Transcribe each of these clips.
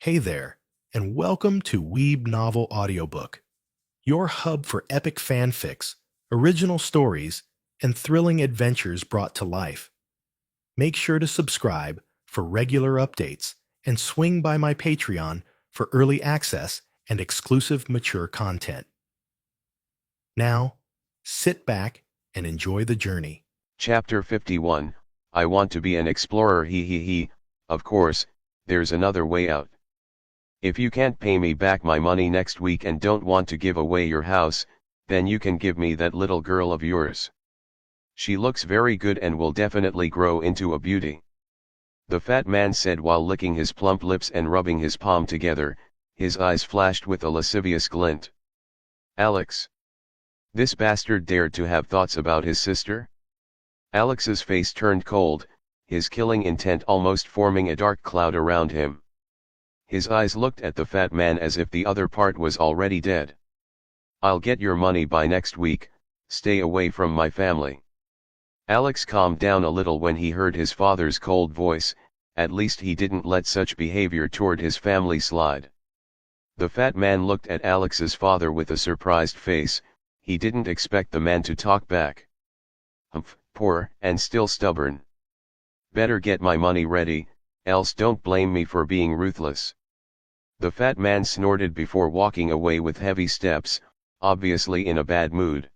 Hey there, and welcome to Weeb Novel Audiobook, your hub for epic fanfics, original stories, and thrilling adventures brought to life. Make sure to subscribe for regular updates and swing by my Patreon for early access and exclusive mature content. Now, sit back and enjoy the journey. Chapter 51, I want to be an explorer he. Of course, there's another way out. If you can't pay me back my money next week and don't want to give away your house, then you can give me that little girl of yours. She looks very good and will definitely grow into a beauty. The fat man said while licking his plump lips and rubbing his palm together, his eyes flashed with a lascivious glint. Alex. This bastard dared to have thoughts about his sister? Alex's face turned cold, his killing intent almost forming a dark cloud around him. His eyes looked at the fat man as if the other part was already dead. I'll get your money by next week, stay away from my family. Alex calmed down a little when he heard his father's cold voice, at least he didn't let such behavior toward his family slide. The fat man looked at Alex's father with a surprised face, he didn't expect the man to talk back. Humph, poor and still stubborn. Better get my money ready, else don't blame me for being ruthless. The fat man snorted before walking away with heavy steps, obviously in a bad mood.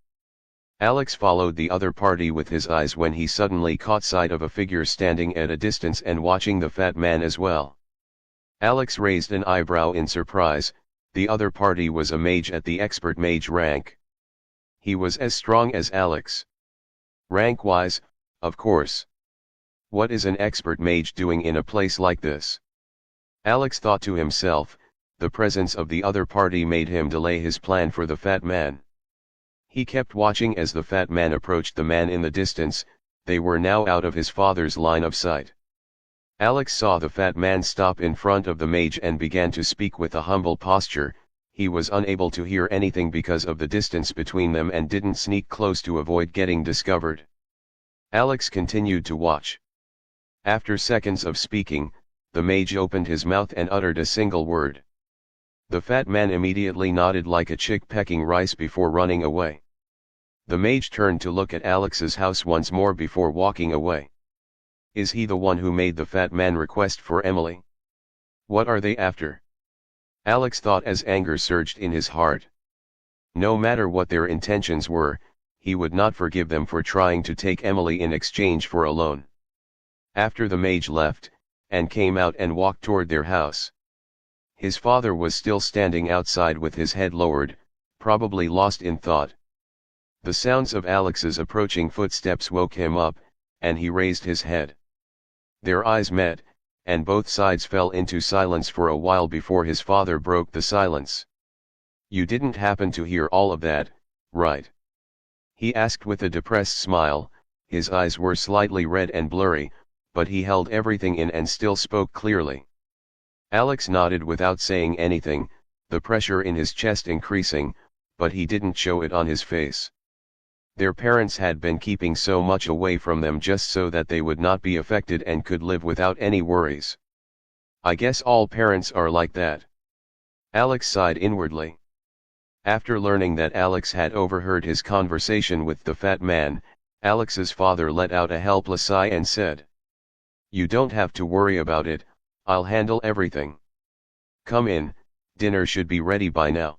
Alex followed the other party with his eyes when he suddenly caught sight of a figure standing at a distance and watching the fat man as well. Alex raised an eyebrow in surprise, the other party was a mage at the expert mage rank. He was as strong as Alex. Rank-wise, of course. What is an expert mage doing in a place like this? Alex thought to himself, the presence of the other party made him delay his plan for the fat man. He kept watching as the fat man approached the man in the distance, they were now out of his father's line of sight. Alex saw the fat man stop in front of the mage and began to speak with a humble posture, he was unable to hear anything because of the distance between them and didn't sneak close to avoid getting discovered. Alex continued to watch. After seconds of speaking, the mage opened his mouth and uttered a single word. The fat man immediately nodded like a chick pecking rice before running away. The mage turned to look at Alex's house once more before walking away. Is he the one who made the fat man request for Emily? What are they after? Alex thought as anger surged in his heart. No matter what their intentions were, he would not forgive them for trying to take Emily in exchange for a loan. After the mage left, and came out and walked toward their house. His father was still standing outside with his head lowered, probably lost in thought. The sounds of Alex's approaching footsteps woke him up, and he raised his head. Their eyes met, and both sides fell into silence for a while before his father broke the silence. You didn't happen to hear all of that, right? He asked with a depressed smile, his eyes were slightly red and blurry, but he held everything in and still spoke clearly. Alex nodded without saying anything, the pressure in his chest increasing, but he didn't show it on his face. Their parents had been keeping so much away from them just so that they would not be affected and could live without any worries. I guess all parents are like that. Alex sighed inwardly. After learning that Alex had overheard his conversation with the fat man, Alex's father let out a helpless sigh and said, "You don't have to worry about it, I'll handle everything. Come in, dinner should be ready by now."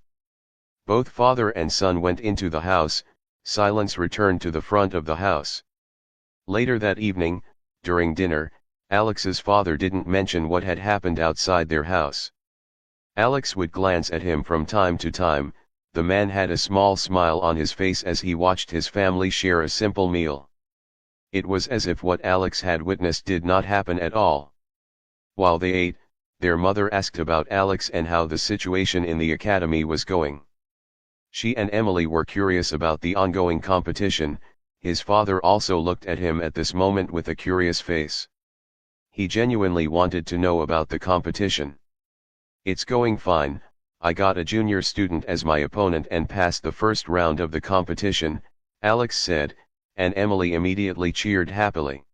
Both father and son went into the house, silence returned to the front of the house. Later that evening, during dinner, Alex's father didn't mention what had happened outside their house. Alex would glance at him from time to time, the man had a small smile on his face as he watched his family share a simple meal. It was as if what Alex had witnessed did not happen at all. While they ate, their mother asked about Alex and how the situation in the academy was going. She and Emily were curious about the ongoing competition, his father also looked at him at this moment with a curious face. He genuinely wanted to know about the competition. It's going fine, I got a junior student as my opponent and passed the first round of the competition, Alex said, and Emily immediately cheered happily.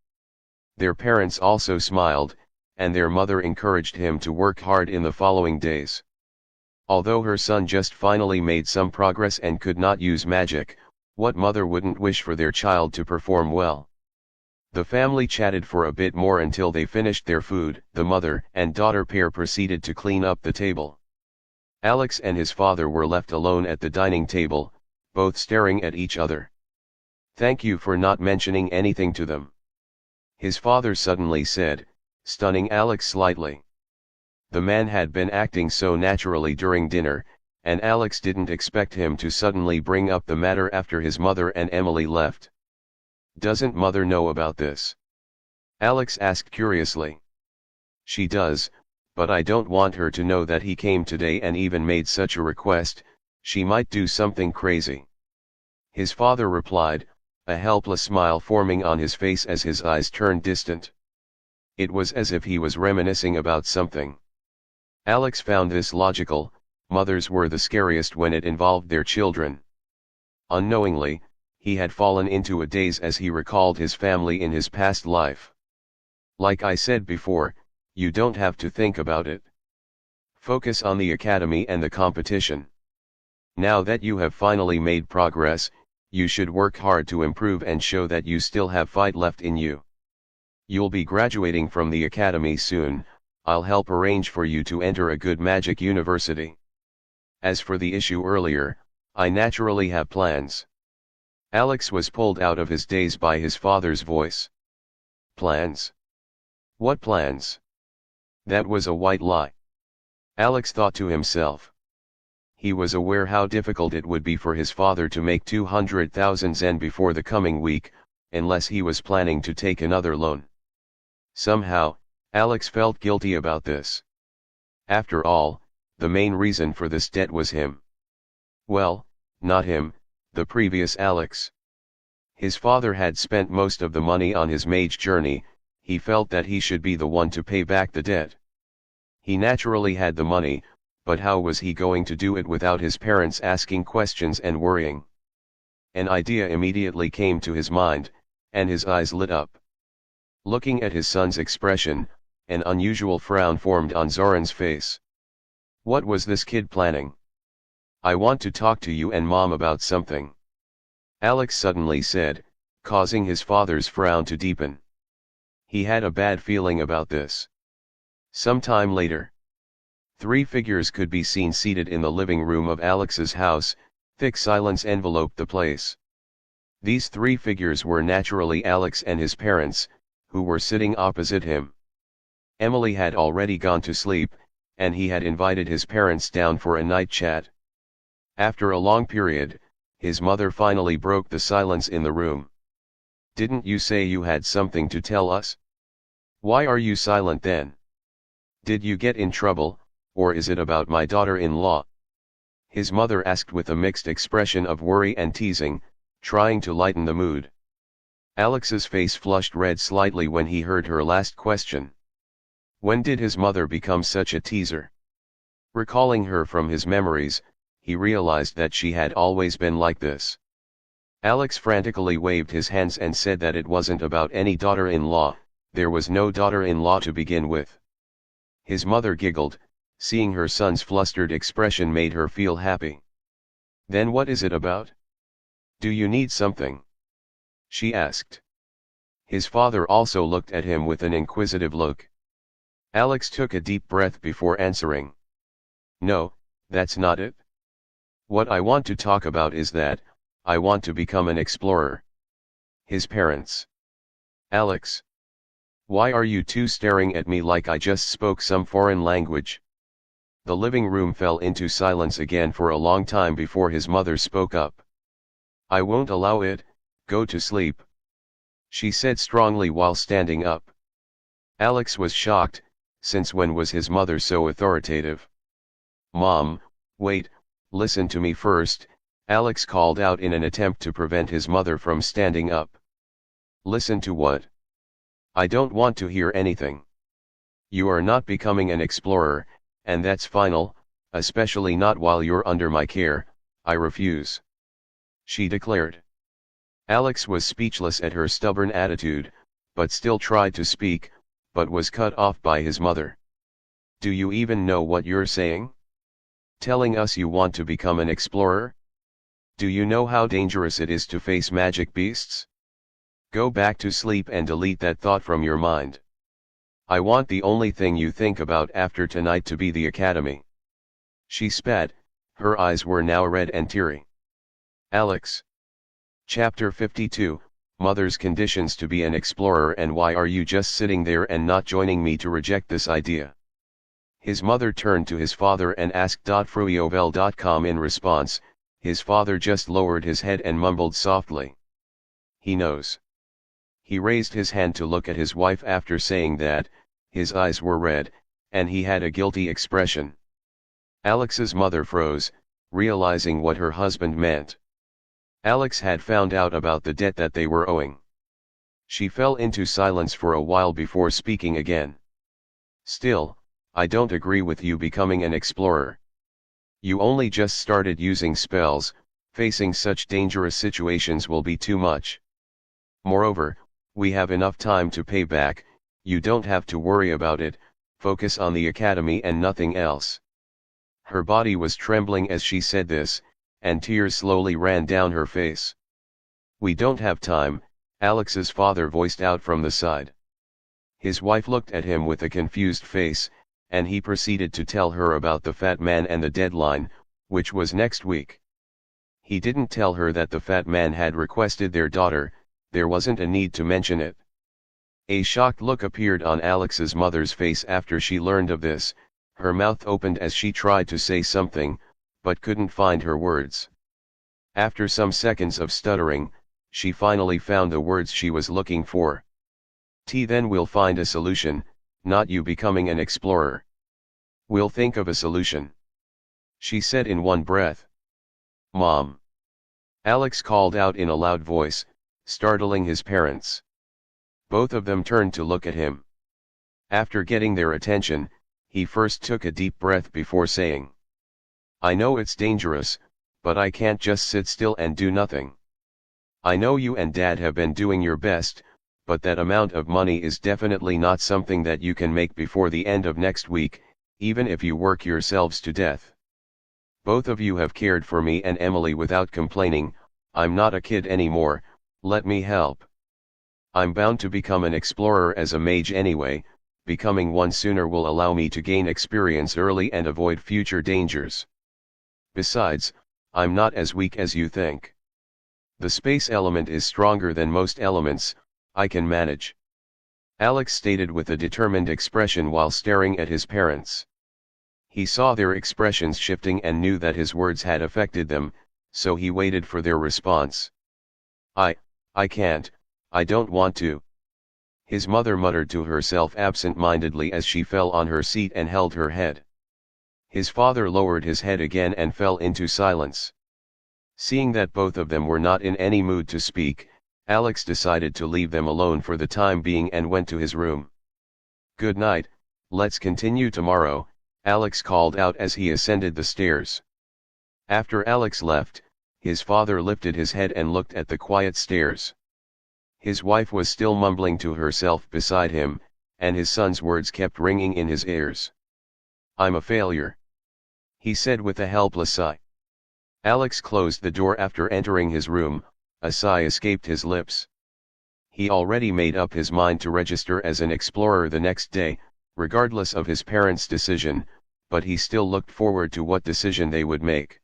Their parents also smiled, and their mother encouraged him to work hard in the following days. Although her son just finally made some progress and could not use magic, what mother wouldn't wish for their child to perform well? The family chatted for a bit more until they finished their food. The mother and daughter pair proceeded to clean up the table. Alex and his father were left alone at the dining table, both staring at each other. "Thank you for not mentioning anything to them," his father suddenly said, stunning Alex slightly. The man had been acting so naturally during dinner, and Alex didn't expect him to suddenly bring up the matter after his mother and Emily left. "Doesn't mother know about this?" Alex asked curiously. "She does, but I don't want her to know that he came today and even made such a request. She might do something crazy," his father replied, a helpless smile forming on his face as his eyes turned distant. It was as if he was reminiscing about something. Alex found this logical. Mothers were the scariest when it involved their children. Unknowingly, he had fallen into a daze as he recalled his family in his past life. "Like I said before, you don't have to think about it. Focus on the academy and the competition. Now that you have finally made progress, you should work hard to improve and show that you still have fight left in you. You'll be graduating from the academy soon. I'll help arrange for you to enter a good magic university. As for the issue earlier, I naturally have plans." Alex was pulled out of his daze by his father's voice. "Plans? What plans?" That was a white lie, Alex thought to himself. He was aware how difficult it would be for his father to make 200,000 Zen before the coming week, unless he was planning to take another loan. Somehow, Alex felt guilty about this. After all, the main reason for this debt was him. Well, not him, the previous Alex. His father had spent most of the money on his mage journey. He felt that he should be the one to pay back the debt. He naturally had the money, but how was he going to do it without his parents asking questions and worrying? An idea immediately came to his mind, and his eyes lit up. Looking at his son's expression, an unusual frown formed on Zoran's face. What was this kid planning? "I want to talk to you and Mom about something," Alex suddenly said, causing his father's frown to deepen. He had a bad feeling about this. Sometime later, three figures could be seen seated in the living room of Alex's house. Thick silence enveloped the place. These three figures were naturally Alex and his parents, who were sitting opposite him. Emily had already gone to sleep, and he had invited his parents down for a night chat. After a long period, his mother finally broke the silence in the room. "Didn't you say you had something to tell us? Why are you silent then? Did you get in trouble, or is it about my daughter-in-law?" his mother asked with a mixed expression of worry and teasing, trying to lighten the mood. Alex's face flushed red slightly when he heard her last question. When did his mother become such a teaser? Recalling her from his memories, he realized that she had always been like this. Alex frantically waved his hands and said that it wasn't about any daughter-in-law. There was no daughter-in-law to begin with. His mother giggled. Seeing her son's flustered expression made her feel happy. "Then what is it about? Do you need something?" she asked. His father also looked at him with an inquisitive look. Alex took a deep breath before answering. "No, that's not it. What I want to talk about is that, I want to become an explorer." His parents. "Alex. Why are you two staring at me like I just spoke some foreign language?" The living room fell into silence again for a long time before his mother spoke up. "I won't allow it, go to sleep," she said strongly while standing up. Alex was shocked, since when was his mother so authoritative? "Mom, wait, listen to me first," Alex called out in an attempt to prevent his mother from standing up. "Listen to what? I don't want to hear anything. You are not becoming an explorer, and that's final, especially not while you're under my care. I refuse," she declared. Alex was speechless at her stubborn attitude, but still tried to speak. but was cut off by his mother. Do you even know what you're saying? Telling us you want to become an explorer? Do you know how dangerous it is to face magic beasts? Go back to sleep and delete that thought from your mind. I want the only thing you think about after tonight to be the academy. She spat, her eyes were now red and teary. Alex. Chapter 52, Mother's Conditions to be an Explorer and Why Are You Just Sitting There and Not Joining Me to Reject This Idea? His mother turned to his father and asked .fruiovel.com in response. His father just lowered his head and mumbled softly. He knows. He raised his hand to look at his wife after saying that. His eyes were red, and he had a guilty expression. Alex's mother froze, realizing what her husband meant. Alex had found out about the debt that they were owing. She fell into silence for a while before speaking again. Still, I don't agree with you becoming an explorer. You only just started using spells, facing such dangerous situations will be too much. Moreover, we have enough time to pay back, you don't have to worry about it, focus on the academy and nothing else. Her body was trembling as she said this, and tears slowly ran down her face. We don't have time, Alex's father voiced out from the side. His wife looked at him with a confused face, and he proceeded to tell her about the fat man and the deadline, which was next week. He didn't tell her that the fat man had requested their daughter, there wasn't a need to mention it. A shocked look appeared on Alex's mother's face after she learned of this, her mouth opened as she tried to say something, but couldn't find her words. After some seconds of stuttering, she finally found the words she was looking for. Then we'll find a solution, not you becoming an explorer. We'll think of a solution. She said in one breath. Mom. Alex called out in a loud voice, startling his parents. Both of them turned to look at him. After getting their attention, he first took a deep breath before saying, I know it's dangerous, but I can't just sit still and do nothing. I know you and Dad have been doing your best, but that amount of money is definitely not something that you can make before the end of next week, even if you work yourselves to death. Both of you have cared for me and Emily without complaining, I'm not a kid anymore, let me help. I'm bound to become an explorer as a mage anyway, becoming one sooner will allow me to gain experience early and avoid future dangers. Besides, I'm not as weak as you think. The space element is stronger than most elements, I can manage. Alex stated with a determined expression while staring at his parents. He saw their expressions shifting and knew that his words had affected them, so he waited for their response. I can't, I don't want to. His mother muttered to herself absent-mindedly as she fell on her seat and held her head. His father lowered his head again and fell into silence. Seeing that both of them were not in any mood to speak, Alex decided to leave them alone for the time being and went to his room. Good night, let's continue tomorrow, Alex called out as he ascended the stairs. After Alex left, his father lifted his head and looked at the quiet stairs. His wife was still mumbling to herself beside him, and his son's words kept ringing in his ears. I'm a failure, he said with a helpless sigh. Alex closed the door after entering his room, a sigh escaped his lips. He already made up his mind to register as an explorer the next day, regardless of his parents' decision, but he still looked forward to what decision they would make.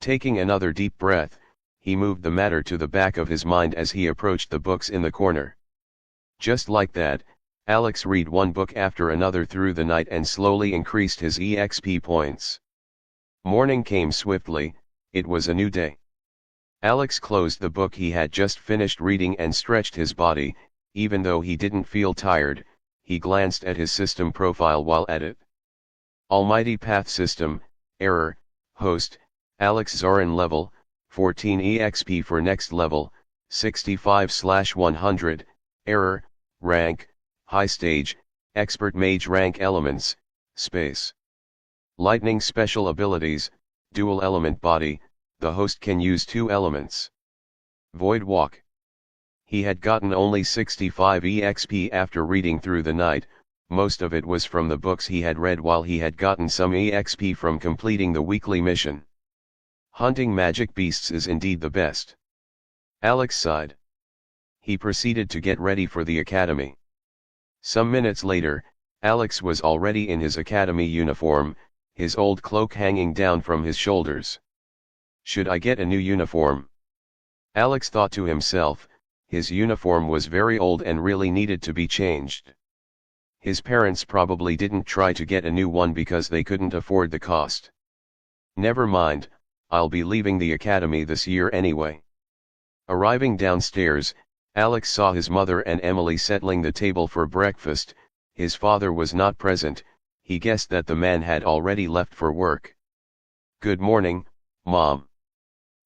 Taking another deep breath, he moved the matter to the back of his mind as he approached the books in the corner. Just like that, Alex read one book after another through the night and slowly increased his EXP points. Morning came swiftly, it was a new day. Alex closed the book he had just finished reading and stretched his body, even though he didn't feel tired, he glanced at his system profile while at it. Almighty Path System, Error, Host, Alex Zorin Level, 14 EXP for next level, 65/100, Error, Rank, High Stage, Expert Mage Rank Elements, Space. Lightning Special Abilities, Dual Element Body, the host can use 2 elements. Void Walk. He had gotten only 65 EXP after reading through the night. Most of it was from the books he had read, while he had gotten some EXP from completing the weekly mission. Hunting magic beasts is indeed the best. Alex sighed. He proceeded to get ready for the academy. Some minutes later, Alex was already in his academy uniform, his old cloak hanging down from his shoulders. Should I get a new uniform? Alex thought to himself. His uniform was very old and really needed to be changed. His parents probably didn't try to get a new one because they couldn't afford the cost. Never mind, I'll be leaving the academy this year anyway. Arriving downstairs, Alex saw his mother and Emily settling the table for breakfast. His father was not present. He guessed that the man had already left for work. "Good morning, Mom,"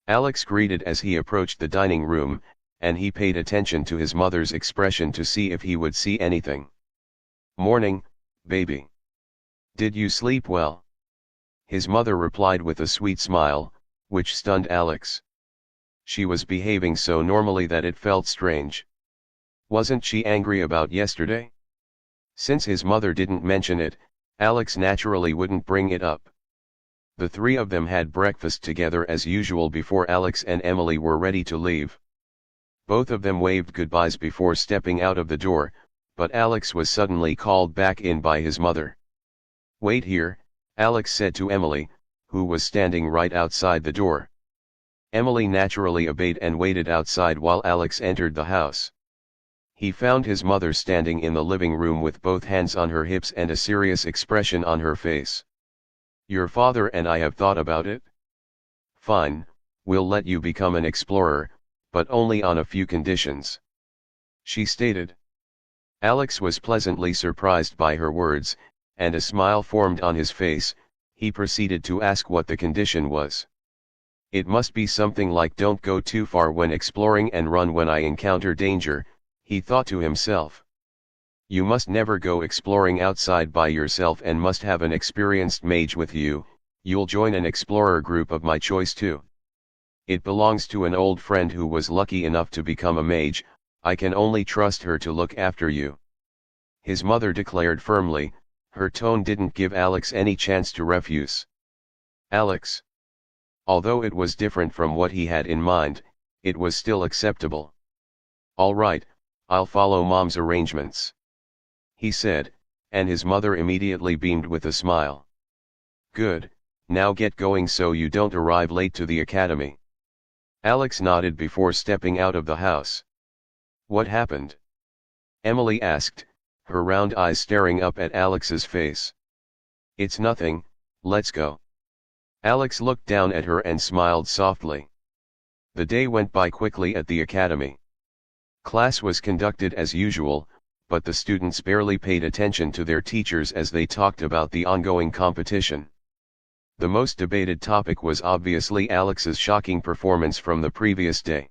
Alex greeted as he approached the dining room, and he paid attention to his mother's expression to see if he would see anything. "Morning, baby. Did you sleep well?" His mother replied with a sweet smile, which stunned Alex. She was behaving so normally that it felt strange. Wasn't she angry about yesterday? Since his mother didn't mention it, Alex naturally wouldn't bring it up. The three of them had breakfast together as usual before Alex and Emily were ready to leave. Both of them waved goodbyes before stepping out of the door, but Alex was suddenly called back in by his mother. "Wait here," Alex said to Emily, who was standing right outside the door. Emily naturally obeyed and waited outside while Alex entered the house. He found his mother standing in the living room with both hands on her hips and a serious expression on her face. "Your father and I have thought about it. Fine, we'll let you become an explorer, but only on a few conditions," she stated. Alex was pleasantly surprised by her words, and a smile formed on his face. He proceeded to ask what the condition was. "It must be something like don't go too far when exploring and run when I encounter danger," he thought to himself. "You must never go exploring outside by yourself and must have an experienced mage with you. You'll join an explorer group of my choice too. It belongs to an old friend who was lucky enough to become a mage. I can only trust her to look after you," his mother declared firmly. Her tone didn't give Alex any chance to refuse. Alex. Although it was different from what he had in mind, it was still acceptable. "All right, I'll follow Mom's arrangements," he said, and his mother immediately beamed with a smile. "Good, now get going so you don't arrive late to the academy." Alex nodded before stepping out of the house. "What happened?" Emily asked, her round eyes staring up at Alex's face. "It's nothing, let's go." Alex looked down at her and smiled softly. The day went by quickly at the academy. Class was conducted as usual, but the students barely paid attention to their teachers as they talked about the ongoing competition. The most debated topic was obviously Alex's shocking performance from the previous day.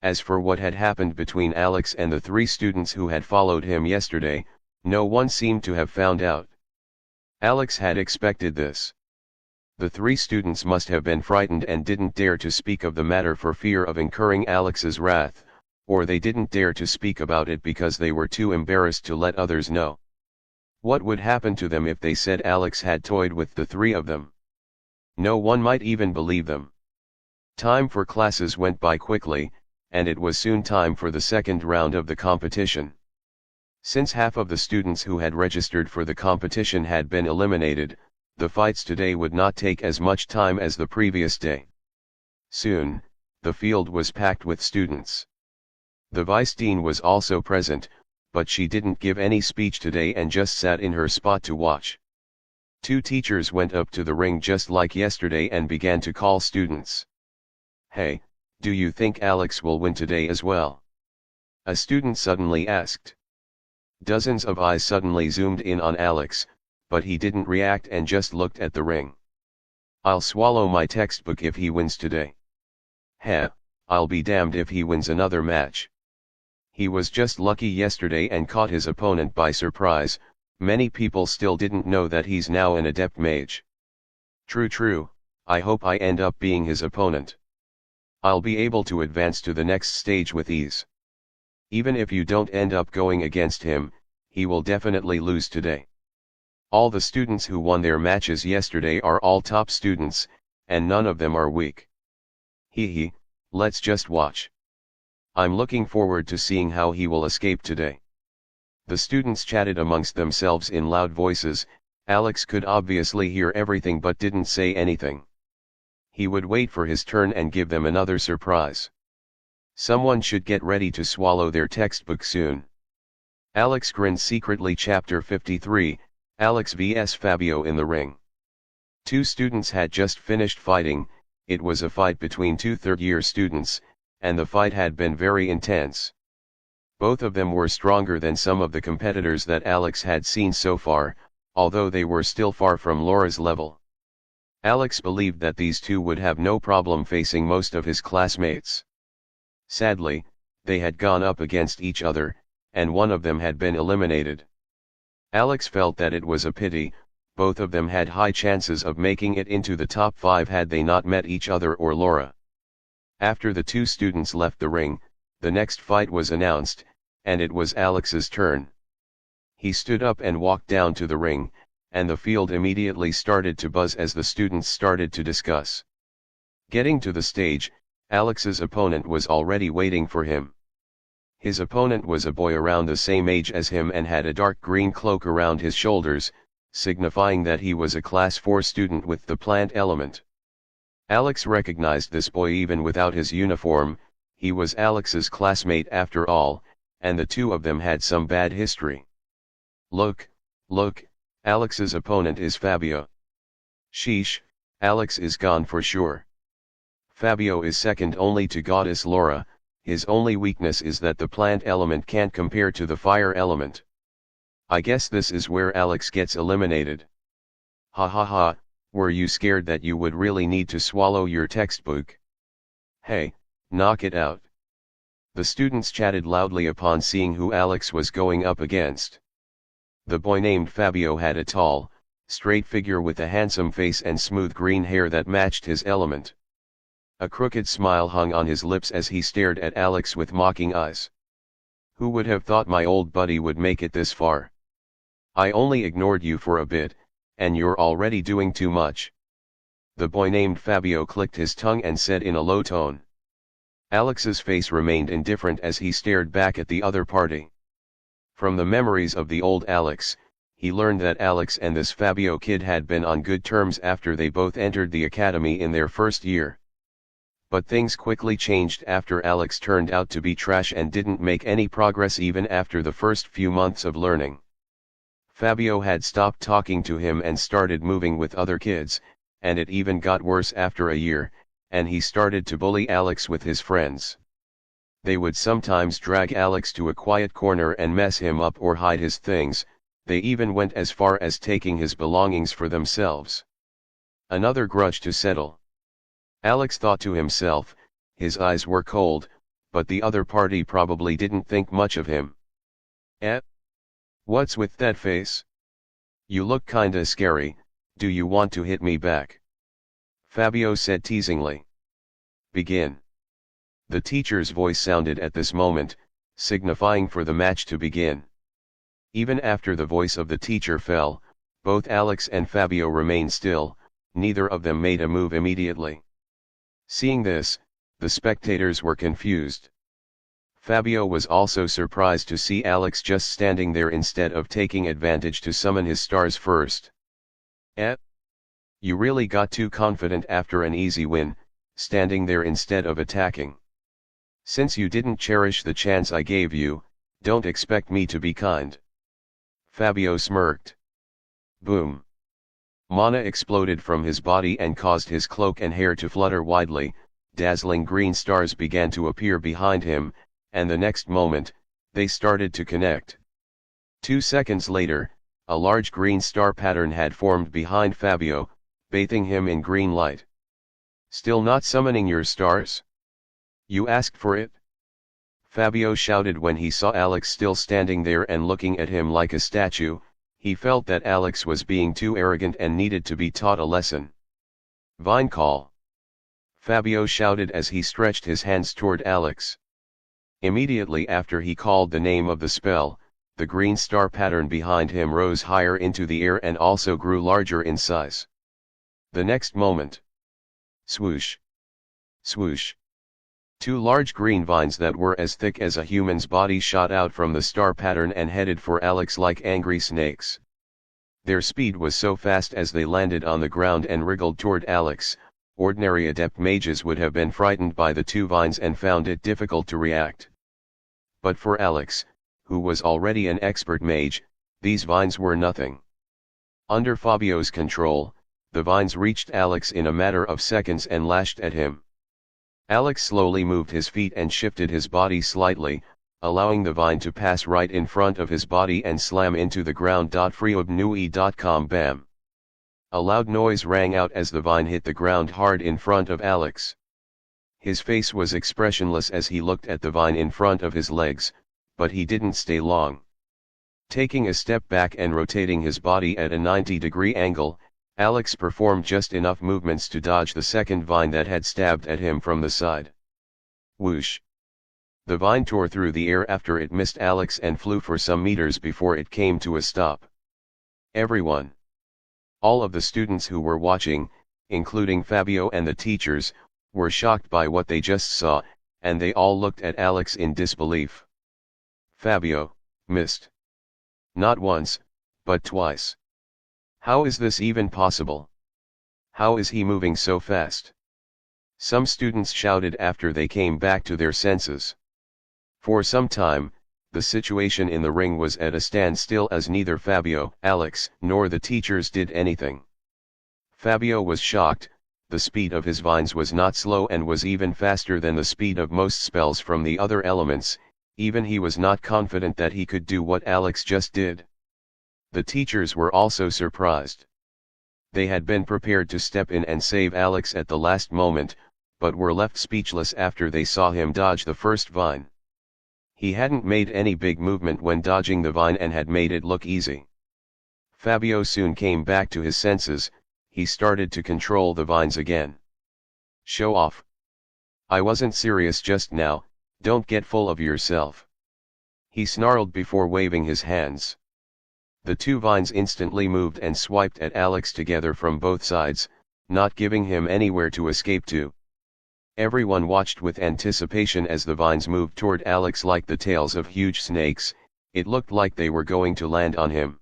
As for what had happened between Alex and the three students who had followed him yesterday, no one seemed to have found out. Alex had expected this. The three students must have been frightened and didn't dare to speak of the matter for fear of incurring Alex's wrath, or they didn't dare to speak about it because they were too embarrassed to let others know. What would happen to them if they said Alex had toyed with the three of them? No one might even believe them. Time for classes went by quickly, and it was soon time for the second round of the competition. Since half of the students who had registered for the competition had been eliminated, the fights today would not take as much time as the previous day. Soon, the field was packed with students. The vice dean was also present, but she didn't give any speech today and just sat in her spot to watch. Two teachers went up to the ring just like yesterday and began to call students. "Hey, do you think Alex will win today as well?" a student suddenly asked. Dozens of eyes suddenly zoomed in on Alex, but he didn't react and just looked at the ring. "I'll swallow my textbook if he wins today. Heh, I'll be damned if he wins another match. He was just lucky yesterday and caught his opponent by surprise. Many people still didn't know that he's now an adept mage. True, I hope I end up being his opponent. I'll be able to advance to the next stage with ease." Even if you don't end up going against him, he will definitely lose today. All the students who won their matches yesterday are all top students, and none of them are weak. Hee, let's just watch. I'm looking forward to seeing how he will escape today. The students chatted amongst themselves in loud voices. Alex could obviously hear everything but didn't say anything. He would wait for his turn and give them another surprise. Someone should get ready to swallow their textbook soon. Alex grinned secretly. Chapter 53, Alex vs Fabio in the ring. Two students had just finished fighting. It was a fight between two third-year students, and the fight had been very intense. Both of them were stronger than some of the competitors that Alex had seen so far, although they were still far from Laura's level. Alex believed that these two would have no problem facing most of his classmates. Sadly, they had gone up against each other, and one of them had been eliminated. Alex felt that it was a pity. Both of them had high chances of making it into the top 5 had they not met each other or Laura. After the two students left the ring, the next fight was announced, and it was Alex's turn. He stood up and walked down to the ring, and the field immediately started to buzz as the students started to discuss. Getting to the stage, Alex's opponent was already waiting for him. His opponent was a boy around the same age as him and had a dark green cloak around his shoulders, signifying that he was a Class 4 student with the plant element. Alex recognized this boy even without his uniform. He was Alex's classmate after all, and the two of them had some bad history. Look, Alex's opponent is Fabio. Sheesh, Alex is gone for sure. Fabio is second only to goddess Laura. His only weakness is that the plant element can't compare to the fire element. I guess this is where Alex gets eliminated. Ha ha ha, were you scared that you would really need to swallow your textbook? Hey, knock it out. The students chatted loudly upon seeing who Alex was going up against. The boy named Fabio had a tall, straight figure with a handsome face and smooth green hair that matched his element. A crooked smile hung on his lips as he stared at Alex with mocking eyes. Who would have thought my old buddy would make it this far? I only ignored you for a bit, and you're already doing too much. The boy named Fabio clicked his tongue and said in a low tone. Alex's face remained indifferent as he stared back at the other party. From the memories of the old Alex, he learned that Alex and this Fabio kid had been on good terms after they both entered the academy in their first year. But things quickly changed after Alex turned out to be trash and didn't make any progress even after the first few months of learning. Fabio had stopped talking to him and started moving with other kids, and it even got worse after a year, and he started to bully Alex with his friends. They would sometimes drag Alex to a quiet corner and mess him up or hide his things. They even went as far as taking his belongings for themselves. Another grudge to settle. Alex thought to himself. His eyes were cold, but the other party probably didn't think much of him. Eh? What's with that face? You look kinda scary. Do you want to hit me back? Fabio said teasingly. Begin. The teacher's voice sounded at this moment, signifying for the match to begin. Even after the voice of the teacher fell, both Alex and Fabio remained still. Neither of them made a move immediately. Seeing this, the spectators were confused. Fabio was also surprised to see Alex just standing there instead of taking advantage to summon his stars first. Eh? You really got too confident after an easy win, standing there instead of attacking. Since you didn't cherish the chance I gave you, don't expect me to be kind. Fabio smirked. Boom. Mana exploded from his body and caused his cloak and hair to flutter widely. Dazzling green stars began to appear behind him, and the next moment, they started to connect. 2 seconds later, a large green star pattern had formed behind Fabio, bathing him in green light. Still not summoning your stars? You asked for it? Fabio shouted when he saw Alex still standing there and looking at him like a statue. He felt that Alex was being too arrogant and needed to be taught a lesson. Vine call. Fabio shouted as he stretched his hands toward Alex. Immediately after he called the name of the spell, the green star pattern behind him rose higher into the air and also grew larger in size. The next moment, swoosh, swoosh. Two large green vines that were as thick as a human's body shot out from the star pattern and headed for Alex like angry snakes. Their speed was so fast as they landed on the ground and wriggled toward Alex. Ordinary adept mages would have been frightened by the two vines and found it difficult to react. But for Alex, who was already an expert mage, these vines were nothing. Under Fabio's control, the vines reached Alex in a matter of seconds and lashed at him. Alex slowly moved his feet and shifted his body slightly, allowing the vine to pass right in front of his body and slam into the ground. Freeobnui.com. Bam! A loud noise rang out as the vine hit the ground hard in front of Alex. His face was expressionless as he looked at the vine in front of his legs, but he didn't stay long. Taking a step back and rotating his body at a 90-degree angle, Alex performed just enough movements to dodge the second vine that had stabbed at him from the side. Whoosh! The vine tore through the air after it missed Alex and flew for some meters before it came to a stop. Everyone, all of the students who were watching, including Fabio and the teachers, were shocked by what they just saw, and they all looked at Alex in disbelief. Fabio missed. Not once, but twice. How is this even possible? How is he moving so fast? Some students shouted after they came back to their senses. For some time, the situation in the ring was at a standstill as neither Fabio, Alex, nor the teachers did anything. Fabio was shocked. The speed of his vines was not slow and was even faster than the speed of most spells from the other elements. Even he was not confident that he could do what Alex just did. The teachers were also surprised. They had been prepared to step in and save Alex at the last moment, but were left speechless after they saw him dodge the first vine. He hadn't made any big movement when dodging the vine and had made it look easy. Fabio soon came back to his senses. He started to control the vines again. Show off. I wasn't serious just now, don't get full of yourself. He snarled before waving his hands. The two vines instantly moved and swiped at Alex together from both sides, not giving him anywhere to escape to. Everyone watched with anticipation as the vines moved toward Alex like the tails of huge snakes. It looked like they were going to land on him.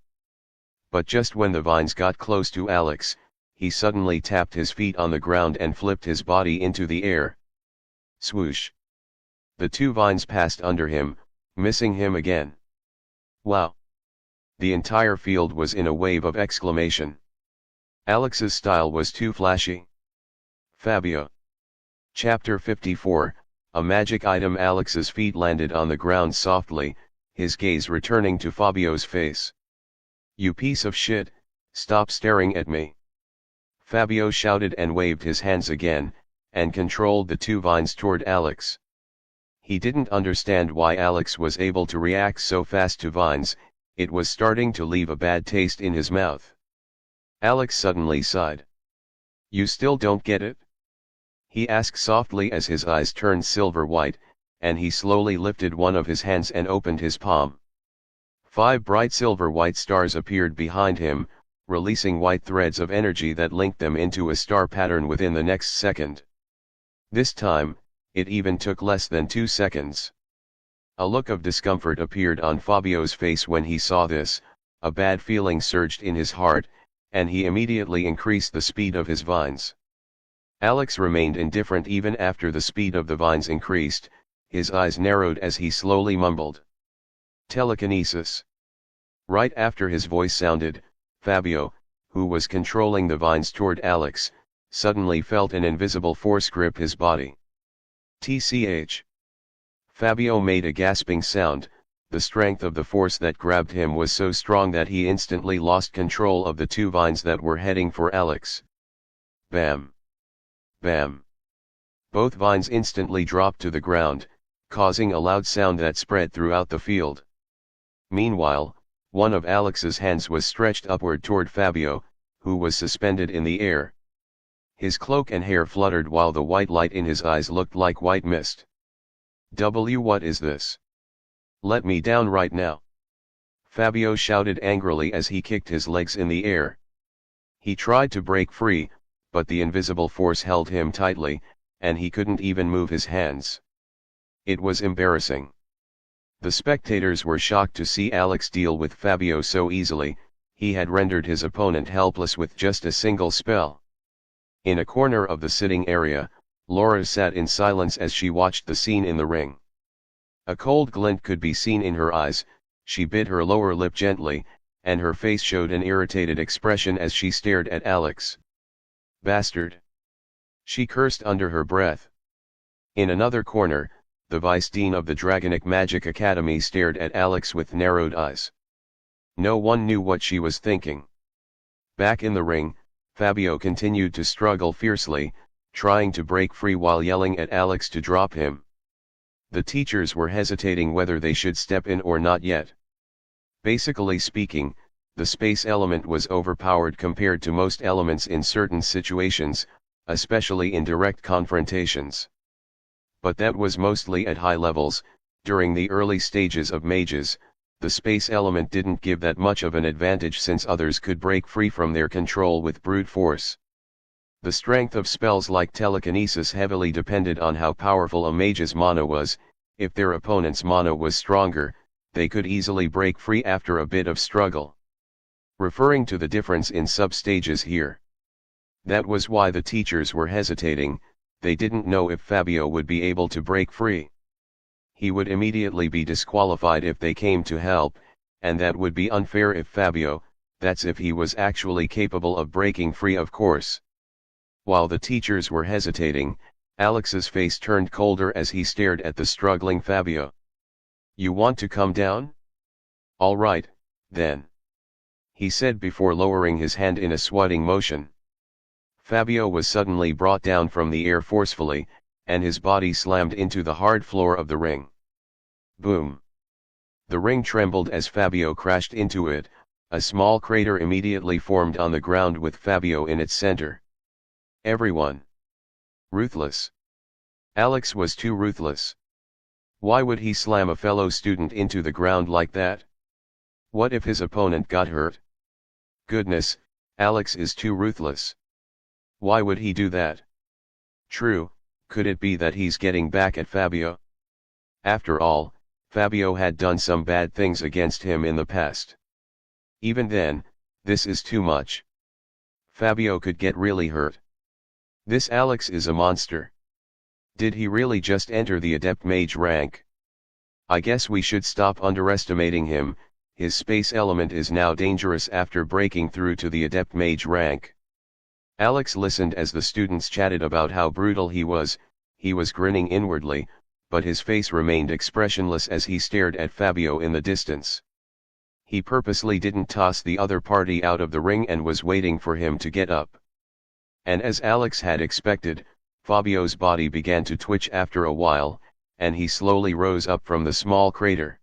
But just when the vines got close to Alex, he suddenly tapped his feet on the ground and flipped his body into the air. Swoosh! The two vines passed under him, missing him again. Wow! The entire field was in a wave of exclamation. Alex's style was too flashy. Fabio. Chapter 54, A Magic Item. Alex's feet landed on the ground softly, his gaze returning to Fabio's face. You piece of shit, stop staring at me. Fabio shouted and waved his hands again, and controlled the two vines toward Alex. He didn't understand why Alex was able to react so fast to vines. It was starting to leave a bad taste in his mouth. Alex suddenly sighed. You still don't get it? He asked softly as his eyes turned silver white, and he slowly lifted one of his hands and opened his palm. 5 bright silver white stars appeared behind him, releasing white threads of energy that linked them into a star pattern within the next second. This time, it even took less than 2 seconds. A look of discomfort appeared on Fabio's face when he saw this. A bad feeling surged in his heart, and he immediately increased the speed of his vines. Alex remained indifferent even after the speed of the vines increased. His eyes narrowed as he slowly mumbled. Telekinesis. Right after his voice sounded, Fabio, who was controlling the vines toward Alex, suddenly felt an invisible force grip his body. TCH. Fabio made a gasping sound. The strength of the force that grabbed him was so strong that he instantly lost control of the two vines that were heading for Alex. Bam! Bam! Both vines instantly dropped to the ground, causing a loud sound that spread throughout the field. Meanwhile, one of Alex's hands was stretched upward toward Fabio, who was suspended in the air. His cloak and hair fluttered while the white light in his eyes looked like white mist. What is this? Let me down right now. Fabio shouted angrily as he kicked his legs in the air. He tried to break free, but the invisible force held him tightly, and he couldn't even move his hands. It was embarrassing. The spectators were shocked to see Alex deal with Fabio so easily. He had rendered his opponent helpless with just a single spell. In a corner of the sitting area, Laura sat in silence as she watched the scene in the ring. A cold glint could be seen in her eyes. She bit her lower lip gently, and her face showed an irritated expression as she stared at Alex. Bastard! She cursed under her breath. In another corner, the vice dean of the Dragonic Magic Academy stared at Alex with narrowed eyes. No one knew what she was thinking. Back in the ring, Fabio continued to struggle fiercely, trying to break free while yelling at Alex to drop him. The teachers were hesitating whether they should step in or not yet. Basically speaking, the space element was overpowered compared to most elements in certain situations, especially in direct confrontations. But that was mostly at high levels. During the early stages of mages, the space element didn't give that much of an advantage since others could break free from their control with brute force. The strength of spells like telekinesis heavily depended on how powerful a mage's mana was. If their opponent's mana was stronger, they could easily break free after a bit of struggle. Referring to the difference in sub-stages here. That was why the teachers were hesitating. They didn't know if Fabio would be able to break free. He would immediately be disqualified if they came to help, and that would be unfair if Fabio, that's if he was actually capable of breaking free, of course. While the teachers were hesitating, Alex's face turned colder as he stared at the struggling Fabio. You want to come down? All right, then. He said before lowering his hand in a swatting motion. Fabio was suddenly brought down from the air forcefully, and his body slammed into the hard floor of the ring. Boom! The ring trembled as Fabio crashed into it. A small crater immediately formed on the ground with Fabio in its center. Everyone. Ruthless. Alex was too ruthless. Why would he slam a fellow student into the ground like that? What if his opponent got hurt? Goodness, Alex is too ruthless. Why would he do that? True, could it be that he's getting back at Fabio? After all, Fabio had done some bad things against him in the past. Even then, this is too much. Fabio could get really hurt. This Alex is a monster. Did he really just enter the adept mage rank? I guess we should stop underestimating him. His space element is now dangerous after breaking through to the adept mage rank. Alex listened as the students chatted about how brutal he was grinning inwardly, but his face remained expressionless as he stared at Fabio in the distance. He purposely didn't toss the other party out of the ring and was waiting for him to get up. And as Alex had expected, Fabio's body began to twitch after a while, and he slowly rose up from the small crater.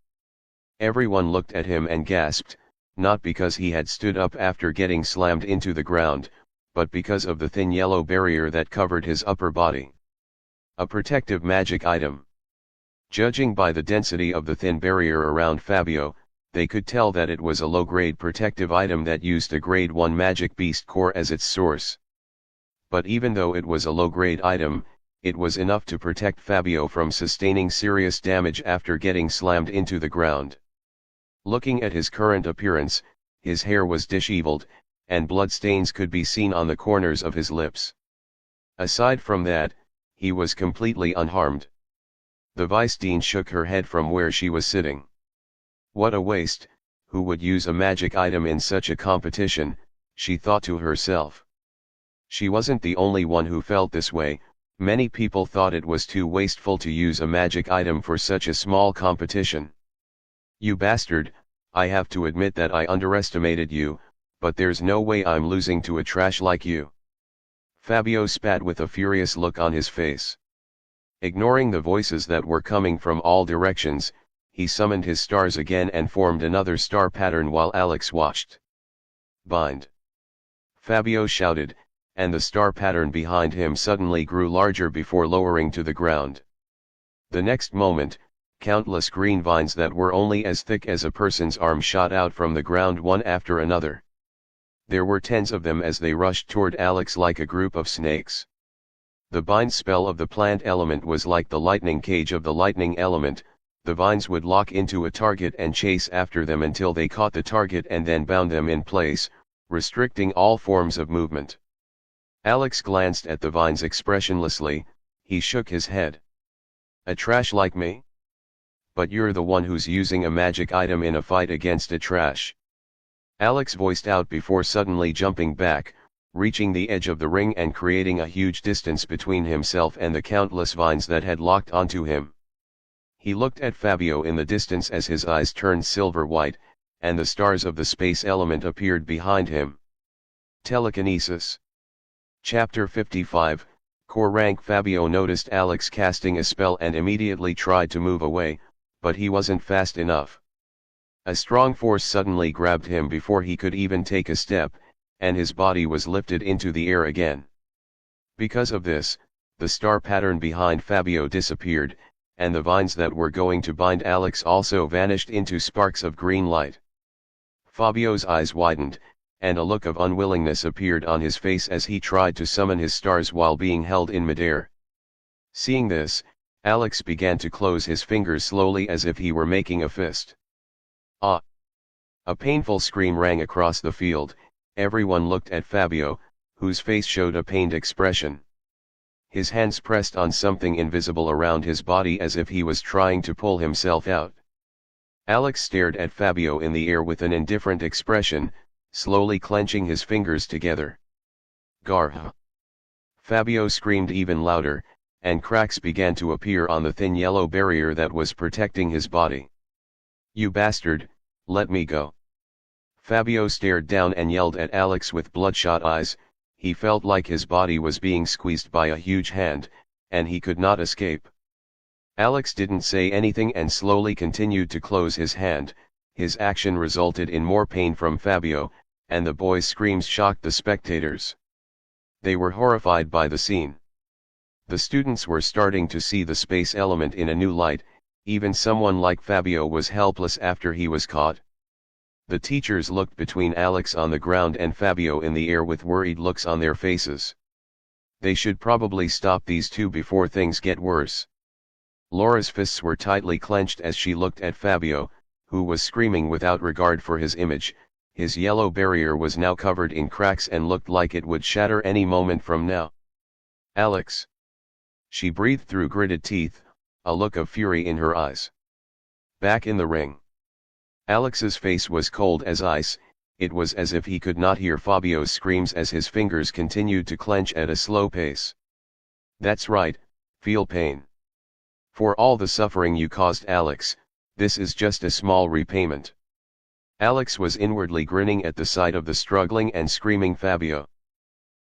Everyone looked at him and gasped, not because he had stood up after getting slammed into the ground, but because of the thin yellow barrier that covered his upper body. A protective magic item. Judging by the density of the thin barrier around Fabio, they could tell that it was a low-grade protective item that used a grade 1 magic beast core as its source. But even though it was a low-grade item, it was enough to protect Fabio from sustaining serious damage after getting slammed into the ground. Looking at his current appearance, his hair was disheveled, and bloodstains could be seen on the corners of his lips. Aside from that, he was completely unharmed. The vice dean shook her head from where she was sitting. What a waste, who would use a magic item in such a competition, she thought to herself. She wasn't the only one who felt this way. Many people thought it was too wasteful to use a magic item for such a small competition. You bastard, I have to admit that I underestimated you, but there's no way I'm losing to a trash like you. Fabio spat with a furious look on his face. Ignoring the voices that were coming from all directions, he summoned his stars again and formed another star pattern while Alex watched. Bind! Fabio shouted, and the star pattern behind him suddenly grew larger before lowering to the ground. The next moment, countless green vines that were only as thick as a person's arm shot out from the ground one after another. There were tens of them as they rushed toward Alex like a group of snakes. The bind spell of the plant element was like the lightning cage of the lightning element. The vines would lock into a target and chase after them until they caught the target and then bound them in place, restricting all forms of movement. Alex glanced at the vines expressionlessly. He shook his head. A trash like me? But you're the one who's using a magic item in a fight against a trash. Alex voiced out before suddenly jumping back, reaching the edge of the ring and creating a huge distance between himself and the countless vines that had locked onto him. He looked at Fabio in the distance as his eyes turned silver white, and the stars of the space element appeared behind him. Telekinesis. Chapter 55, Core Rank. Fabio noticed Alex casting a spell and immediately tried to move away, but he wasn't fast enough. A strong force suddenly grabbed him before he could even take a step, and his body was lifted into the air again. Because of this, the star pattern behind Fabio disappeared, and the vines that were going to bind Alex also vanished into sparks of green light. Fabio's eyes widened, and a look of unwillingness appeared on his face as he tried to summon his stars while being held in midair. Seeing this, Alex began to close his fingers slowly as if he were making a fist. Ah! A painful scream rang across the field. Everyone looked at Fabio, whose face showed a pained expression. His hands pressed on something invisible around his body as if he was trying to pull himself out. Alex stared at Fabio in the air with an indifferent expression, slowly clenching his fingers together. Garh! Fabio screamed even louder, and cracks began to appear on the thin yellow barrier that was protecting his body. You bastard, let me go. Fabio stared down and yelled at Alex with bloodshot eyes. He felt like his body was being squeezed by a huge hand, and he could not escape. Alex didn't say anything and slowly continued to close his hand. His action resulted in more pain from Fabio, and the boy's screams shocked the spectators. They were horrified by the scene. The students were starting to see the space element in a new light. Even someone like Fabio was helpless after he was caught. The teachers looked between Alex on the ground and Fabio in the air with worried looks on their faces. They should probably stop these two before things get worse. Laura's fists were tightly clenched as she looked at Fabio, who was screaming without regard for his image. His yellow barrier was now covered in cracks and looked like it would shatter any moment from now. Alex! She breathed through gritted teeth, a look of fury in her eyes. Back in the ring. Alex's face was cold as ice. It was as if he could not hear Fabio's screams as his fingers continued to clench at a slow pace. That's right, feel pain. For all the suffering you caused Alex, this is just a small repayment. Alex was inwardly grinning at the sight of the struggling and screaming Fabio.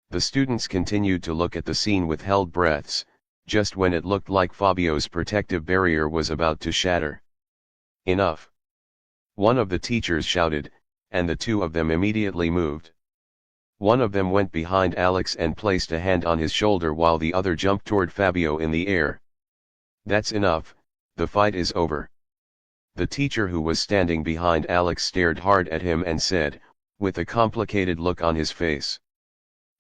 The students continued to look at the scene with held breaths, just when it looked like Fabio's protective barrier was about to shatter. Enough! One of the teachers shouted, and the two of them immediately moved. One of them went behind Alex and placed a hand on his shoulder while the other jumped toward Fabio in the air. That's enough, the fight is over. The teacher who was standing behind Alex stared hard at him and said, with a complicated look on his face.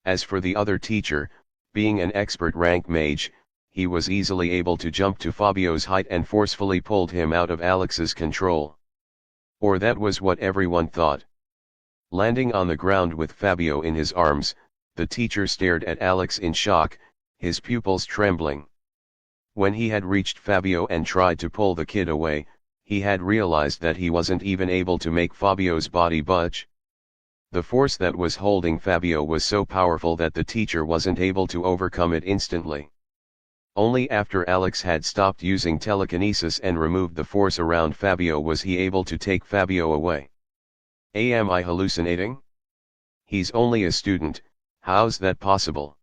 As for the other teacher, being an expert rank mage, he was easily able to jump to Fabio's height and forcefully pulled him out of Alex's control. Or that was what everyone thought. Landing on the ground with Fabio in his arms, the teacher stared at Alex in shock, his pupils trembling. When he had reached Fabio and tried to pull the kid away, he had realized that he wasn't even able to make Fabio's body budge. The force that was holding Fabio was so powerful that the teacher wasn't able to overcome it instantly. Only after Alex had stopped using telekinesis and removed the force around Fabio was he able to take Fabio away. Am I hallucinating? He's only a student, how's that possible?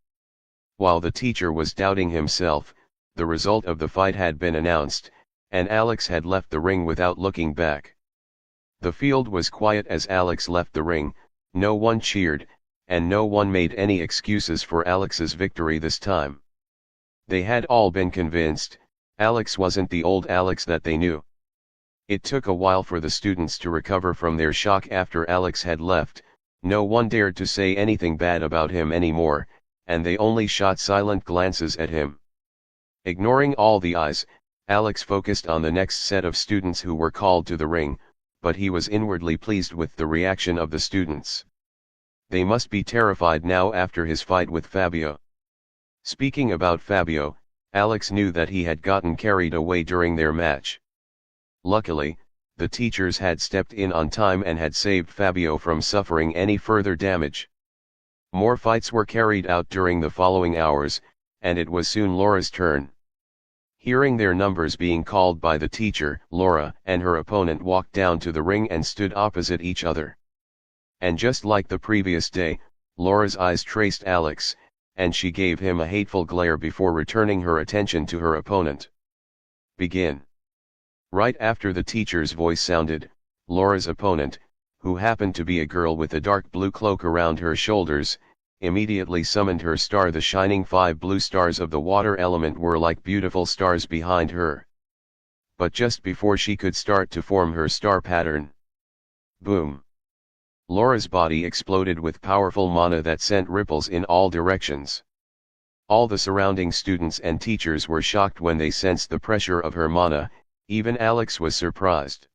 While the teacher was doubting himself, the result of the fight had been announced, and Alex had left the ring without looking back. The field was quiet as Alex left the ring. No one cheered, and no one made any excuses for Alex's victory this time. They had all been convinced, Alex wasn't the old Alex that they knew. It took a while for the students to recover from their shock after Alex had left. No one dared to say anything bad about him anymore, and they only shot silent glances at him. Ignoring all the eyes, Alex focused on the next set of students who were called to the ring, but he was inwardly pleased with the reaction of the students. They must be terrified now after his fight with Fabio. Speaking about Fabio, Alex knew that he had gotten carried away during their match. Luckily, the teachers had stepped in on time and had saved Fabio from suffering any further damage. More fights were carried out during the following hours, and it was soon Laura's turn. Hearing their numbers being called by the teacher, Laura and her opponent walked down to the ring and stood opposite each other. And just like the previous day, Laura's eyes traced Alex, and she gave him a hateful glare before returning her attention to her opponent. Begin. Right after the teacher's voice sounded, Laura's opponent, who happened to be a girl with a dark blue cloak around her shoulders, immediately summoned her star. The shining 5 blue stars of the water element were like beautiful stars behind her. But just before she could start to form her star pattern, boom! Laura's body exploded with powerful mana that sent ripples in all directions. All the surrounding students and teachers were shocked when they sensed the pressure of her mana. Even Alex was surprised.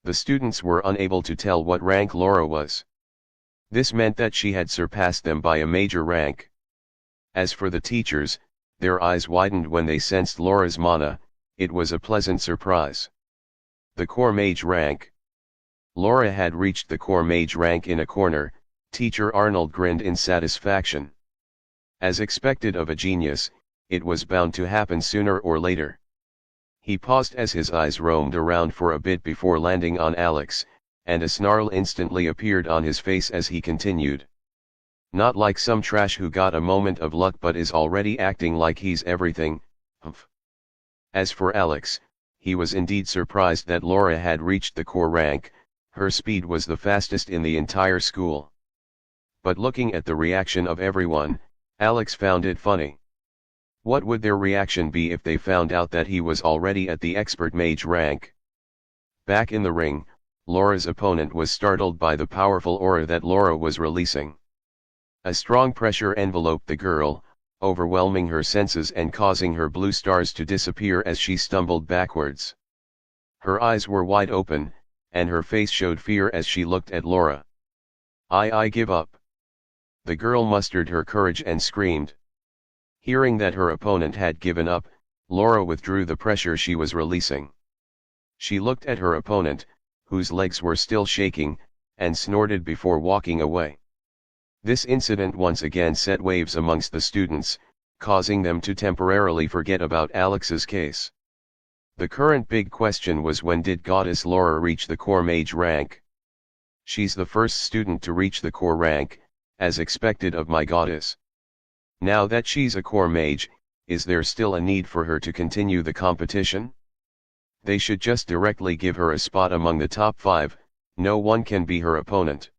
The students were unable to tell what rank Laura was. This meant that she had surpassed them by a major rank. As for the teachers, their eyes widened when they sensed Laura's mana. It was a pleasant surprise. The core mage rank. Laura had reached the core mage rank in a corner. Teacher Arnold grinned in satisfaction. As expected of a genius, it was bound to happen sooner or later. He paused as his eyes roamed around for a bit before landing on Alex, and a snarl instantly appeared on his face as he continued. Not like some trash who got a moment of luck but is already acting like he's everything, humph. As for Alex, he was indeed surprised that Laura had reached the core rank. Her speed was the fastest in the entire school. But looking at the reaction of everyone, Alex found it funny. What would their reaction be if they found out that he was already at the expert mage rank? Back in the ring, Laura's opponent was startled by the powerful aura that Laura was releasing. A strong pressure enveloped the girl, overwhelming her senses and causing her blue stars to disappear as she stumbled backwards. Her eyes were wide open, and her face showed fear as she looked at Laura. I give up. The girl mustered her courage and screamed. Hearing that her opponent had given up, Laura withdrew the pressure she was releasing. She looked at her opponent, whose legs were still shaking, and snorted before walking away. This incident once again set waves amongst the students, causing them to temporarily forget about Alex's case. The current big question was, when did Goddess Laura reach the core mage rank? She's the first student to reach the core rank, as expected of my goddess. Now that she's a core mage, is there still a need for her to continue the competition? They should just directly give her a spot among the top 5, no one can be her opponent.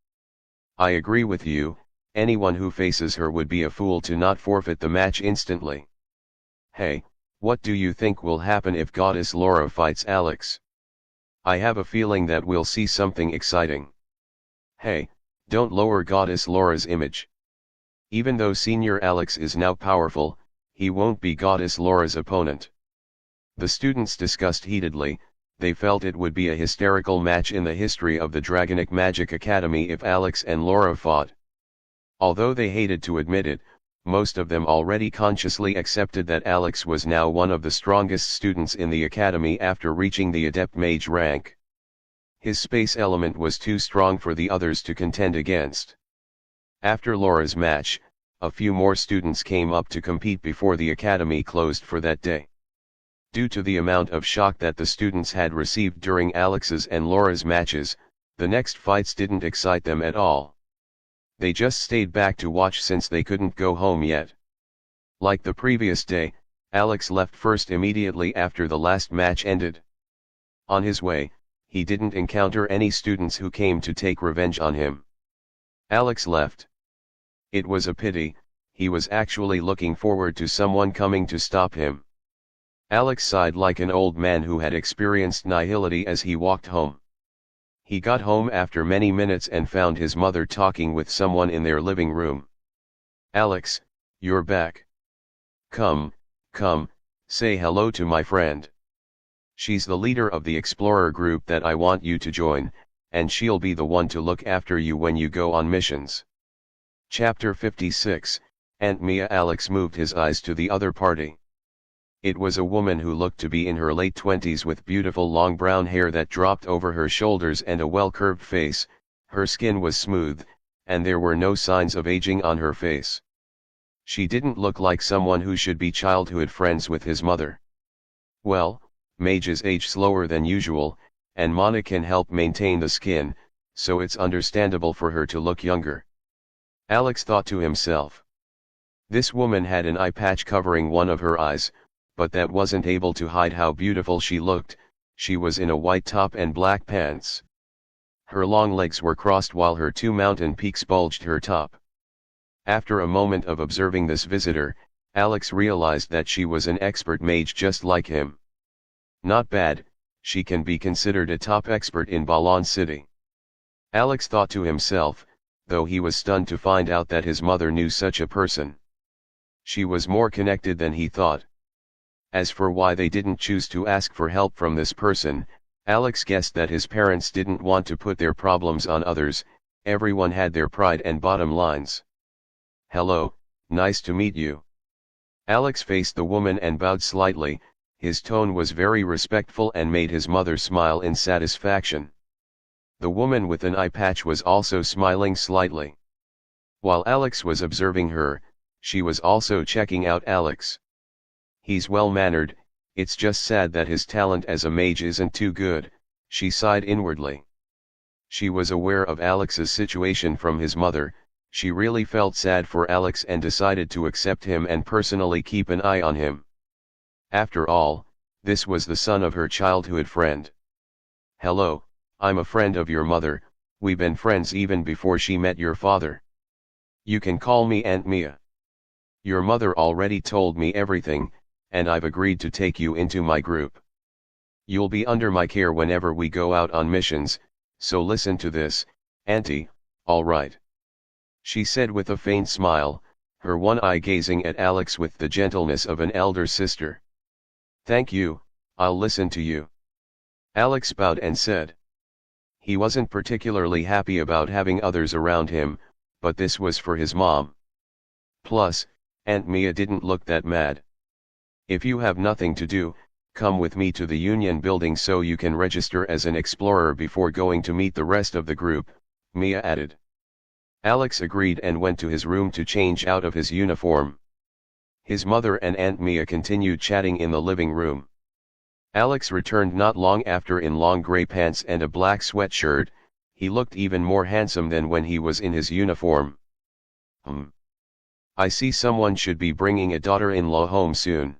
I agree with you, anyone who faces her would be a fool to not forfeit the match instantly. Hey, what do you think will happen if Goddess Laura fights Alex? I have a feeling that we'll see something exciting. Hey, don't lower Goddess Laura's image. Even though Senior Alex is now powerful, he won't be Goddess Laura's opponent. The students discussed heatedly. They felt it would be a hysterical match in the history of the Dragonic Magic Academy if Alex and Laura fought. Although they hated to admit it, most of them already consciously accepted that Alex was now one of the strongest students in the academy after reaching the Adept Mage rank. His space element was too strong for the others to contend against. After Laura's match, a few more students came up to compete before the academy closed for that day. Due to the amount of shock that the students had received during Alex's and Laura's matches, the next fights didn't excite them at all. They just stayed back to watch since they couldn't go home yet. Like the previous day, Alex left first immediately after the last match ended. On his way, he didn't encounter any students who came to take revenge on him. Alex left. It was a pity, he was actually looking forward to someone coming to stop him. Alex sighed like an old man who had experienced nihility as he walked home. He got home after many minutes and found his mother talking with someone in their living room. "Alex, you're back. Come, say hello to my friend. She's the leader of the explorer group that I want you to join, and she'll be the one to look after you when you go on missions." Chapter 56, Aunt Mia. Alex moved his eyes to the other party. It was a woman who looked to be in her late 20s with beautiful long brown hair that dropped over her shoulders and a well-curved face. Her skin was smooth, and there were no signs of aging on her face. She didn't look like someone who should be childhood friends with his mother. Well, mages age slower than usual, and mana can help maintain the skin, so it's understandable for her to look younger. Alex thought to himself. This woman had an eye patch covering one of her eyes, but that wasn't able to hide how beautiful she looked. She was in a white top and black pants. Her long legs were crossed while her two mountain peaks bulged her top. After a moment of observing this visitor, Alex realized that she was an expert mage just like him. Not bad, she can be considered a top expert in Balan City. Alex thought to himself, though he was stunned to find out that his mother knew such a person. She was more connected than he thought. As for why they didn't choose to ask for help from this person, Alex guessed that his parents didn't want to put their problems on others. Everyone had their pride and bottom lines. "Hello, nice to meet you." Alex faced the woman and bowed slightly. His tone was very respectful and made his mother smile in satisfaction. The woman with an eye patch was also smiling slightly. While Alex was observing her, she was also checking out Alex. "He's well-mannered, it's just sad that his talent as a mage isn't too good," she sighed inwardly. She was aware of Alex's situation from his mother. She really felt sad for Alex and decided to accept him and personally keep an eye on him. After all, this was the son of her childhood friend. "Hello, I'm a friend of your mother. We've been friends even before she met your father. You can call me Aunt Mia. Your mother already told me everything, and I've agreed to take you into my group. You'll be under my care whenever we go out on missions, so listen to this, Auntie, all right?" she said with a faint smile, her one eye gazing at Alex with the gentleness of an elder sister. "Thank you, I'll listen to you." Alex bowed and said. He wasn't particularly happy about having others around him, but this was for his mom. Plus, Aunt Mia didn't look that mad. "If you have nothing to do, come with me to the Union building so you can register as an explorer before going to meet the rest of the group," Mia added. Alex agreed and went to his room to change out of his uniform. His mother and Aunt Mia continued chatting in the living room. Alex returned not long after in long gray pants and a black sweatshirt. He looked even more handsome than when he was in his uniform. "I see someone should be bringing a daughter-in-law home soon,"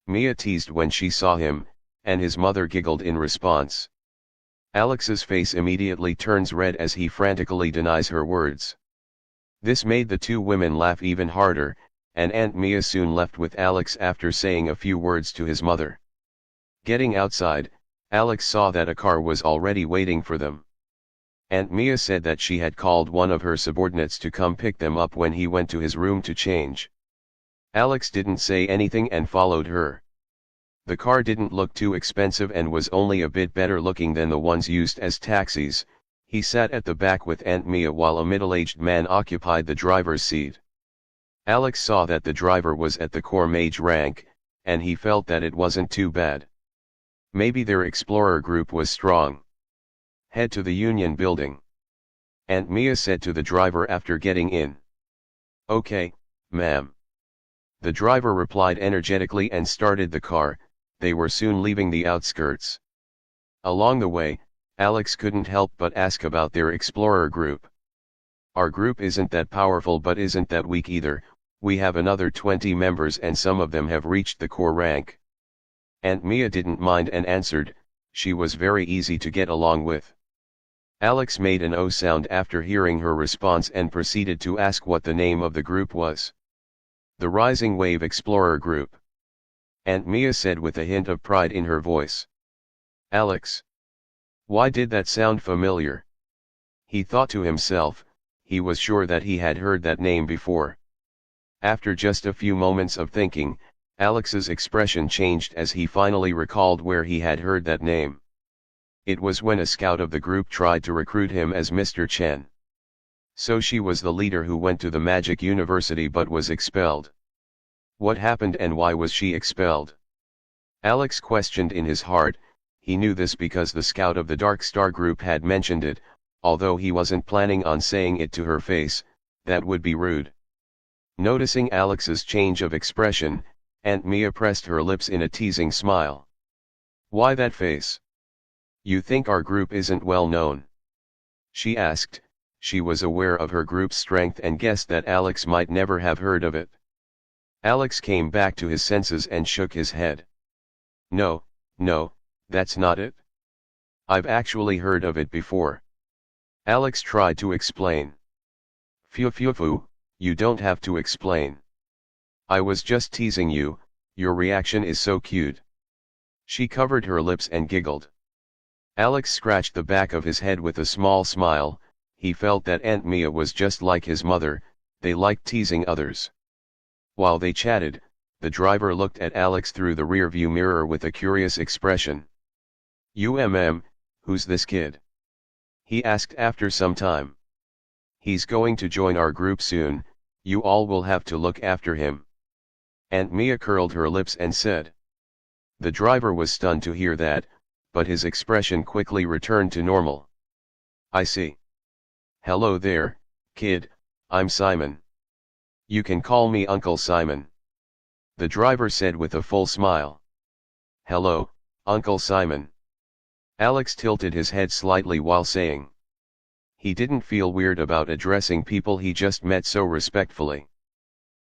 Mia teased when she saw him, and his mother giggled in response. Alex's face immediately turns red as he frantically denies her words. This made the two women laugh even harder, and Aunt Mia soon left with Alex after saying a few words to his mother. Getting outside, Alex saw that a car was already waiting for them. Aunt Mia said that she had called one of her subordinates to come pick them up when he went to his room to change. Alex didn't say anything and followed her. The car didn't look too expensive and was only a bit better looking than the ones used as taxis. He sat at the back with Aunt Mia while a middle-aged man occupied the driver's seat. Alex saw that the driver was at the core mage rank, and he felt that it wasn't too bad. Maybe their explorer group was strong. "Head to the Union building," Aunt Mia said to the driver after getting in. "Okay, ma'am." The driver replied energetically and started the car. They were soon leaving the outskirts. Along the way, Alex couldn't help but ask about their explorer group. "Our group isn't that powerful but isn't that weak either. We have another 20 members and some of them have reached the core rank." Aunt Mia didn't mind and answered. She was very easy to get along with. Alex made an O sound after hearing her response and proceeded to ask what the name of the group was. "The Rising Wave Explorer Group." Aunt Mia said with a hint of pride in her voice. Alex. Why did that sound familiar? He thought to himself, he was sure that he had heard that name before. After just a few moments of thinking, Alex's expression changed as he finally recalled where he had heard that name. It was when a scout of the group tried to recruit him as Mr. Chen. So she was the leader who went to the magic university but was expelled. What happened and why was she expelled? Alex questioned in his heart. He knew this because the scout of the Dark Star group had mentioned it, although he wasn't planning on saying it to her face, that would be rude. Noticing Alex's change of expression, Aunt Mia pressed her lips in a teasing smile. Why that face? You think our group isn't well known? She asked. She was aware of her group's strength and guessed that Alex might never have heard of it. Alex came back to his senses and shook his head. No, that's not it. I've actually heard of it before. Alex tried to explain. Phew, you don't have to explain. I was just teasing you, your reaction is so cute. She covered her lips and giggled. Alex scratched the back of his head with a small smile. He felt that Aunt Mia was just like his mother, they liked teasing others. While they chatted, the driver looked at Alex through the rearview mirror with a curious expression. Who's this kid? He asked after some time. He's going to join our group soon, you all will have to look after him. Aunt Mia curled her lips and said. The driver was stunned to hear that, but his expression quickly returned to normal. I see. Hello there, kid, I'm Simon. You can call me Uncle Simon. The driver said with a full smile. Hello, Uncle Simon. Alex tilted his head slightly while saying. He didn't feel weird about addressing people he just met so respectfully.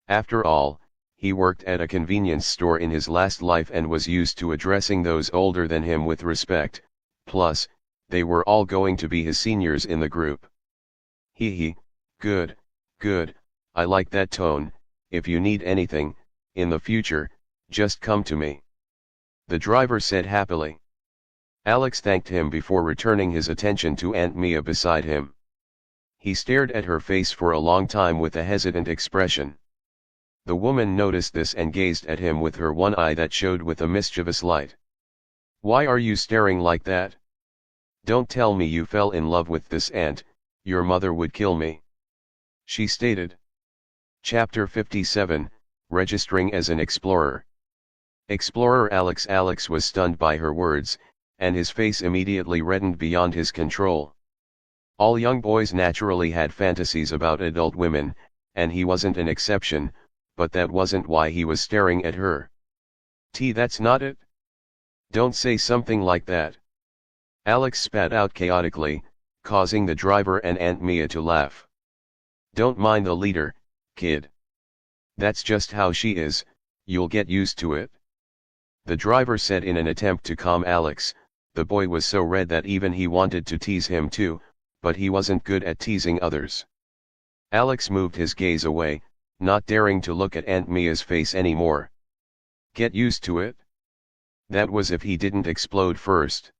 After all, he worked at a convenience store in his last life and was used to addressing those older than him with respect, plus, they were all going to be his seniors in the group. Good, I like that tone. If you need anything, in the future, just come to me. The driver said happily. Alex thanked him before returning his attention to Aunt Mia beside him. He stared at her face for a long time with a hesitant expression. The woman noticed this and gazed at him with her one eye that showed with a mischievous light. Why are you staring like that? Don't tell me you fell in love with this aunt, your mother would kill me. She stated. Chapter 57, Registering as an Explorer. Explorer Alex was stunned by her words, and his face immediately reddened beyond his control. All young boys naturally had fantasies about adult women, and he wasn't an exception, but that wasn't why he was staring at her. That's not it? Don't say something like that. Alex spat out chaotically, causing the driver and Aunt Mia to laugh. Don't mind the leader, kid. That's just how she is, you'll get used to it. The driver said in an attempt to calm Alex. The boy was so red that even he wanted to tease him too, but he wasn't good at teasing others. Alex moved his gaze away, not daring to look at Aunt Mia's face anymore. Get used to it? That was if he didn't explode first.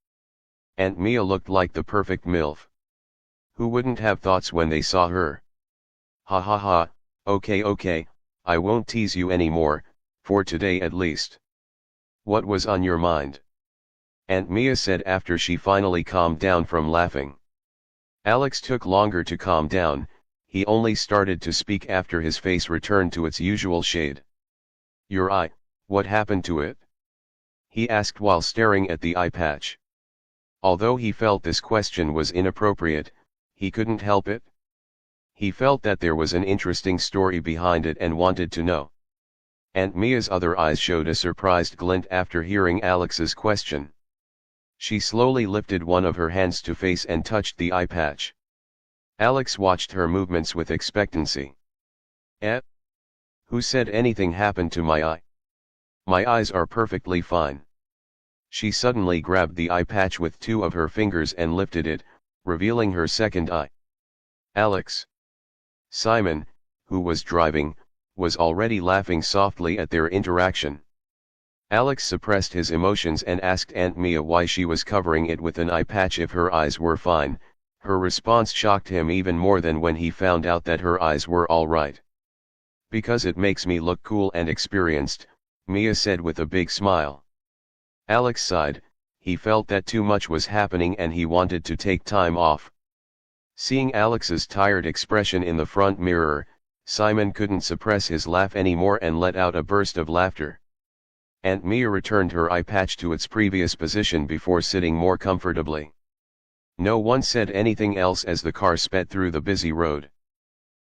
Aunt Mia looked like the perfect MILF. Who wouldn't have thoughts when they saw her? Ha, okay, I won't tease you anymore, for today at least. What was on your mind? Aunt Mia said after she finally calmed down from laughing. Alex took longer to calm down, he only started to speak after his face returned to its usual shade. Your eye, what happened to it? He asked while staring at the eye patch. Although he felt this question was inappropriate, he couldn't help it. He felt that there was an interesting story behind it and wanted to know. Aunt Mia's other eyes showed a surprised glint after hearing Alex's question. She slowly lifted one of her hands to face and touched the eye patch. Alex watched her movements with expectancy. Who said anything happened to my eye? My eyes are perfectly fine. She suddenly grabbed the eye patch with two of her fingers and lifted it, revealing her second eye. Alex. Simon, who was driving, was already laughing softly at their interaction. Alex suppressed his emotions and asked Aunt Mia why she was covering it with an eye patch if her eyes were fine. Her response shocked him even more than when he found out that her eyes were all right. "Because it makes me look cool and experienced," Mia said with a big smile. Alex sighed. He felt that too much was happening and he wanted to take time off. Seeing Alex's tired expression in the front mirror, Simon couldn't suppress his laugh anymore and let out a burst of laughter. Aunt Mia returned her eye patch to its previous position before sitting more comfortably. No one said anything else as the car sped through the busy road.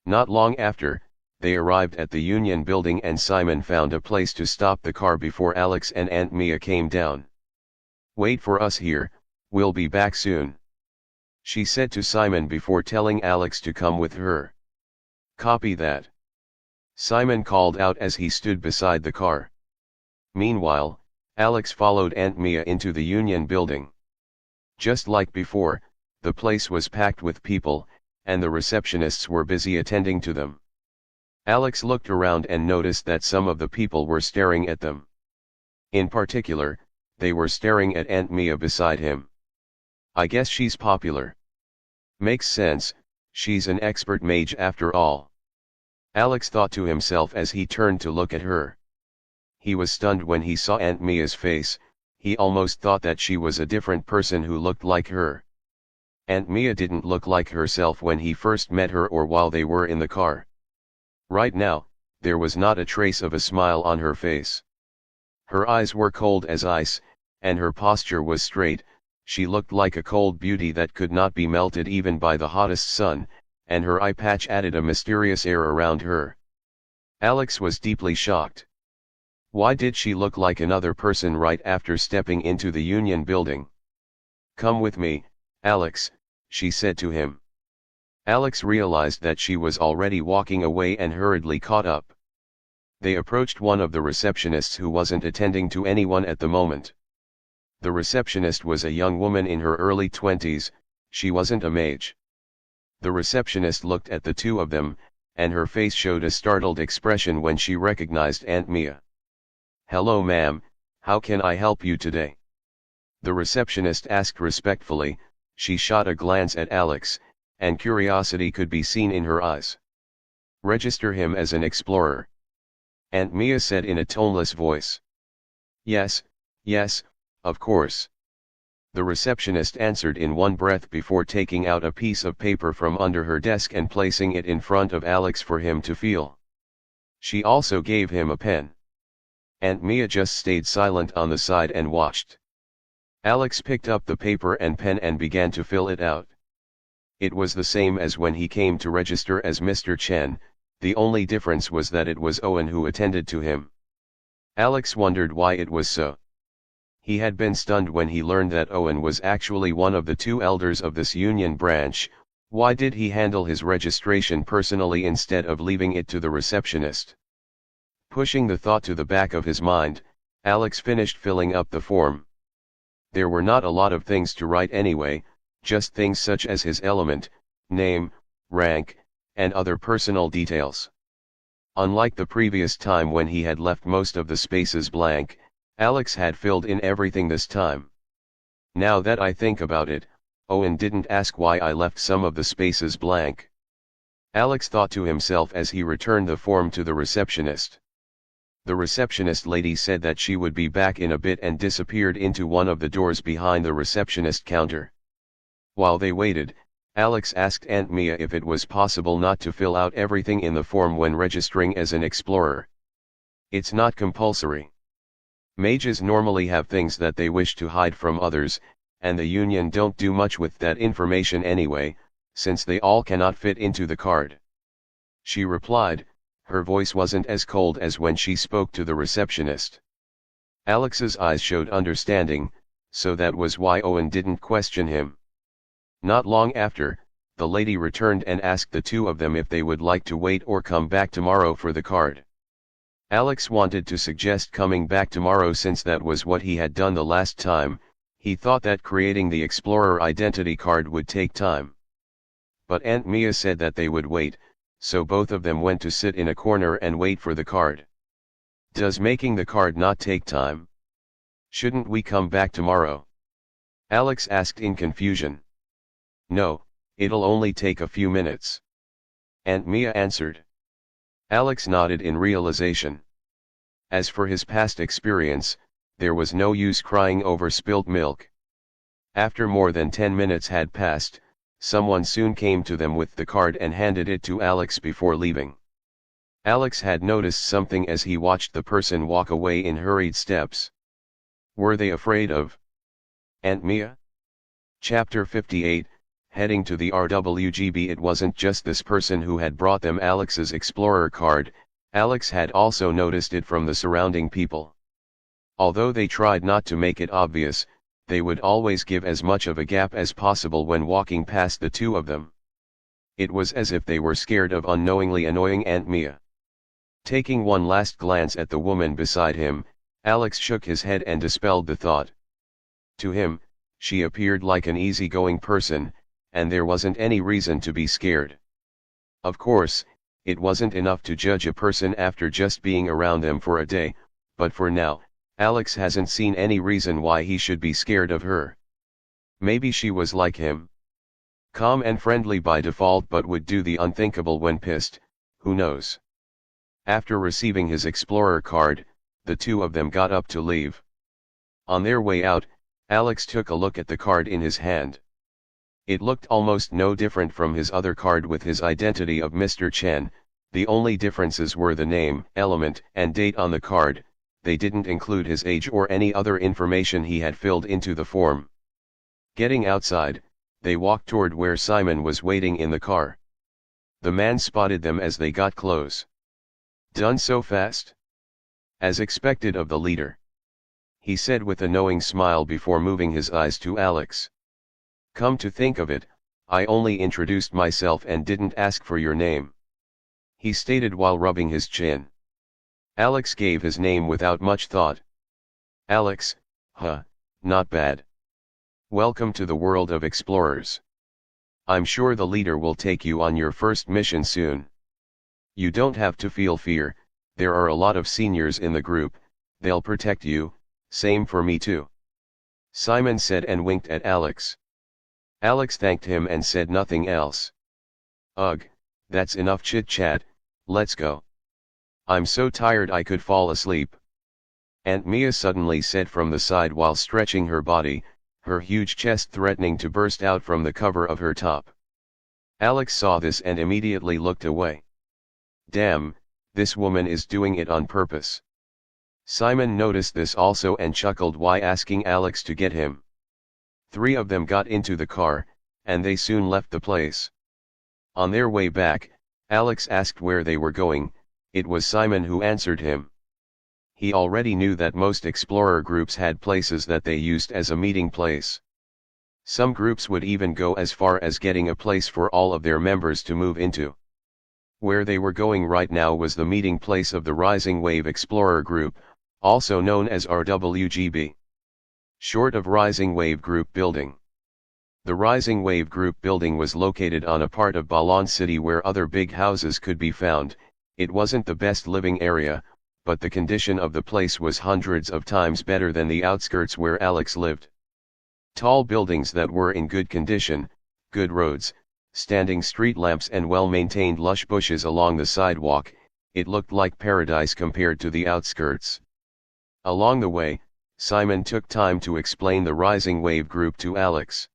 Not long after, they arrived at the Union building and Simon found a place to stop the car before Alex and Aunt Mia came down. "Wait for us here, we'll be back soon," she said to Simon before telling Alex to come with her. "Copy that," Simon called out as he stood beside the car. Meanwhile, Alex followed Aunt Mia into the Union building. Just like before, the place was packed with people, and the receptionists were busy attending to them. Alex looked around and noticed that some of the people were staring at them. In particular, they were staring at Aunt Mia beside him. "I guess she's popular. Makes sense, she's an expert mage after all," Alex thought to himself as he turned to look at her. He was stunned when he saw Aunt Mia's face. He almost thought that she was a different person who looked like her. Aunt Mia didn't look like herself when he first met her or while they were in the car. Right now, there was not a trace of a smile on her face. Her eyes were cold as ice, and her posture was straight. She looked like a cold beauty that could not be melted even by the hottest sun, and her eye patch added a mysterious air around her. Alex was deeply shocked. Why did she look like another person right after stepping into the Union building? "Come with me, Alex," she said to him. Alex realized that she was already walking away and hurriedly caught up. They approached one of the receptionists who wasn't attending to anyone at the moment. The receptionist was a young woman in her early 20s, she wasn't a mage. The receptionist looked at the two of them, and her face showed a startled expression when she recognized Aunt Mia. "Hello ma'am, how can I help you today?" the receptionist asked respectfully. She shot a glance at Alex, and curiosity could be seen in her eyes. "Register him as an explorer," Aunt Mia said in a toneless voice. Yes, of course," the receptionist answered in one breath before taking out a piece of paper from under her desk and placing it in front of Alex for him to feel. She also gave him a pen. Aunt Mia just stayed silent on the side and watched. Alex picked up the paper and pen and began to fill it out. It was the same as when he came to register as Mr. Chen, the only difference was that it was Owen who attended to him. Alex wondered why it was so. He had been stunned when he learned that Owen was actually one of the two elders of this Union branch. Why did he handle his registration personally instead of leaving it to the receptionist? Pushing the thought to the back of his mind, Alex finished filling up the form. There were not a lot of things to write anyway, just things such as his element, name, rank, and other personal details. Unlike the previous time when he had left most of the spaces blank, Alex had filled in everything this time. "Now that I think about it, Owen didn't ask why I left some of the spaces blank," Alex thought to himself as he returned the form to the receptionist. The receptionist lady said that she would be back in a bit and disappeared into one of the doors behind the receptionist counter. While they waited, Alex asked Aunt Mia if it was possible not to fill out everything in the form when registering as an explorer. "It's not compulsory. Mages normally have things that they wish to hide from others, and the Union don't do much with that information anyway, since they all cannot fit into the card," she replied. Her voice wasn't as cold as when she spoke to the receptionist. Alex's eyes showed understanding, so that was why Owen didn't question him. Not long after, the lady returned and asked the two of them if they would like to wait or come back tomorrow for the card. Alex wanted to suggest coming back tomorrow since that was what he had done the last time. He thought that creating the Explorer identity card would take time. But Aunt Mia said that they would wait, so both of them went to sit in a corner and wait for the card. Does making the card not take time? Shouldn't we come back tomorrow? Alex asked in confusion. No, it'll only take a few minutes. Aunt Mia answered. Alex nodded in realization. As for his past experience, there was no use crying over spilt milk. After more than 10 minutes had passed, someone soon came to them with the card and handed it to Alex before leaving. Alex had noticed something as he watched the person walk away in hurried steps. Were they afraid of Aunt Mia? Chapter 58, Heading to the RWGB. It wasn't just this person who had brought them Alex's Explorer card, Alex had also noticed it from the surrounding people. Although they tried not to make it obvious, they would always give as much of a gap as possible when walking past the two of them. It was as if they were scared of unknowingly annoying Aunt Mia. Taking one last glance at the woman beside him, Alex shook his head and dispelled the thought. To him, she appeared like an easygoing person, and there wasn't any reason to be scared. Of course, it wasn't enough to judge a person after just being around them for a day, but for now, Alex hasn't seen any reason why he should be scared of her. Maybe she was like him. Calm and friendly by default, but would do the unthinkable when pissed, who knows. After receiving his Explorer card, the two of them got up to leave. On their way out, Alex took a look at the card in his hand. It looked almost no different from his other card with his identity of Mr. Chen. The only differences were the name, element, and date on the card. They didn't include his age or any other information he had filled into the form. Getting outside, they walked toward where Simon was waiting in the car. The man spotted them as they got close. Done so fast? As expected of the leader, he said with a knowing smile before moving his eyes to Alex. Come to think of it, I only introduced myself and didn't ask for your name, he stated while rubbing his chin. Alex gave his name without much thought. Alex, huh, not bad. Welcome to the world of explorers. I'm sure the leader will take you on your first mission soon. You don't have to feel fear, there are a lot of seniors in the group, they'll protect you, same for me too. Simon said and winked at Alex. Alex thanked him and said nothing else. Ugh, that's enough chit-chat, let's go. I'm so tired I could fall asleep. Aunt Mia suddenly said from the side while stretching her body, her huge chest threatening to burst out from the cover of her top. Alex saw this and immediately looked away. Damn, this woman is doing it on purpose. Simon noticed this also and chuckled while asking Alex to get him. 3 of them got into the car, and they soon left the place. On their way back, Alex asked where they were going. It was Simon who answered him. He already knew that most explorer groups had places that they used as a meeting place. Some groups would even go as far as getting a place for all of their members to move into. Where they were going right now was the meeting place of the Rising Wave Explorer Group, also known as RWGB. Short of Rising Wave Group Building. The Rising Wave Group Building was located on a part of Balon City where other big houses could be found. It wasn't the best living area, but the condition of the place was hundreds of times better than the outskirts where Alex lived. Tall buildings that were in good condition, good roads, standing street lamps and well-maintained lush bushes along the sidewalk, it looked like paradise compared to the outskirts. Along the way, Simon took time to explain the Rising Wave group to Alex.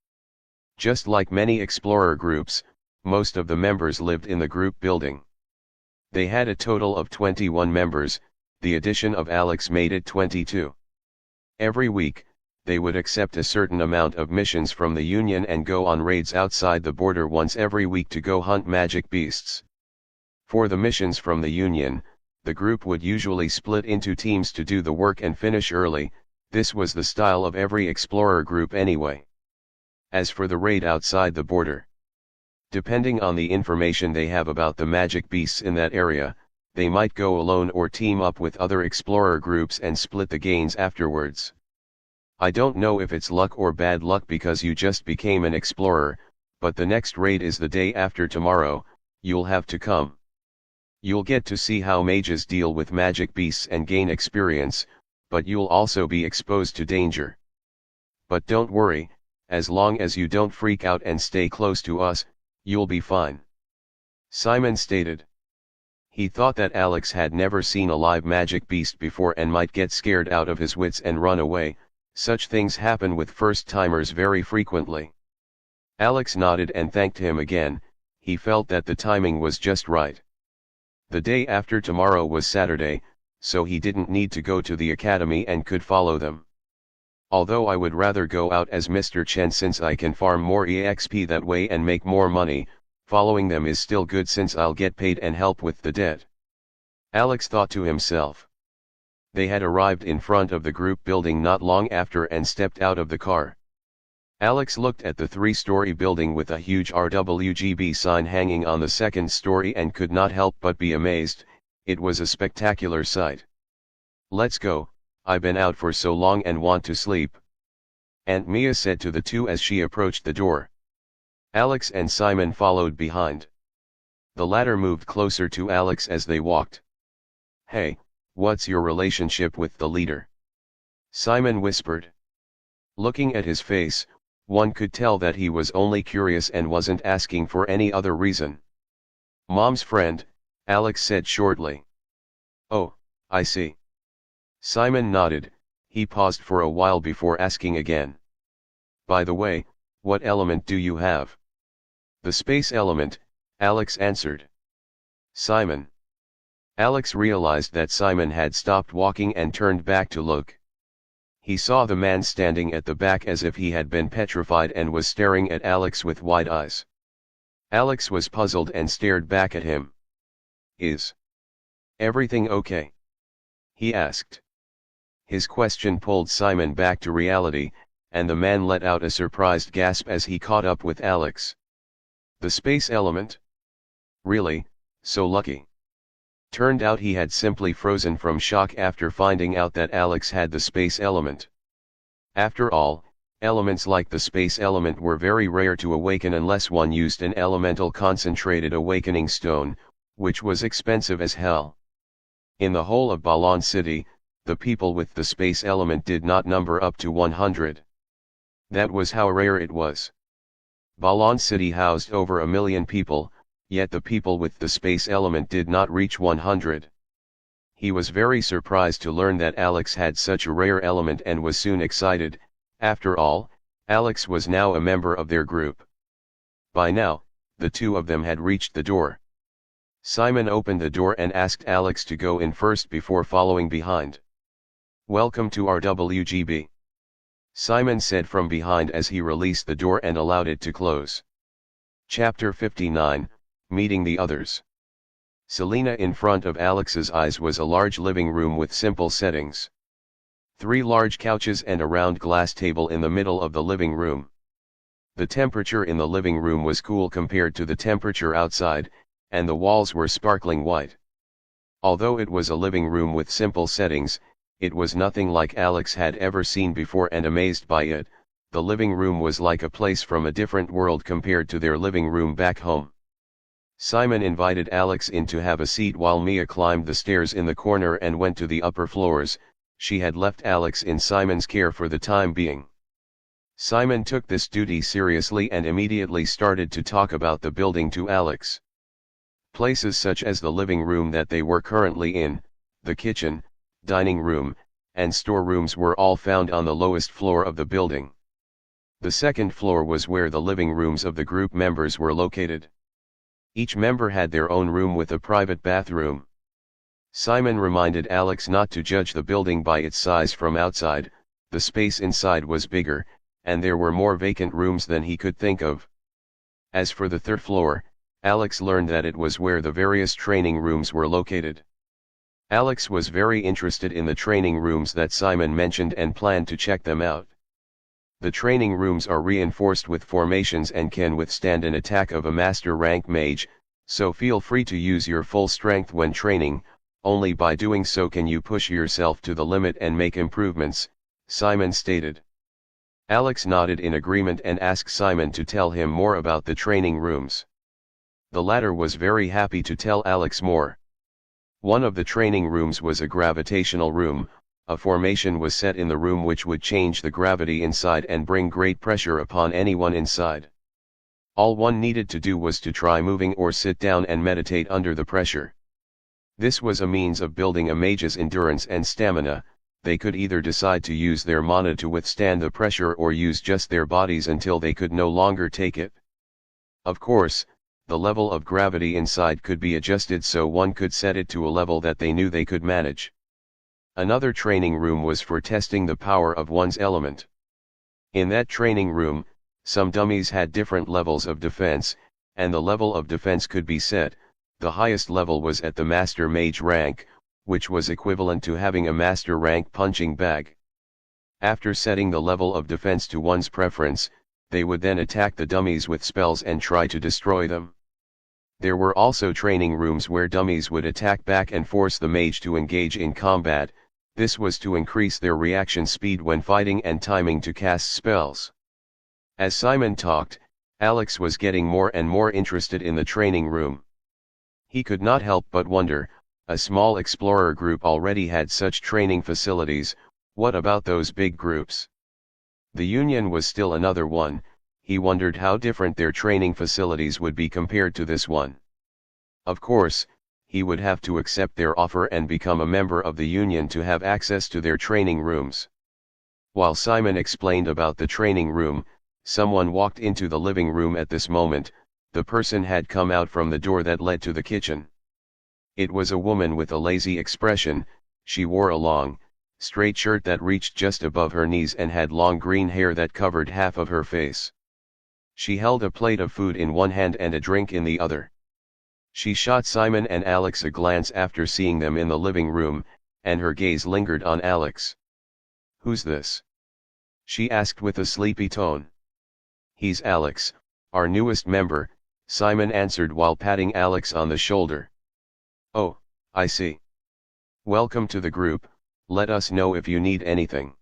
Just like many explorer groups, most of the members lived in the group building. They had a total of 21 members, the addition of Alex made it 22. Every week, they would accept a certain amount of missions from the Union and go on raids outside the border once every week to go hunt magic beasts. For the missions from the Union, the group would usually split into teams to do the work and finish early. This was the style of every explorer group anyway. As for the raid outside the border, depending on the information they have about the magic beasts in that area, they might go alone or team up with other explorer groups and split the gains afterwards. I don't know if it's luck or bad luck because you just became an explorer, but the next raid is the day after tomorrow, you'll have to come. You'll get to see how mages deal with magic beasts and gain experience, but you'll also be exposed to danger. But don't worry, as long as you don't freak out and stay close to us, you'll be fine. Simon stated. He thought that Alex had never seen a live magic beast before and might get scared out of his wits and run away. Such things happen with first-timers very frequently. Alex nodded and thanked him again. He felt that the timing was just right. The day after tomorrow was Saturday, so he didn't need to go to the academy and could follow them. Although I would rather go out as Mr. Chen since I can farm more EXP that way and make more money, following them is still good since I'll get paid and help with the debt. Alex thought to himself. They had arrived in front of the group building not long after and stepped out of the car. Alex looked at the 3-story building with a huge RWGB sign hanging on the second story and could not help but be amazed. It was a spectacular sight. Let's go, I've been out for so long and want to sleep, Aunt Mia said to the two as she approached the door. Alex and Simon followed behind. The latter moved closer to Alex as they walked. Hey, what's your relationship with the leader? Simon whispered. Looking at his face, one could tell that he was only curious and wasn't asking for any other reason. Mom's friend, Alex said shortly. Oh, I see. Simon nodded. He paused for a while before asking again. By the way, what element do you have? The space element, Alex answered. Simon. Alex realized that Simon had stopped walking and turned back to look. He saw the man standing at the back as if he had been petrified and was staring at Alex with wide eyes. Alex was puzzled and stared back at him. Is everything okay? He asked. His question pulled Simon back to reality, and the man let out a surprised gasp as he caught up with Alex. The space element? Really, so lucky. Turned out he had simply frozen from shock after finding out that Alex had the space element. After all, elements like the space element were very rare to awaken unless one used an elemental concentrated awakening stone, which was expensive as hell. In the whole of Balan City, the people with the space element did not number up to 100. That was how rare it was. Balan City housed over 1 million people, yet the people with the space element did not reach 100. He was very surprised to learn that Alex had such a rare element and was soon excited. After all, Alex was now a member of their group. By now, the two of them had reached the door. Simon opened the door and asked Alex to go in first before following behind. Welcome to RWGB. Simon said from behind as he released the door and allowed it to close. Chapter 59, Meeting the Others. Selena in front of Alex's eyes was a large living room with simple settings. 3 large couches and a round glass table in the middle of the living room. The temperature in the living room was cool compared to the temperature outside, and the walls were sparkling white. Although it was a living room with simple settings, it was nothing like Alex had ever seen before, and amazed by it, the living room was like a place from a different world compared to their living room back home. Simon invited Alex in to have a seat while Mia climbed the stairs in the corner and went to the upper floors. She had left Alex in Simon's care for the time being. Simon took this duty seriously and immediately started to talk about the building to Alex. Places such as the living room that they were currently in, the kitchen, dining room, and storerooms were all found on the lowest floor of the building. The second floor was where the living rooms of the group members were located. Each member had their own room with a private bathroom. Simon reminded Alex not to judge the building by its size from outside. The space inside was bigger, and there were more vacant rooms than he could think of. As for the third floor, Alex learned that it was where the various training rooms were located. Alex was very interested in the training rooms that Simon mentioned and planned to check them out. The training rooms are reinforced with formations and can withstand an attack of a master rank mage, so feel free to use your full strength when training. Only by doing so can you push yourself to the limit and make improvements, Simon stated. Alex nodded in agreement and asked Simon to tell him more about the training rooms. The latter was very happy to tell Alex more. One of the training rooms was a gravitational room. A formation was set in the room which would change the gravity inside and bring great pressure upon anyone inside. All one needed to do was to try moving or sit down and meditate under the pressure. This was a means of building a mage's endurance and stamina. They could either decide to use their mana to withstand the pressure or use just their bodies until they could no longer take it. Of course, the level of gravity inside could be adjusted so one could set it to a level that they knew they could manage. Another training room was for testing the power of one's element. In that training room, some dummies had different levels of defense, and the level of defense could be set. The highest level was at the Master Mage rank, which was equivalent to having a Master rank punching bag. After setting the level of defense to one's preference, they would then attack the dummies with spells and try to destroy them. There were also training rooms where dummies would attack back and force the mage to engage in combat. This was to increase their reaction speed when fighting and timing to cast spells. As Simon talked, Alex was getting more and more interested in the training room. He could not help but wonder, a small explorer group already had such training facilities, what about those big groups? The Union was still another one. He wondered how different their training facilities would be compared to this one. Of course, he would have to accept their offer and become a member of the Union to have access to their training rooms. While Simon explained about the training room, someone walked into the living room at this moment. The person had come out from the door that led to the kitchen. It was a woman with a lazy expression. She wore a long, straight shirt that reached just above her knees and had long green hair that covered half of her face. She held a plate of food in one hand and a drink in the other. She shot Simon and Alex a glance after seeing them in the living room, and her gaze lingered on Alex. "Who's this?" she asked with a sleepy tone. "He's Alex, our newest member," Simon answered while patting Alex on the shoulder. "Oh, I see. Welcome to the group, let us know if you need anything,"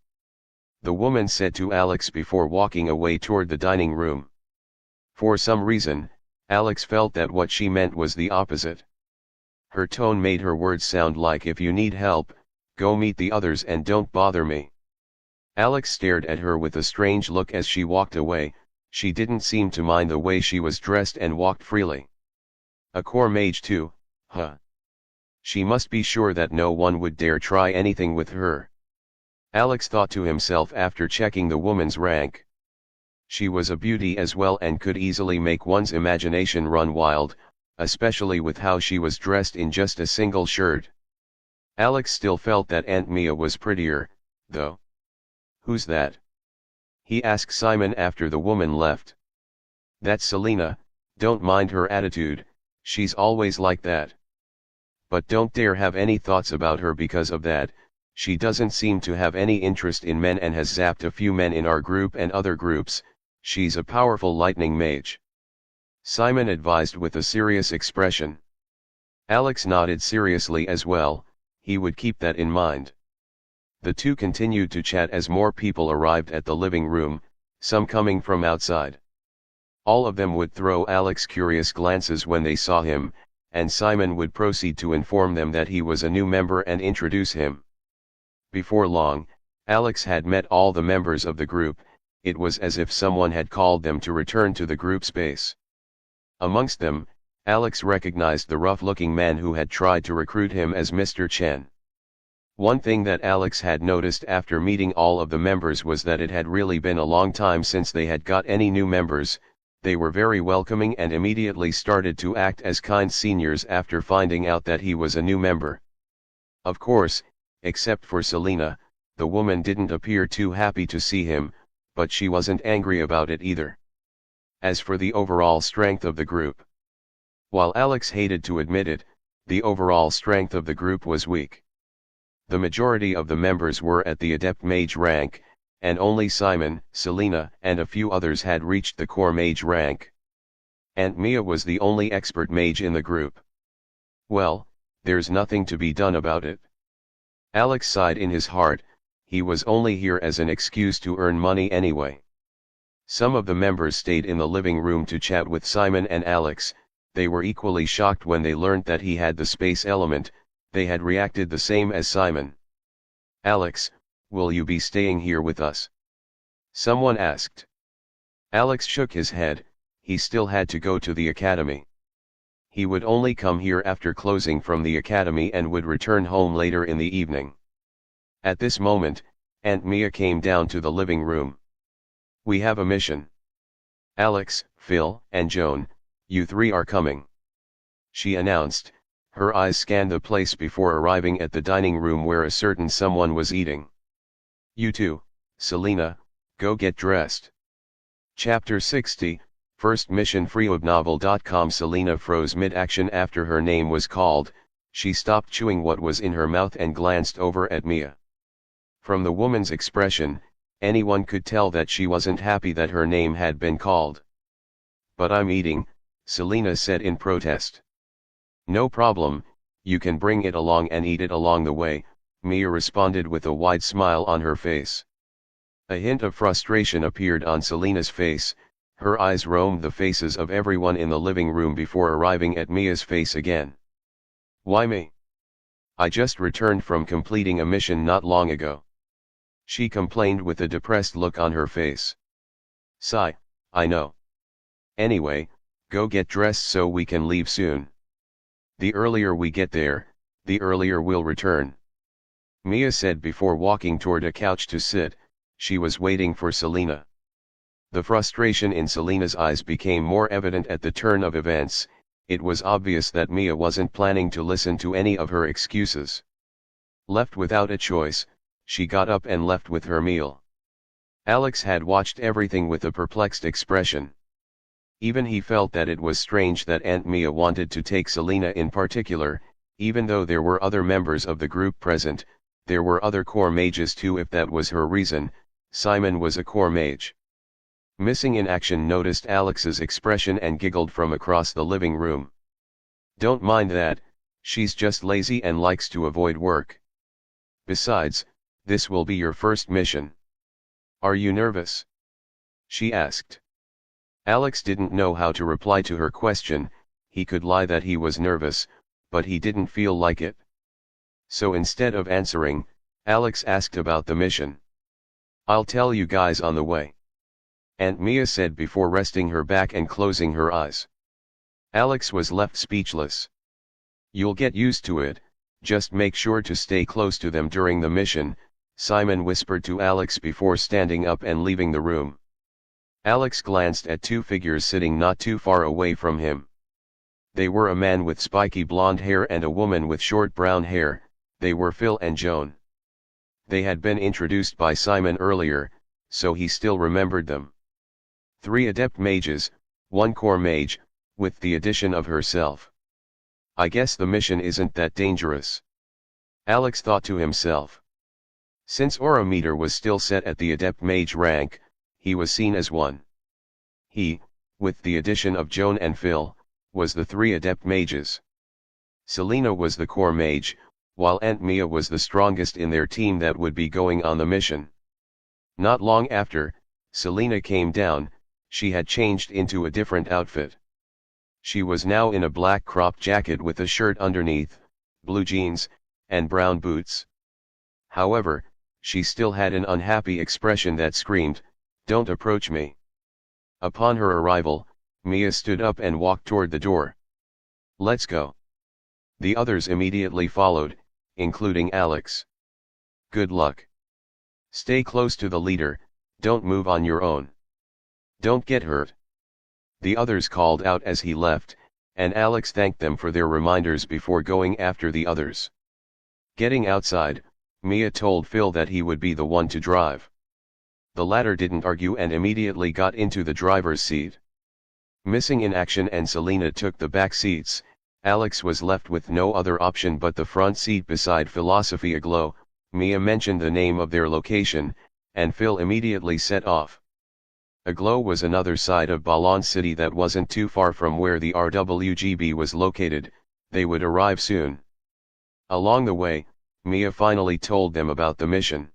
the woman said to Alex before walking away toward the dining room. For some reason, Alex felt that what she meant was the opposite. Her tone made her words sound like, "If you need help, go meet the others and don't bother me." Alex stared at her with a strange look as she walked away. She didn't seem to mind the way she was dressed and walked freely. A core mage too, huh? She must be sure that no one would dare try anything with her. Alex thought to himself after checking the woman's rank. She was a beauty as well and could easily make one's imagination run wild, especially with how she was dressed in just a single shirt. Alex still felt that Aunt Mia was prettier, though. "Who's that?" he asked Simon after the woman left. "That's Selena, don't mind her attitude, she's always like that. But don't dare have any thoughts about her because of that. She doesn't seem to have any interest in men and has zapped a few men in our group and other groups. She's a powerful lightning mage," Simon advised with a serious expression. Alex nodded seriously as well. He would keep that in mind. The two continued to chat as more people arrived at the living room, some coming from outside. All of them would throw Alex curious glances when they saw him, and Simon would proceed to inform them that he was a new member and introduce him. Before long, Alex had met all the members of the group. It was as if someone had called them to return to the group space. Amongst them, Alex recognized the rough-looking man who had tried to recruit him as Mr. Chen. One thing that Alex had noticed after meeting all of the members was that it had really been a long time since they had got any new members. They were very welcoming and immediately started to act as kind seniors after finding out that he was a new member. Of course, except for Selena, the woman didn't appear too happy to see him, but she wasn't angry about it either. As for the overall strength of the group, while Alex hated to admit it, the overall strength of the group was weak. The majority of the members were at the Adept Mage rank, and only Simon, Selena, and a few others had reached the Core Mage rank. Aunt Mia was the only expert mage in the group. Well, there's nothing to be done about it. Alex sighed in his heart. He was only here as an excuse to earn money anyway. Some of the members stayed in the living room to chat with Simon and Alex. They were equally shocked when they learned that he had the space element. they had reacted the same as Simon. "Alex, will you be staying here with us?" someone asked. Alex shook his head. He still had to go to the academy. He would only come here after closing from the academy and would return home later in the evening. At this moment, Aunt Mia came down to the living room. "We have a mission. Alex, Phil, and Joan, you three are coming," she announced. Her eyes scanned the place before arriving at the dining room where a certain someone was eating. "You two, Selena, go get dressed." Chapter 60, First Mission freeobnovel.com. Selena froze mid-action after her name was called. She stopped chewing what was in her mouth and glanced over at Mia. From the woman's expression, anyone could tell that she wasn't happy that her name had been called. "But I'm eating," Selena said in protest. "No problem, you can bring it along and eat it along the way," Mia responded with a wide smile on her face. A hint of frustration appeared on Selena's face. Her eyes roamed the faces of everyone in the living room before arriving at Mia's face again. "Why me? I just returned from completing a mission not long ago," she complained with a depressed look on her face. "Sigh, I know. Anyway, go get dressed so we can leave soon. The earlier we get there, the earlier we'll return," Mia said before walking toward a couch to sit. She was waiting for Selena. The frustration in Selena's eyes became more evident at the turn of events. It was obvious that Mia wasn't planning to listen to any of her excuses. Left without a choice, she got up and left with her meal. Alex had watched everything with a perplexed expression. Even he felt that it was strange that Aunt Mia wanted to take Selena in particular. Even though there were other members of the group present, there were other core mages too. If that was her reason, Simon was a core mage. Missing in Action noticed Alex's expression and giggled from across the living room. "Don't mind that, she's just lazy and likes to avoid work. Besides, this will be your first mission. Are you nervous?" she asked. Alex didn't know how to reply to her question. He could lie that he was nervous, but he didn't feel like it. So instead of answering, Alex asked about the mission. "I'll tell you guys on the way," Aunt Mia said before resting her back and closing her eyes. Alex was left speechless. "You'll get used to it, just make sure to stay close to them during the mission," Simon whispered to Alex before standing up and leaving the room. Alex glanced at two figures sitting not too far away from him. They were a man with spiky blonde hair and a woman with short brown hair. They were Phil and Joan. They had been introduced by Simon earlier, so he still remembered them. Three adept mages, one core mage, with the addition of herself. "I guess the mission isn't that dangerous," Alex thought to himself. Since aura meter was still set at the adept mage rank, he was seen as one. He, with the addition of Joan and Phil, was the three adept mages. Selena was the core mage, while Aunt Mia was the strongest in their team that would be going on the mission. Not long after, Selena came down. She had changed into a different outfit. She was now in a black crop jacket with a shirt underneath, blue jeans, and brown boots. However, she still had an unhappy expression that screamed, "Don't approach me." Upon her arrival, Mia stood up and walked toward the door. "Let's go." The others immediately followed, including Alex. "Good luck. Stay close to the leader, don't move on your own. Don't get hurt," the others called out as he left, and Alex thanked them for their reminders before going after the others. Getting outside, Mia told Phil that he would be the one to drive. The latter didn't argue and immediately got into the driver's seat. Missing in Action and Selena took the back seats. Alex was left with no other option but the front seat beside Philosophy Aglow. Mia mentioned the name of their location, and Phil immediately set off. Aglow was another side of Balan City that wasn't too far from where the RWGB was located. They would arrive soon. Along the way, Mia finally told them about the mission.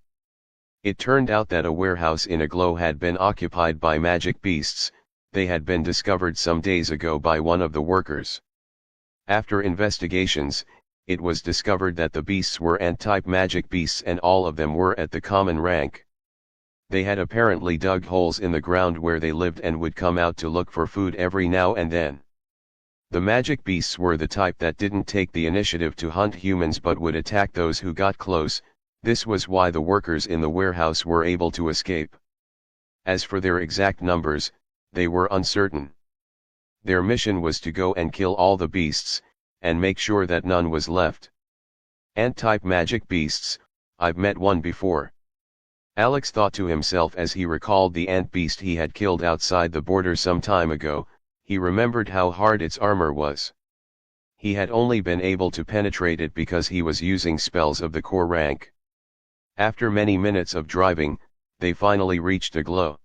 It turned out that a warehouse in Aglow had been occupied by magic beasts. They had been discovered some days ago by one of the workers. After investigations, it was discovered that the beasts were ant-type magic beasts and all of them were at the common rank. They had apparently dug holes in the ground where they lived and would come out to look for food every now and then. The magic beasts were the type that didn't take the initiative to hunt humans but would attack those who got close. This was why the workers in the warehouse were able to escape. As for their exact numbers, they were uncertain. Their mission was to go and kill all the beasts, and make sure that none was left. Ant-type magic beasts, I've met one before. Alex thought to himself as he recalled the ant beast he had killed outside the border some time ago. He remembered how hard its armor was. He had only been able to penetrate it because he was using spells of the core rank. After many minutes of driving, they finally reached a glow.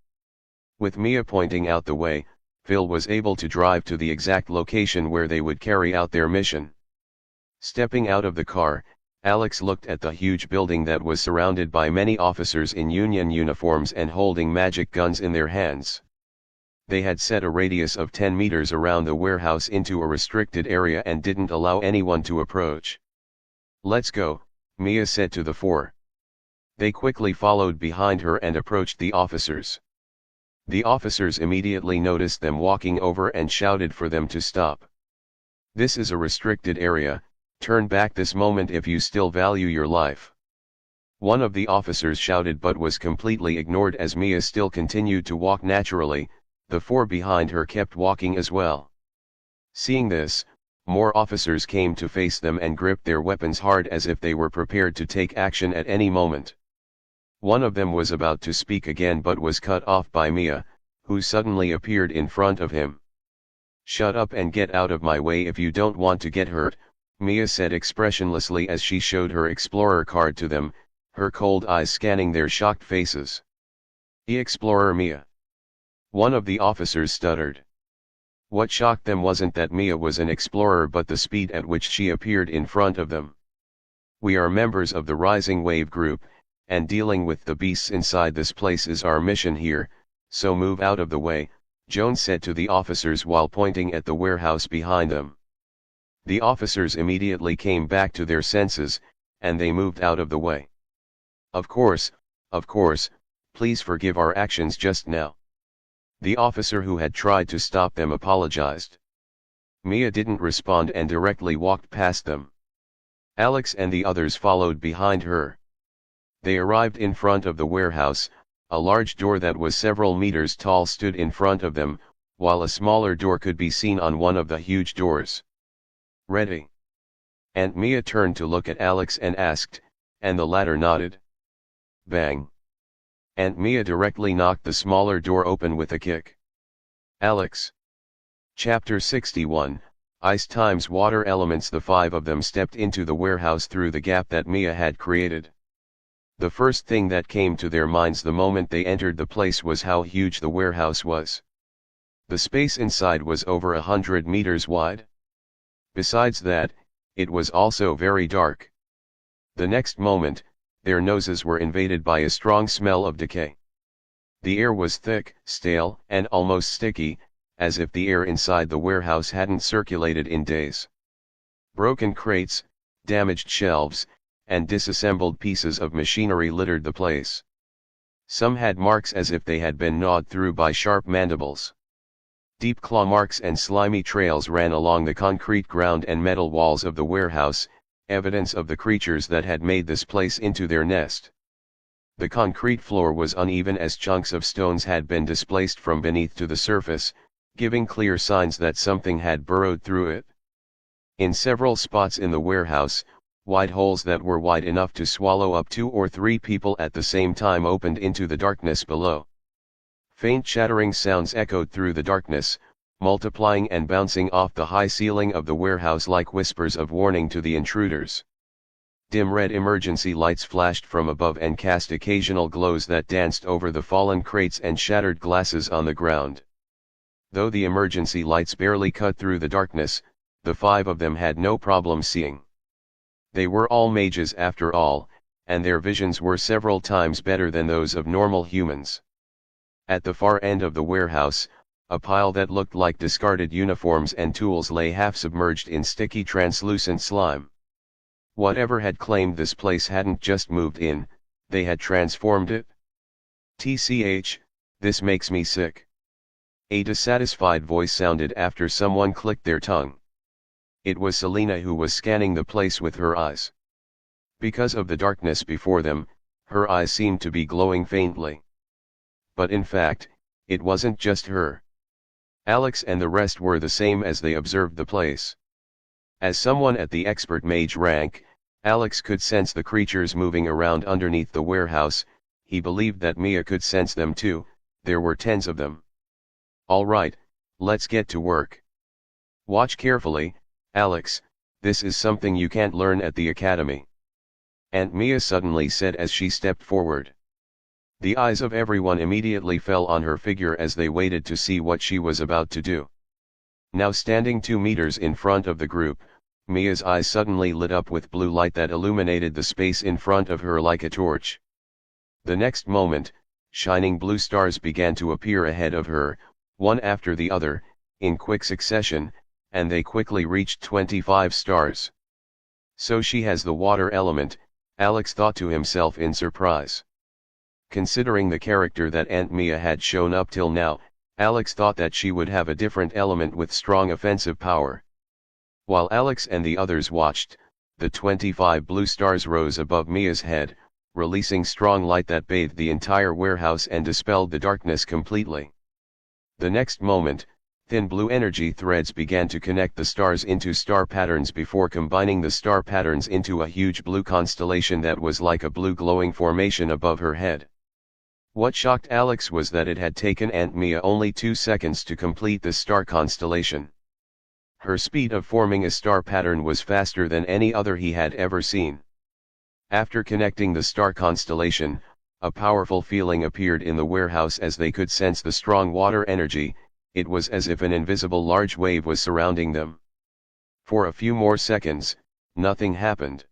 With Mia pointing out the way, Phil was able to drive to the exact location where they would carry out their mission. Stepping out of the car, Alex looked at the huge building that was surrounded by many officers in Union uniforms and holding magic guns in their hands. They had set a radius of 10 meters around the warehouse into a restricted area and didn't allow anyone to approach. "Let's go," Mia said to the four. They quickly followed behind her and approached the officers. The officers immediately noticed them walking over and shouted for them to stop. "This is a restricted area, turn back this moment if you still value your life." One of the officers shouted but was completely ignored as Mia still continued to walk naturally. The four behind her kept walking as well. Seeing this, more officers came to face them and gripped their weapons hard as if they were prepared to take action at any moment. One of them was about to speak again but was cut off by Mia, who suddenly appeared in front of him. "Shut up and get out of my way if you don't want to get hurt," Mia said expressionlessly as she showed her explorer card to them, her cold eyes scanning their shocked faces. "E-Explorer Mia." One of the officers stuttered. What shocked them wasn't that Mia was an explorer but the speed at which she appeared in front of them. "We are members of the Rising Wave group, and dealing with the beasts inside this place is our mission here, so move out of the way," Jones said to the officers while pointing at the warehouse behind them. The officers immediately came back to their senses, and they moved out of the way. Of course, please forgive our actions just now." The officer who had tried to stop them apologized. Mia didn't respond and directly walked past them. Alex and the others followed behind her. They arrived in front of the warehouse. A large door that was several meters tall stood in front of them, while a smaller door could be seen on one of the huge doors. "Ready?" Aunt Mia turned to look at Alex and asked, and the latter nodded. Bang! Aunt Mia directly knocked the smaller door open with a kick. Alex. Chapter 61, Ice times Water Elements. The five of them stepped into the warehouse through the gap that Mia had created. The first thing that came to their minds the moment they entered the place was how huge the warehouse was. The space inside was over 100 meters wide. Besides that, it was also very dark. The next moment, their noses were invaded by a strong smell of decay. The air was thick, stale, and almost sticky, as if the air inside the warehouse hadn't circulated in days. Broken crates, damaged shelves, and disassembled pieces of machinery littered the place. Some had marks as if they had been gnawed through by sharp mandibles. Deep claw marks and slimy trails ran along the concrete ground and metal walls of the warehouse, evidence of the creatures that had made this place into their nest. The concrete floor was uneven as chunks of stones had been displaced from beneath to the surface, giving clear signs that something had burrowed through it. In several spots in the warehouse, wide holes that were wide enough to swallow up 2 or 3 people at the same time opened into the darkness below. Faint chattering sounds echoed through the darkness, multiplying and bouncing off the high ceiling of the warehouse like whispers of warning to the intruders. Dim red emergency lights flashed from above and cast occasional glows that danced over the fallen crates and shattered glasses on the ground. Though the emergency lights barely cut through the darkness, the 5 of them had no problem seeing. They were all mages after all, and their visions were several times better than those of normal humans. At the far end of the warehouse, a pile that looked like discarded uniforms and tools lay half submerged in sticky translucent slime. Whatever had claimed this place hadn't just moved in, they had transformed it. TCH, this makes me sick. A dissatisfied voice sounded after someone clicked their tongue. It was Selena, who was scanning the place with her eyes. Because of the darkness before them, her eyes seemed to be glowing faintly. But in fact, it wasn't just her. Alex and the rest were the same as they observed the place. As someone at the expert mage rank, Alex could sense the creatures moving around underneath the warehouse. He believed that Mia could sense them too. There were tens of them. All right, let's get to work. Watch carefully, Alex, this is something you can't learn at the academy. Aunt Mia suddenly said as she stepped forward. The eyes of everyone immediately fell on her figure as they waited to see what she was about to do. Now standing 2 meters in front of the group, Mia's eyes suddenly lit up with blue light that illuminated the space in front of her like a torch. The next moment, shining blue stars began to appear ahead of her, one after the other, in quick succession, and they quickly reached 25 stars. So she has the water element, Alex thought to himself in surprise. Considering the character that Aunt Mia had shown up till now, Alex thought that she would have a different element with strong offensive power. While Alex and the others watched, the 25 blue stars rose above Mia's head, releasing strong light that bathed the entire warehouse and dispelled the darkness completely. The next moment, thin blue energy threads began to connect the stars into star patterns before combining the star patterns into a huge blue constellation that was like a blue glowing formation above her head. What shocked Alex was that it had taken Aunt Mia only 2 seconds to complete the star constellation. Her speed of forming a star pattern was faster than any other he had ever seen. After connecting the star constellation, a powerful feeling appeared in the warehouse as they could sense the strong water energy. It was as if an invisible large wave was surrounding them. For a few more seconds, nothing happened.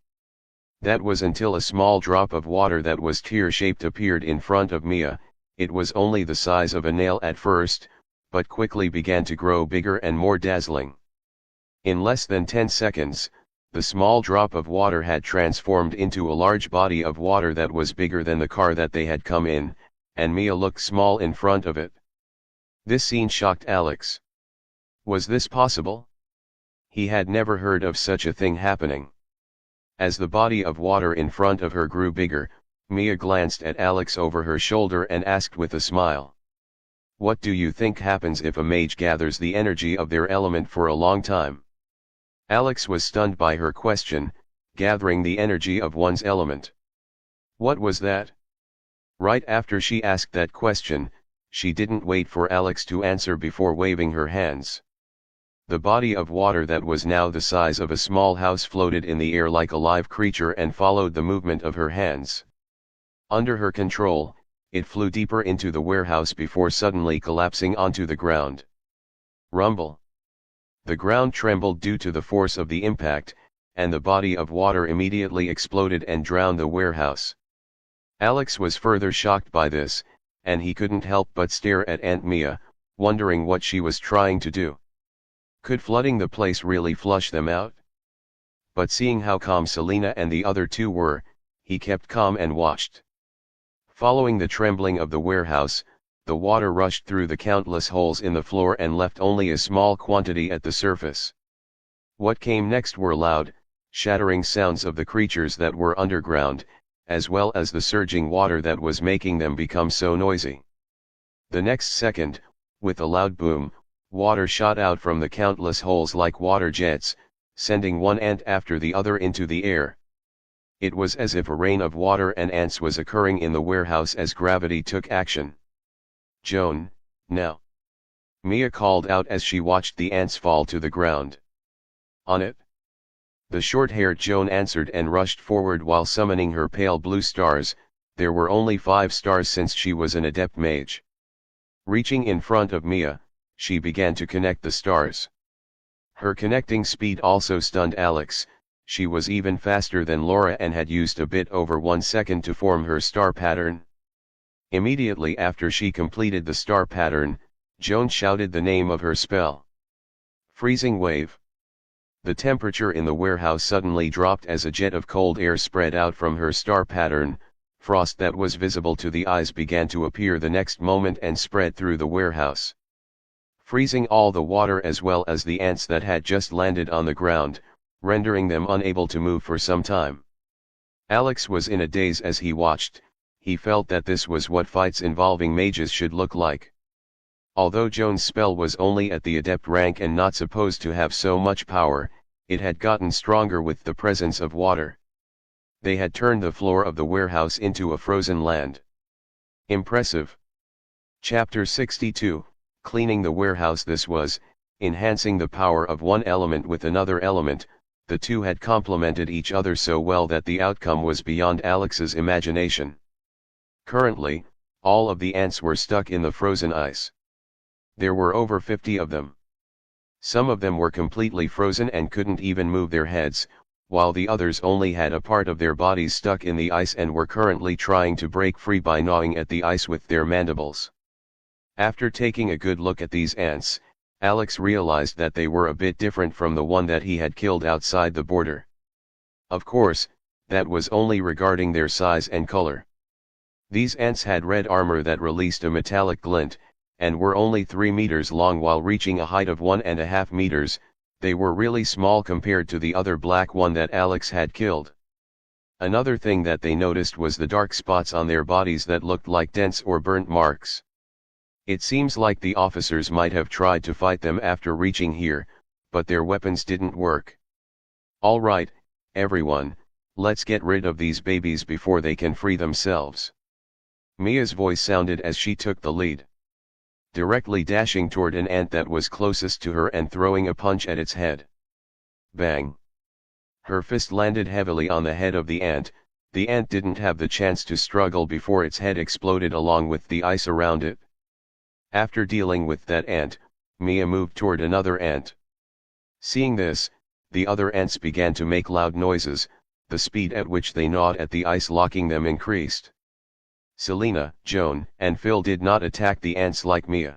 That was until a small drop of water that was tear-shaped appeared in front of Mia. It was only the size of a nail at first, but quickly began to grow bigger and more dazzling. In less than 10 seconds, the small drop of water had transformed into a large body of water that was bigger than the car that they had come in, and Mia looked small in front of it. This scene shocked Alex. Was this possible? He had never heard of such a thing happening. As the body of water in front of her grew bigger, Mia glanced at Alex over her shoulder and asked with a smile. What do you think happens if a mage gathers the energy of their element for a long time? Alex was stunned by her question, gathering the energy of one's element. What was that? Right after she asked that question, she didn't wait for Alex to answer before waving her hands. The body of water that was now the size of a small house floated in the air like a live creature and followed the movement of her hands. Under her control, it flew deeper into the warehouse before suddenly collapsing onto the ground. Rumble. The ground trembled due to the force of the impact, and the body of water immediately exploded and drowned the warehouse. Alex was further shocked by this, and he couldn't help but stare at Aunt Mia, wondering what she was trying to do. Could flooding the place really flush them out? But seeing how calm Selena and the other two were, he kept calm and watched. Following the trembling of the warehouse, the water rushed through the countless holes in the floor and left only a small quantity at the surface. What came next were loud, shattering sounds of the creatures that were underground, as well as the surging water that was making them become so noisy. The next second, with a loud boom, water shot out from the countless holes like water jets, sending one ant after the other into the air. It was as if a rain of water and ants was occurring in the warehouse as gravity took action. Joan, now. Mia called out as she watched the ants fall to the ground. On it. The short-haired Joan answered and rushed forward while summoning her pale blue stars. There were only 5 stars since she was an adept mage. Reaching in front of Mia, she began to connect the stars. Her connecting speed also stunned Alex. She was even faster than Laura and had used a bit over 1 second to form her star pattern. Immediately after she completed the star pattern, Joan shouted the name of her spell. Freezing Wave. The temperature in the warehouse suddenly dropped as a jet of cold air spread out from her star pattern. Frost that was visible to the eyes began to appear the next moment and spread through the warehouse, freezing all the water as well as the ants that had just landed on the ground, rendering them unable to move for some time. Alex was in a daze as he watched. He felt that this was what fights involving mages should look like. Although Joan's spell was only at the adept rank and not supposed to have so much power, it had gotten stronger with the presence of water. They had turned the floor of the warehouse into a frozen land. Impressive. Chapter 62, Cleaning the Warehouse. This was, enhancing the power of one element with another element. The two had complemented each other so well that the outcome was beyond Alex's imagination. Currently, all of the ants were stuck in the frozen ice. There were over 50 of them. Some of them were completely frozen and couldn't even move their heads, while the others only had a part of their bodies stuck in the ice and were currently trying to break free by gnawing at the ice with their mandibles. After taking a good look at these ants, Alex realized that they were a bit different from the one that he had killed outside the border. Of course, that was only regarding their size and color. These ants had red armor that released a metallic glint, and were only 3 meters long while reaching a height of 1.5 meters. They were really small compared to the other black one that Alex had killed. Another thing that they noticed was the dark spots on their bodies that looked like dents or burnt marks. It seems like the officers might have tried to fight them after reaching here, but their weapons didn't work. All right, everyone, let's get rid of these babies before they can free themselves. Mia's voice sounded as she took the lead, directly dashing toward an ant that was closest to her and throwing a punch at its head. Bang! Her fist landed heavily on the head of the ant. The ant didn't have the chance to struggle before its head exploded along with the ice around it. After dealing with that ant, Mia moved toward another ant. Seeing this, the other ants began to make loud noises. The speed at which they gnawed at the ice locking them increased. Selena, Joan, and Phil did not attack the ants like Mia.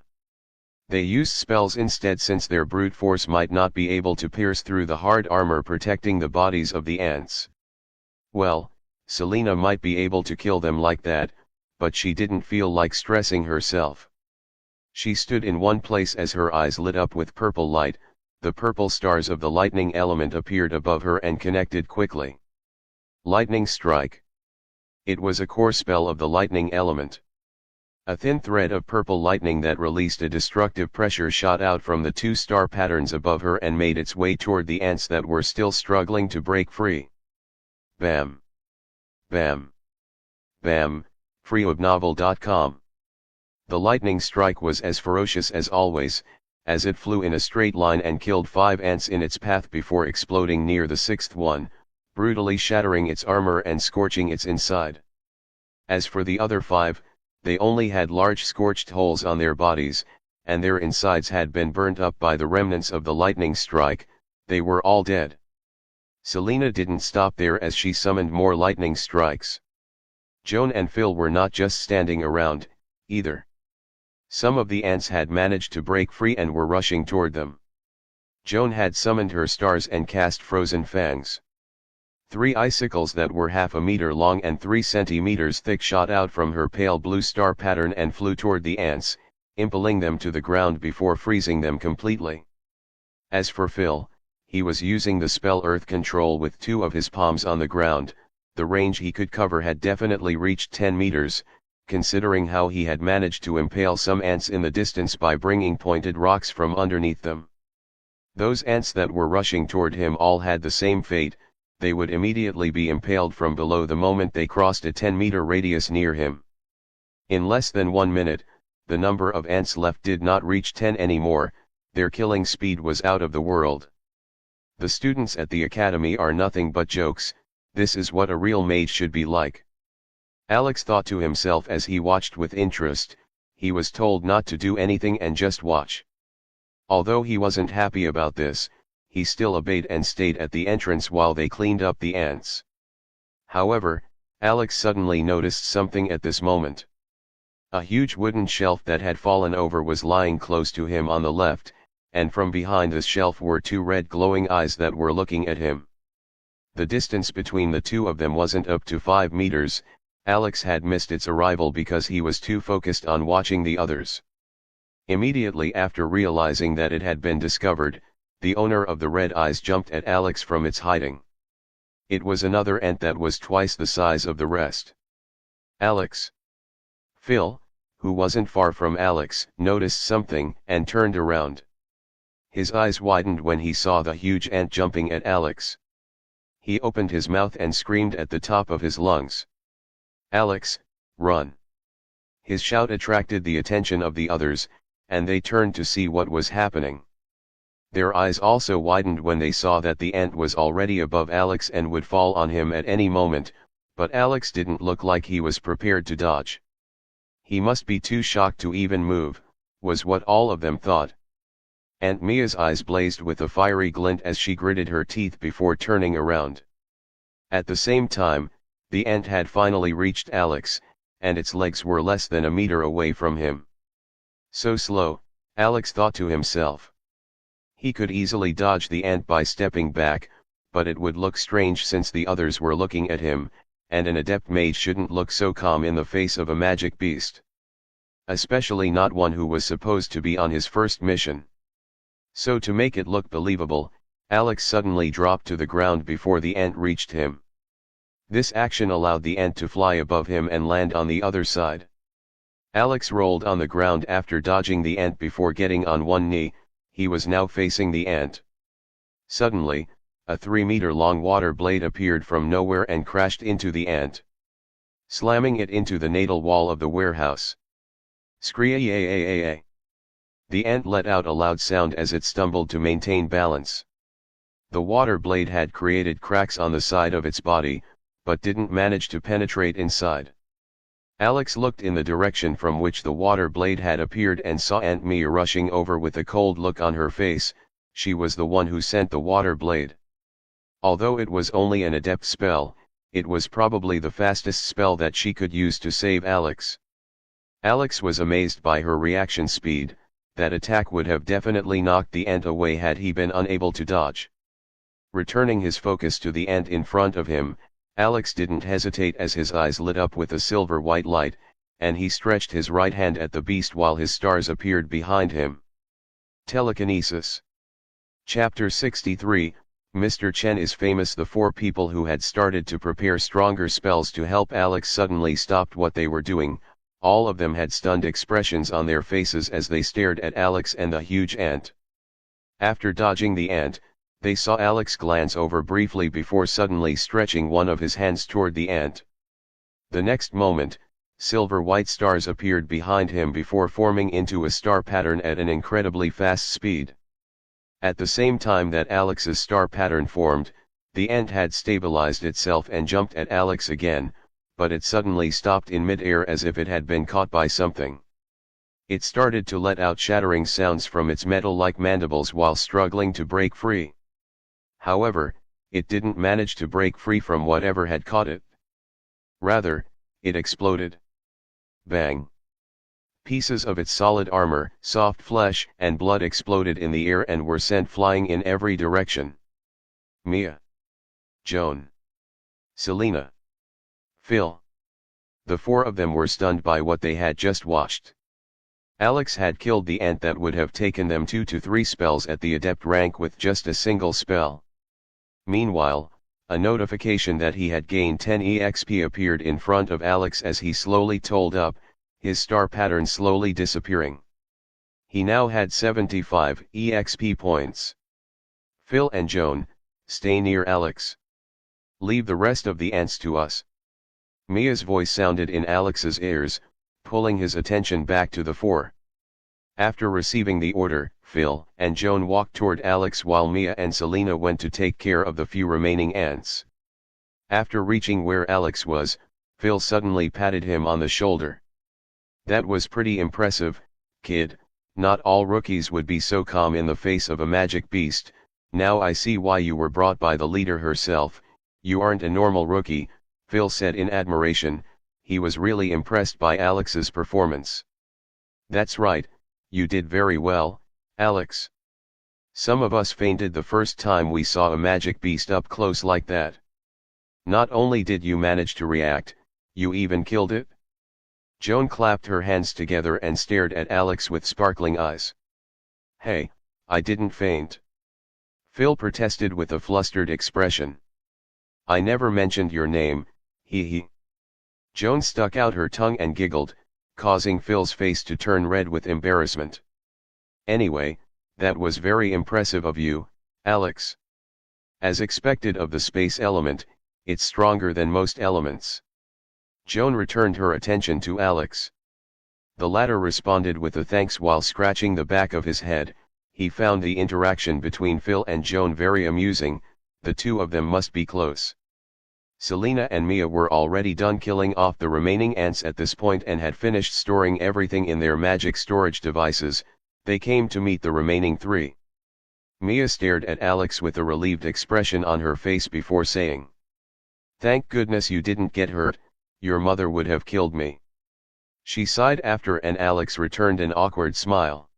They used spells instead since their brute force might not be able to pierce through the hard armor protecting the bodies of the ants. Well, Selena might be able to kill them like that, but she didn't feel like stressing herself. She stood in one place as her eyes lit up with purple light. The purple stars of the lightning element appeared above her and connected quickly. Lightning strike. It was a core spell of the lightning element. A thin thread of purple lightning that released a destructive pressure shot out from the 2 star patterns above her and made its way toward the ants that were still struggling to break free. Bam! Bam! Bam! freeobnovel.com. The lightning strike was as ferocious as always, as it flew in a straight line and killed 5 ants in its path before exploding near the 6th one, brutally shattering its armor and scorching its inside. As for the other 5, they only had large scorched holes on their bodies, and their insides had been burnt up by the remnants of the lightning strike. They were all dead. Selena didn't stop there as she summoned more lightning strikes. Joan and Phil were not just standing around, either. Some of the ants had managed to break free and were rushing toward them. Joan had summoned her stars and cast frozen fangs. 3 icicles that were 1/2 meter long and 3 centimeters thick shot out from her pale blue star pattern and flew toward the ants, impaling them to the ground before freezing them completely. As for Phil, he was using the spell Earth Control with 2 of his palms on the ground. The range he could cover had definitely reached 10 meters, considering how he had managed to impale some ants in the distance by bringing pointed rocks from underneath them. Those ants that were rushing toward him all had the same fate. They would immediately be impaled from below the moment they crossed a 10-meter radius near him. In less than 1 minute, the number of ants left did not reach 10 anymore. Their killing speed was out of the world. The students at the academy are nothing but jokes. This is what a real mage should be like. Alex thought to himself as he watched with interest. He was told not to do anything and just watch. Although he wasn't happy about this, he still obeyed and stayed at the entrance while they cleaned up the ants. However, Alex suddenly noticed something at this moment. A huge wooden shelf that had fallen over was lying close to him on the left, and from behind the shelf were two red glowing eyes that were looking at him. The distance between the two of them wasn't up to 5 meters. Alex had missed its arrival because he was too focused on watching the others. Immediately after realizing that it had been discovered, the owner of the red eyes jumped at Alex from its hiding. It was another ant that was twice the size of the rest. Alex. Phil, who wasn't far from Alex, noticed something and turned around. His eyes widened when he saw the huge ant jumping at Alex. He opened his mouth and screamed at the top of his lungs. "Alex, run!" His shout attracted the attention of the others, and they turned to see what was happening. Their eyes also widened when they saw that the ant was already above Alex and would fall on him at any moment, but Alex didn't look like he was prepared to dodge. He must be too shocked to even move, was what all of them thought. Aunt Mia's eyes blazed with a fiery glint as she gritted her teeth before turning around. At the same time, the ant had finally reached Alex, and its legs were less than a meter away from him. So slow, Alex thought to himself. He could easily dodge the ant by stepping back, but it would look strange since the others were looking at him, and an adept mage shouldn't look so calm in the face of a magic beast. Especially not one who was supposed to be on his first mission. So to make it look believable, Alex suddenly dropped to the ground before the ant reached him. This action allowed the ant to fly above him and land on the other side. Alex rolled on the ground after dodging the ant before getting on one knee. He was now facing the ant. Suddenly, a 3-meter-long water blade appeared from nowhere and crashed into the ant, slamming it into the natal wall of the warehouse. Scree-a-a-a-a. The ant let out a loud sound as it stumbled to maintain balance. The water blade had created cracks on the side of its body, but didn't manage to penetrate inside. Alex looked in the direction from which the water blade had appeared and saw Aunt Mia rushing over with a cold look on her face. She was the one who sent the water blade. Although it was only an adept spell, it was probably the fastest spell that she could use to save Alex. Alex was amazed by her reaction speed. That attack would have definitely knocked the ant away had he been unable to dodge. Returning his focus to the ant in front of him, Alex didn't hesitate as his eyes lit up with a silver-white light, and he stretched his right hand at the beast while his stars appeared behind him. Telekinesis. Chapter 63, Mr. Chen is famous. The 4 people who had started to prepare stronger spells to help Alex suddenly stopped what they were doing. All of them had stunned expressions on their faces as they stared at Alex and the huge ant. After dodging the ant, they saw Alex glance over briefly before suddenly stretching one of his hands toward the ant. The next moment, silver-white stars appeared behind him before forming into a star pattern at an incredibly fast speed. At the same time that Alex's star pattern formed, the ant had stabilized itself and jumped at Alex again, but it suddenly stopped in mid-air as if it had been caught by something. It started to let out shattering sounds from its metal-like mandibles while struggling to break free. However, it didn't manage to break free from whatever had caught it. Rather, it exploded. Bang! Pieces of its solid armor, soft flesh, and blood exploded in the air and were sent flying in every direction. Mia. Joan. Selena. Phil. The 4 of them were stunned by what they had just watched. Alex had killed the ant that would have taken them 2 to 3 spells at the adept rank with just a single spell. Meanwhile, a notification that he had gained 10 EXP appeared in front of Alex as he slowly told up, his star pattern slowly disappearing. He now had 75 EXP points. Phil and Joan, stay near Alex. Leave the rest of the ants to us. Mia's voice sounded in Alex's ears, pulling his attention back to the 4. After receiving the order, Phil and Joan walked toward Alex while Mia and Selena went to take care of the few remaining ants. After reaching where Alex was, Phil suddenly patted him on the shoulder. "That was pretty impressive, kid. Not all rookies would be so calm in the face of a magic beast. Now I see why you were brought by the leader herself. You aren't a normal rookie," Phil said in admiration. He was really impressed by Alex's performance. "That's right, you did very well, Alex. Some of us fainted the first time we saw a magic beast up close like that. Not only did you manage to react, you even killed it? Joan clapped her hands together and stared at Alex with sparkling eyes. Hey, I didn't faint. Phil protested with a flustered expression. I never mentioned your name, hee hee. Joan stuck out her tongue and giggled, causing Phil's face to turn red with embarrassment. Anyway, that was very impressive of you, Alex. As expected of the space element, it's stronger than most elements. Joan returned her attention to Alex. The latter responded with a thanks while scratching the back of his head. He found the interaction between Phil and Joan very amusing, the two of them must be close. Selena and Mia were already done killing off the remaining ants at this point and had finished storing everything in their magic storage devices. They came to meet the remaining three. Mia stared at Alex with a relieved expression on her face before saying, "Thank goodness you didn't get hurt, your mother would have killed me." She sighed after and Alex returned an awkward smile.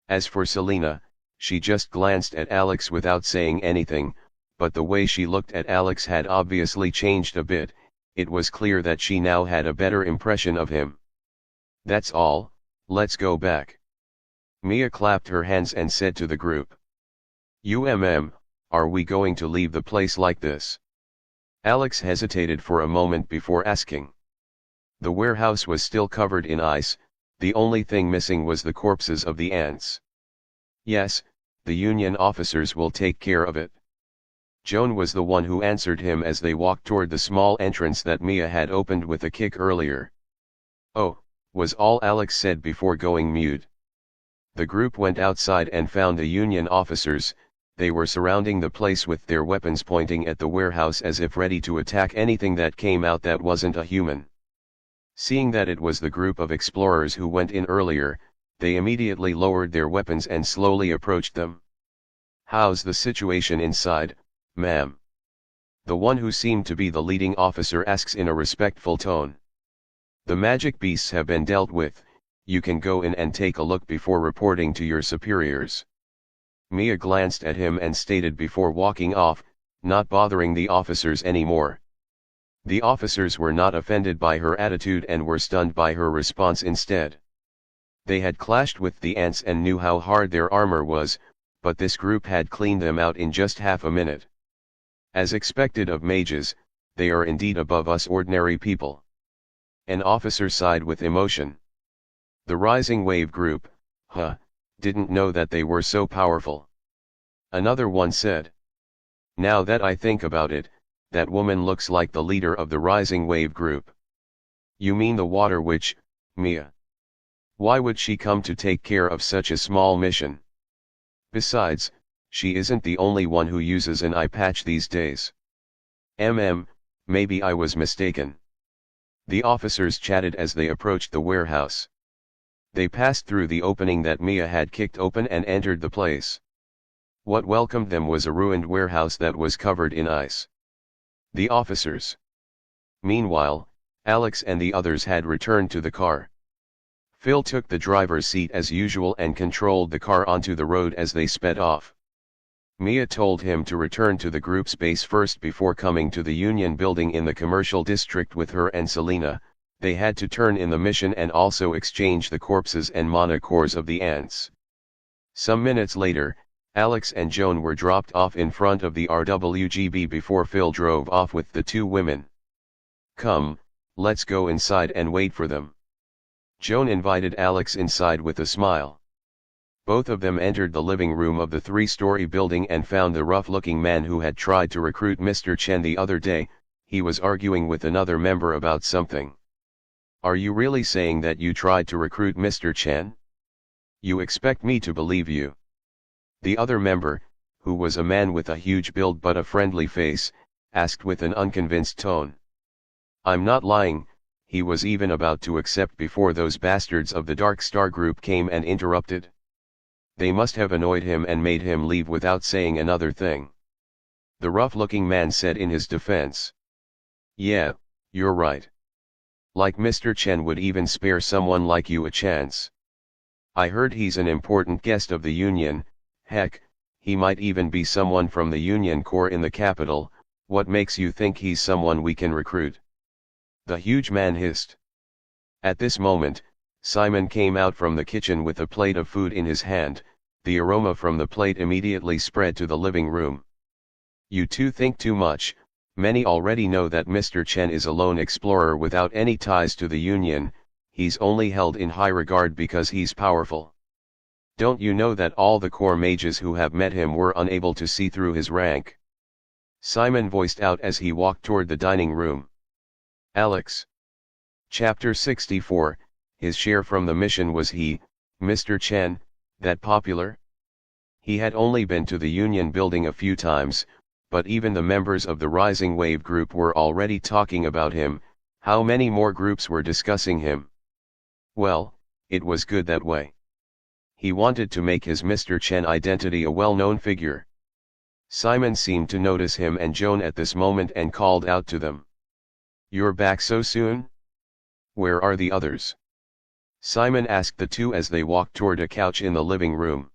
As for Selena, she just glanced at Alex without saying anything, but the way she looked at Alex had obviously changed a bit. It was clear that she now had a better impression of him. "That's all, let's go back." Mia clapped her hands and said to the group, Are we going to leave the place like this?" Alex hesitated for a moment before asking. The warehouse was still covered in ice, the only thing missing was the corpses of the ants. "Yes, the Union officers will take care of it." Joan was the one who answered him as they walked toward the small entrance that Mia had opened with a kick earlier. "Oh," was all Alex said before going mute. The group went outside and found the Union officers. They were surrounding the place with their weapons pointing at the warehouse as if ready to attack anything that came out that wasn't a human. Seeing that it was the group of explorers who went in earlier, they immediately lowered their weapons and slowly approached them. "How's the situation inside, ma'am?" The one who seemed to be the leading officer asks in a respectful tone. "The magic beasts have been dealt with, you can go in and take a look before reporting to your superiors." Mia glanced at him and stated before walking off, not bothering the officers anymore. The officers were not offended by her attitude and were stunned by her response instead. They had clashed with the ants and knew how hard their armor was, but this group had cleaned them out in just half a minute. As expected of mages, they are indeed above us ordinary people. An officer sighed with emotion. The Rising Wave group, didn't know that they were so powerful. Another one said, "Now that I think about it, that woman looks like the leader of the Rising Wave group." "You mean the Water Witch, Mia? Why would she come to take care of such a small mission? Besides, she isn't the only one who uses an eye patch these days." Maybe I was mistaken." The officers chatted as they approached the warehouse. They passed through the opening that Mia had kicked open and entered the place. What welcomed them was a ruined warehouse that was covered in ice. The officers. Meanwhile, Alex and the others had returned to the car. Phil took the driver's seat as usual and controlled the car onto the road as they sped off. Mia told him to return to the group's base first before coming to the Union building in the commercial district with her and Selena. They had to turn in the mission and also exchange the corpses and mana cores of the ants. Some minutes later, Alex and Joan were dropped off in front of the RWGB before Phil drove off with the two women. "Come, let's go inside and wait for them." Joan invited Alex inside with a smile. Both of them entered the living room of the three-story building and found the rough-looking man who had tried to recruit Mr. Chen the other day. He was arguing with another member about something. "Are you really saying that you tried to recruit Mr. Chen? You expect me to believe you?" The other member, who was a man with a huge build but a friendly face, asked with an unconvinced tone. "I'm not lying," he was even about to accept before those bastards of the Dark Star group came and interrupted. They must have annoyed him and made him leave without saying another thing. The rough-looking man said in his defense. "Yeah, you're right. Like Mr. Chen would even spare someone like you a chance. I heard he's an important guest of the Union. Heck, he might even be someone from the Union Corps in the capital. What makes you think he's someone we can recruit? The huge man hissed. At this moment, Simon came out from the kitchen with a plate of food in his hand. The aroma from the plate immediately spread to the living room. You two think too much. Many already know that Mr. Chen is a lone explorer without any ties to the Union. He's only held in high regard because he's powerful. Don't you know that all the core mages who have met him were unable to see through his rank? Simon voiced out as he walked toward the dining room. Alex. Chapter 64, his share from the mission. Was he, Mr. Chen, that popular? He had only been to the Union building a few times, but even the members of the Rising Wave group were already talking about him. How many more groups were discussing him? Well, it was good that way. He wanted to make his Mr. Chen identity a well-known figure. Simon seemed to notice him and Joan at this moment and called out to them. You're back so soon? Where are the others? Simon asked the two as they walked toward a couch in the living room.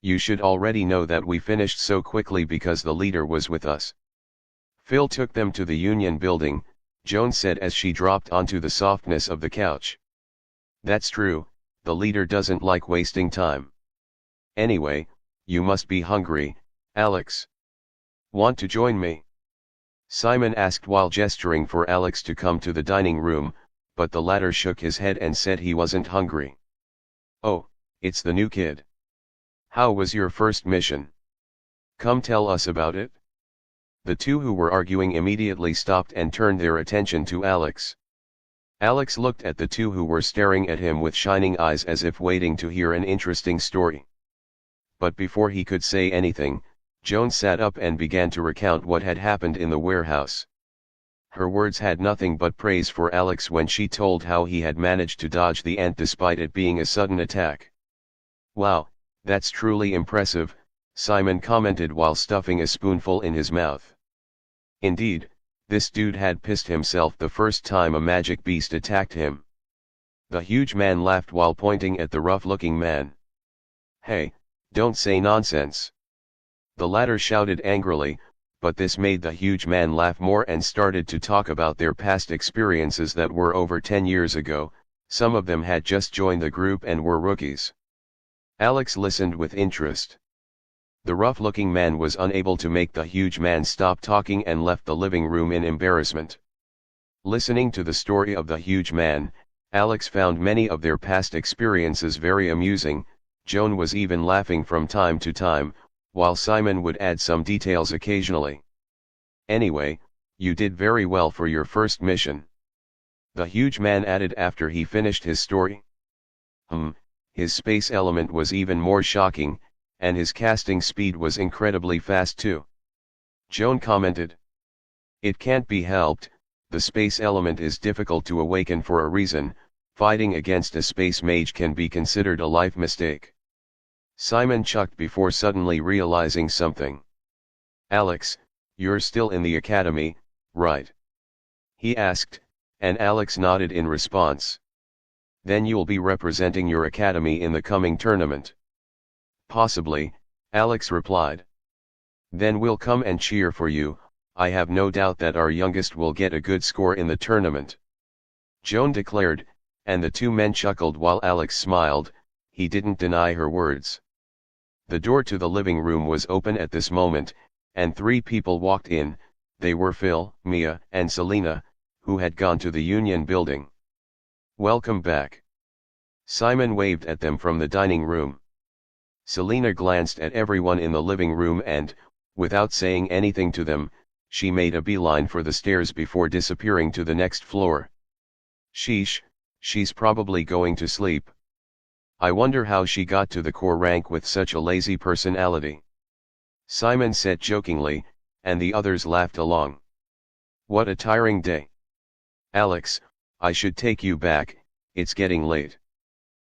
You should already know that we finished so quickly because the leader was with us. Phil took them to the Union building, Joan said as she dropped onto the softness of the couch. That's true, the leader doesn't like wasting time. Anyway, you must be hungry, Alex. Want to join me? Simon asked while gesturing for Alex to come to the dining room, but the latter shook his head and said he wasn't hungry. Oh, it's the new kid. How was your first mission? Come tell us about it. The two who were arguing immediately stopped and turned their attention to Alex. Alex looked at the two who were staring at him with shining eyes as if waiting to hear an interesting story. But before he could say anything, Joan sat up and began to recount what had happened in the warehouse. Her words had nothing but praise for Alex when she told how he had managed to dodge the ant despite it being a sudden attack. Wow, that's truly impressive, Simon commented while stuffing a spoonful in his mouth. Indeed, this dude had pissed himself the first time a magic beast attacked him. The huge man laughed while pointing at the rough-looking man. Hey, don't say nonsense. The latter shouted angrily, but this made the huge man laugh more and started to talk about their past experiences that were over 10 years ago. Some of them had just joined the group and were rookies. Alex listened with interest. The rough-looking man was unable to make the huge man stop talking and left the living room in embarrassment. Listening to the story of the huge man, Alex found many of their past experiences very amusing. Joan was even laughing from time to time, while Simon would add some details occasionally. Anyway, you did very well for your first mission. The huge man added after he finished his story. His space element was even more shocking, and his casting speed was incredibly fast too. Joan commented. It can't be helped, the space element is difficult to awaken for a reason. Fighting against a space mage can be considered a life mistake. Simon chuckled before suddenly realizing something. Alex, you're still in the academy, right? He asked, and Alex nodded in response. Then you'll be representing your academy in the coming tournament. Possibly, Alex replied. Then we'll come and cheer for you. I have no doubt that our youngest will get a good score in the tournament. Joan declared, and the two men chuckled while Alex smiled. He didn't deny her words. The door to the living room was open at this moment, and three people walked in. They were Phil, Mia, and Selena, who had gone to the Union building. Welcome back. Simon waved at them from the dining room. Selena glanced at everyone in the living room and, without saying anything to them, she made a beeline for the stairs before disappearing to the next floor. Sheesh, she's probably going to sleep. I wonder how she got to the core rank with such a lazy personality. Simon said jokingly, and the others laughed along. What a tiring day. Alex, I should take you back, it's getting late.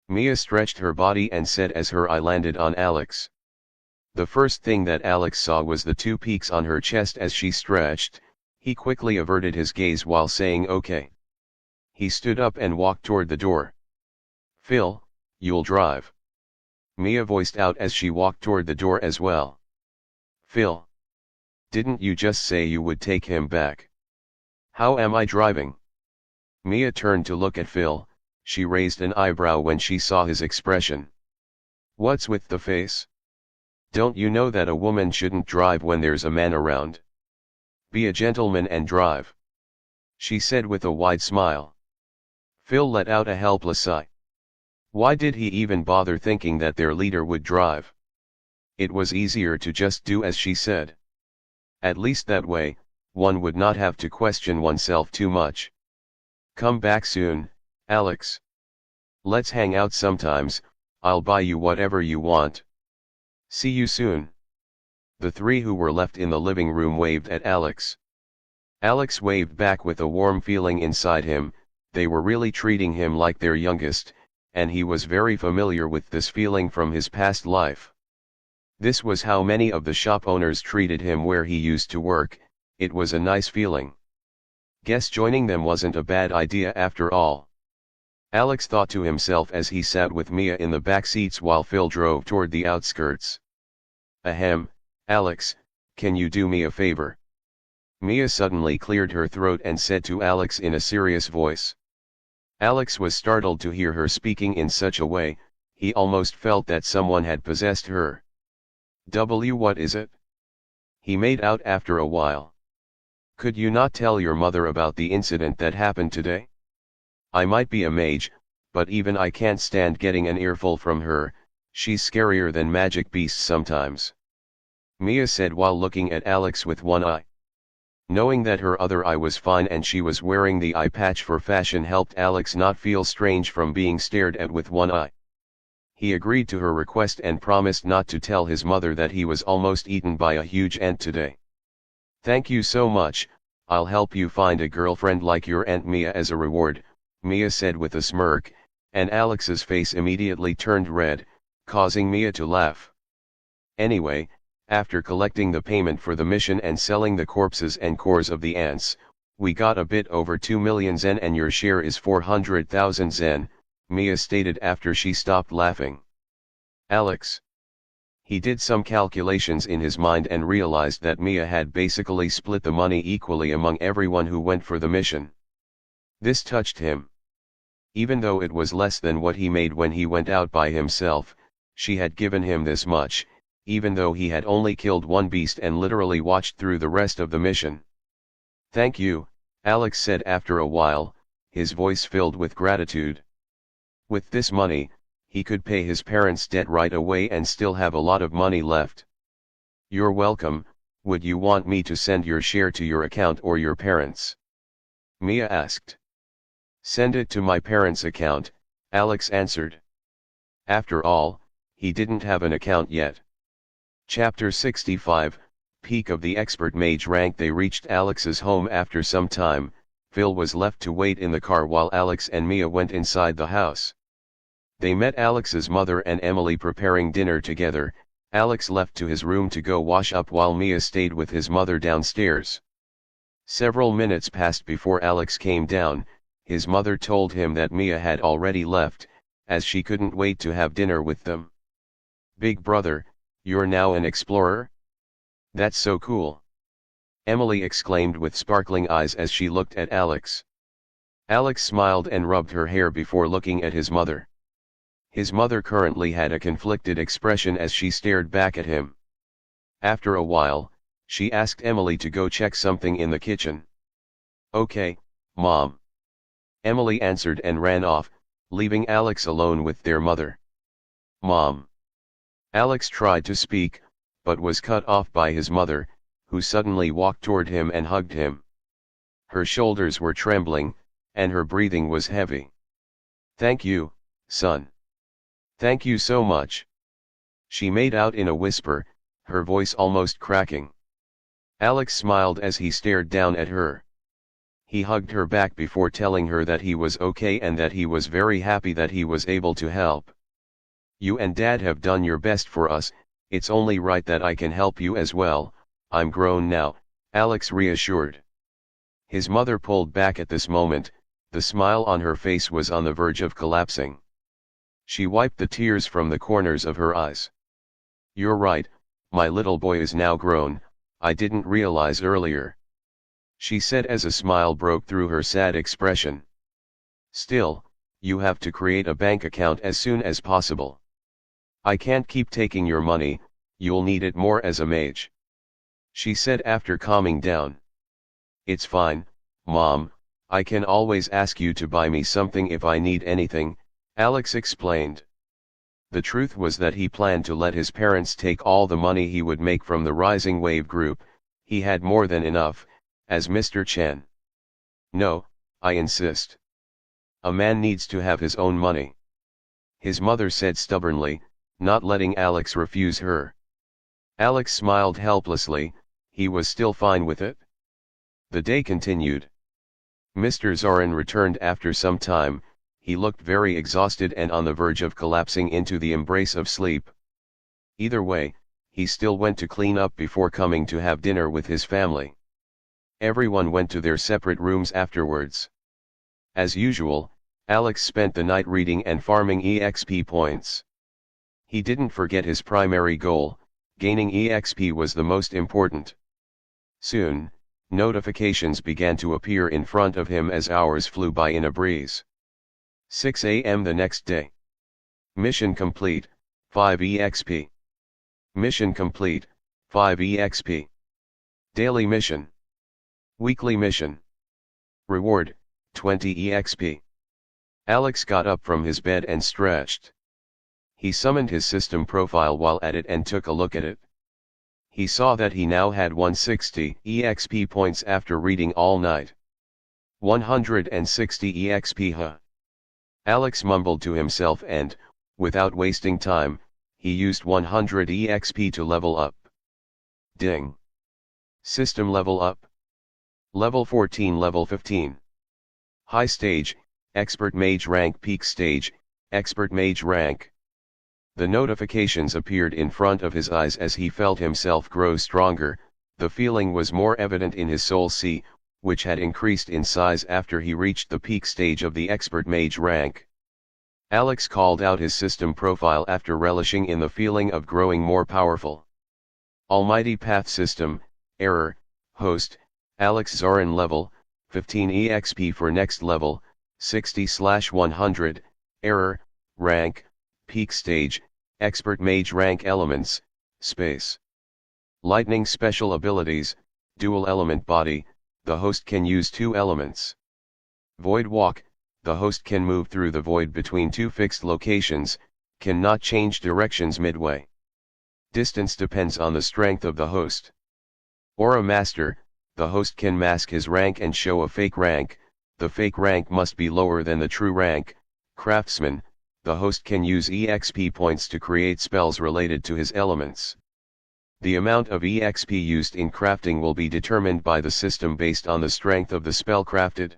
Mia stretched her body and said as her eye landed on Alex. The first thing that Alex saw was the two peaks on her chest as she stretched. He quickly averted his gaze while saying okay. He stood up and walked toward the door. Phil, you'll drive. Mia voiced out as she walked toward the door as well. Phil. Didn't you just say you would take him back? How am I driving? Mia turned to look at Phil. She raised an eyebrow when she saw his expression. What's with the face? Don't you know that a woman shouldn't drive when there's a man around? Be a gentleman and drive, she said with a wide smile. Phil let out a helpless sigh. Why did he even bother thinking that their leader would drive? It was easier to just do as she said. At least that way, one would not have to question oneself too much. Come back soon, Alex. Let's hang out sometimes, I'll buy you whatever you want. See you soon. The three who were left in the living room waved at Alex. Alex waved back with a warm feeling inside him. They were really treating him like their youngest, and he was very familiar with this feeling from his past life. This was how many of the shop owners treated him where he used to work. It was a nice feeling. Guess joining them wasn't a bad idea after all. Alex thought to himself as he sat with Mia in the back seats while Phil drove toward the outskirts. Ahem, Alex, can you do me a favor? Mia suddenly cleared her throat and said to Alex in a serious voice. Alex was startled to hear her speaking in such a way. He almost felt that someone had possessed her. What is it? He made out after a while. Could you not tell your mother about the incident that happened today? I might be a mage, but even I can't stand getting an earful from her. She's scarier than magic beasts sometimes. Mia said while looking at Alex with one eye. Knowing that her other eye was fine and she was wearing the eye patch for fashion helped Alex not feel strange from being stared at with one eye. He agreed to her request and promised not to tell his mother that he was almost eaten by a huge ant today. Thank you so much, I'll help you find a girlfriend like your Aunt Mia as a reward, Mia said with a smirk, and Alex's face immediately turned red, causing Mia to laugh. Anyway, after collecting the payment for the mission and selling the corpses and cores of the ants, we got a bit over 2 million zen and your share is 400,000 zen, Mia stated after she stopped laughing. Alex. He did some calculations in his mind and realized that Mia had basically split the money equally among everyone who went for the mission. This touched him. Even though it was less than what he made when he went out by himself, she had given him this much, even though he had only killed one beast and literally watched through the rest of the mission. Thank you, Alex said after a while, his voice filled with gratitude. With this money, he could pay his parents' debt right away and still have a lot of money left. You're welcome. Would you want me to send your share to your account or your parents'? Mia asked. Send it to my parents' account, Alex answered. After all, he didn't have an account yet. Chapter 65, Peak of the Expert Mage Rank. They reached Alex's home after some time. Phil was left to wait in the car while Alex and Mia went inside the house. They met Alex's mother and Emily preparing dinner together. Alex left to his room to go wash up while Mia stayed with his mother downstairs. Several minutes passed before Alex came down. His mother told him that Mia had already left, as she couldn't wait to have dinner with them. Big brother, you're now an explorer? That's so cool! Emily exclaimed with sparkling eyes as she looked at Alex. Alex smiled and rubbed her hair before looking at his mother. His mother currently had a conflicted expression as she stared back at him. After a while, she asked Emily to go check something in the kitchen. Okay, Mom. Emily answered and ran off, leaving Alex alone with their mother. Mom. Alex tried to speak, but was cut off by his mother, who suddenly walked toward him and hugged him. Her shoulders were trembling, and her breathing was heavy. Thank you, son. Thank you so much. She made out in a whisper, her voice almost cracking. Alex smiled as he stared down at her. He hugged her back before telling her that he was okay and that he was very happy that he was able to help. You and Dad have done your best for us, it's only right that I can help you as well. I'm grown now, Alex reassured. His mother pulled back at this moment, the smile on her face was on the verge of collapsing. She wiped the tears from the corners of her eyes. "You're right, my little boy is now grown, I didn't realize earlier," she said as a smile broke through her sad expression. "Still, you have to create a bank account as soon as possible. I can't keep taking your money, you'll need it more as a mage," she said after calming down. "It's fine, Mom, I can always ask you to buy me something if I need anything," Alex explained. The truth was that he planned to let his parents take all the money he would make from the Rising Wave group. He had more than enough, as Mr. Chen. "No, I insist. A man needs to have his own money," his mother said stubbornly, not letting Alex refuse her. Alex smiled helplessly, he was still fine with it. The day continued. Mr. Zoran returned after some time. He looked very exhausted and on the verge of collapsing into the embrace of sleep. Either way, he still went to clean up before coming to have dinner with his family. Everyone went to their separate rooms afterwards. As usual, Alex spent the night reading and farming EXP points. He didn't forget his primary goal, gaining EXP was the most important. Soon, notifications began to appear in front of him as hours flew by in a breeze. 6 a.m. the next day. Mission complete, 5 EXP. Mission complete, 5 EXP. Daily mission. Weekly mission. Reward, 20 EXP. Alex got up from his bed and stretched. He summoned his system profile while at it and took a look at it. He saw that he now had 160 EXP points after reading all night. 160 EXP, huh? Alex mumbled to himself and, without wasting time, he used 100 EXP to level up. Ding. System level up. Level 14, level 15. High stage, expert mage rank. Peak stage, expert mage rank. The notifications appeared in front of his eyes as he felt himself grow stronger. The feeling was more evident in his soul C, which had increased in size after he reached the peak stage of the expert mage rank. Alex called out his system profile after relishing in the feeling of growing more powerful. Almighty Path System, error, host, Alex Zoran level, 15 EXP for next level, 60/100, error, rank, peak stage, expert mage rank. Elements, space. Lightning special abilities, dual element body, the host can use 2 elements. Void walk, the host can move through the void between 2 fixed locations, cannot change directions midway. Distance depends on the strength of the host. Aura master, the host can mask his rank and show a fake rank, the fake rank must be lower than the true rank. Craftsman, the host can use EXP points to create spells related to his elements. The amount of EXP used in crafting will be determined by the system based on the strength of the spell crafted.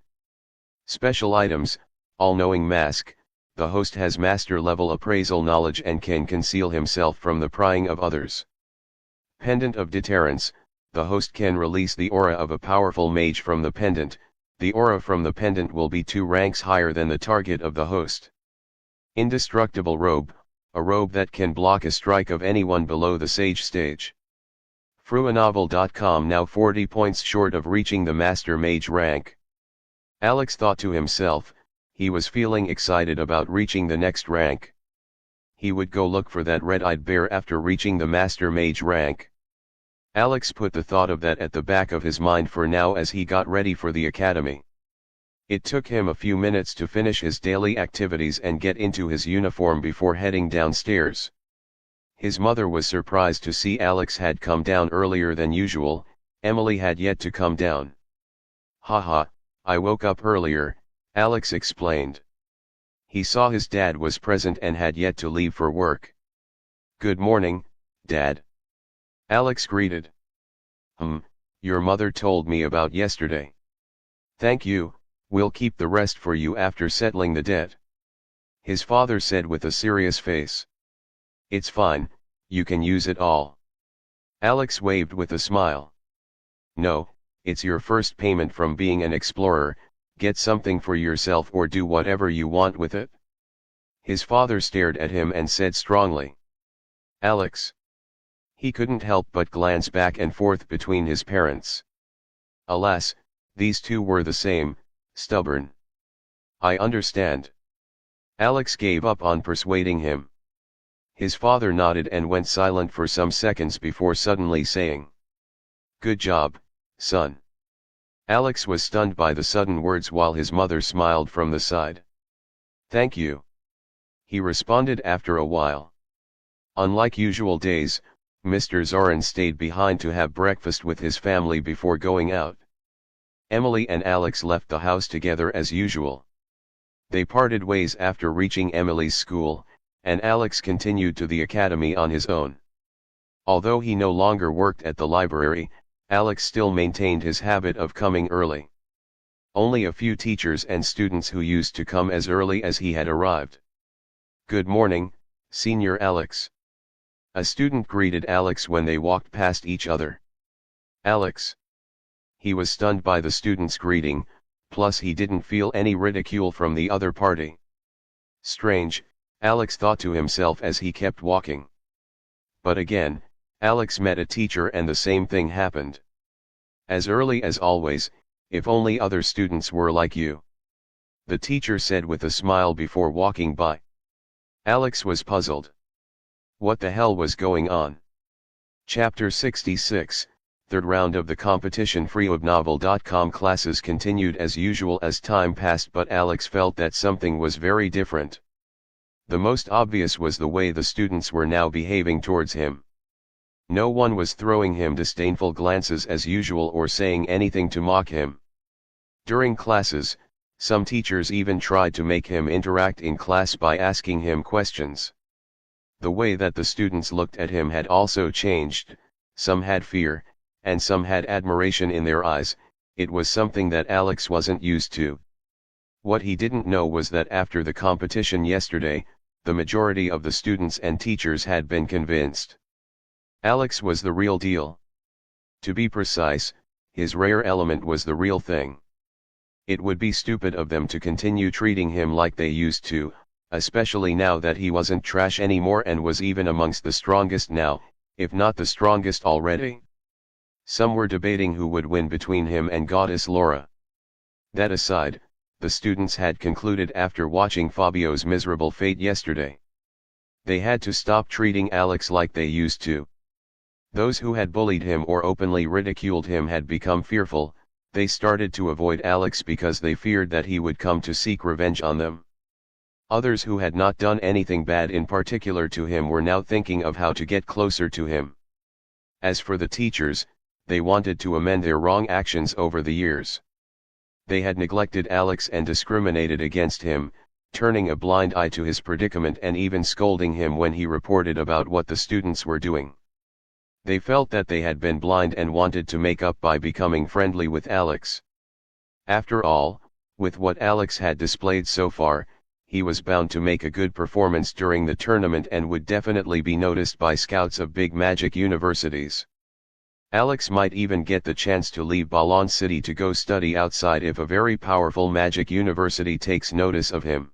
Special items, all-knowing mask, the host has master level appraisal knowledge and can conceal himself from the prying of others. Pendant of deterrence, the host can release the aura of a powerful mage from the pendant, the aura from the pendant will be 2 ranks higher than the target of the host. Indestructible robe, a robe that can block a strike of anyone below the sage stage. Fruinovel.com now 40 points short of reaching the master mage rank. Alex thought to himself, he was feeling excited about reaching the next rank. He would go look for that red-eyed bear after reaching the master mage rank. Alex put the thought of that at the back of his mind for now as he got ready for the academy. It took him a few minutes to finish his daily activities and get into his uniform before heading downstairs. His mother was surprised to see Alex had come down earlier than usual. Emily had yet to come down. "Haha, I woke up earlier," Alex explained. He saw his dad was present and had yet to leave for work. "Good morning, Dad," Alex greeted. Your mother told me about yesterday." "Thank you, we'll keep the rest for you after settling the debt," his father said with a serious face. "It's fine, you can use it all." Alex waved with a smile. "No, it's your first payment from being an explorer, get something for yourself or do whatever you want with it." His father stared at him and said strongly, "Alex." He couldn't help but glance back and forth between his parents. Alas, these two were the same, stubborn. "I understand." Alex gave up on persuading him. His father nodded and went silent for some seconds before suddenly saying, "Good job, son." Alex was stunned by the sudden words while his mother smiled from the side. "Thank you," he responded after a while. Unlike usual days, Mr. Zoran stayed behind to have breakfast with his family before going out. Emily and Alex left the house together as usual. They parted ways after reaching Emily's school, and Alex continued to the academy on his own. Although he no longer worked at the library, Alex still maintained his habit of coming early. Only a few teachers and students who used to come as early as he had arrived. "Good morning, Senior Alex." A student greeted Alex when they walked past each other. "Alex." He was stunned by the student's greeting, plus he didn't feel any ridicule from the other party. Strange, Alex thought to himself as he kept walking. But again, Alex met a teacher and the same thing happened. "As early as always, if only other students were like you," the teacher said with a smile before walking by. Alex was puzzled. What the hell was going on? Chapter 66, Third round of the competition. Freeobnovel.com classes continued as usual as time passed, but Alex felt that something was very different. The most obvious was the way the students were now behaving towards him. No one was throwing him disdainful glances as usual or saying anything to mock him. During classes, some teachers even tried to make him interact in class by asking him questions. The way that the students looked at him had also changed. Some had fear, and some had admiration in their eyes. It was something that Alex wasn't used to. What he didn't know was that after the competition yesterday, the majority of the students and teachers had been convinced Alex was the real deal. To be precise, his rare element was the real thing. It would be stupid of them to continue treating him like they used to, especially now that he wasn't trash anymore and was even amongst the strongest now, if not the strongest already. Some were debating who would win between him and Goddess Laura. That aside, the students had concluded after watching Fabio's miserable fate yesterday. They had to stop treating Alex like they used to. Those who had bullied him or openly ridiculed him had become fearful. They started to avoid Alex because they feared that he would come to seek revenge on them. Others who had not done anything bad in particular to him were now thinking of how to get closer to him. As for the teachers, they wanted to amend their wrong actions over the years. They had neglected Alex and discriminated against him, turning a blind eye to his predicament and even scolding him when he reported about what the students were doing. They felt that they had been blind and wanted to make up by becoming friendly with Alex. After all, with what Alex had displayed so far, he was bound to make a good performance during the tournament and would definitely be noticed by scouts of big magic universities. Alex might even get the chance to leave Ballon City to go study outside if a very powerful magic university takes notice of him.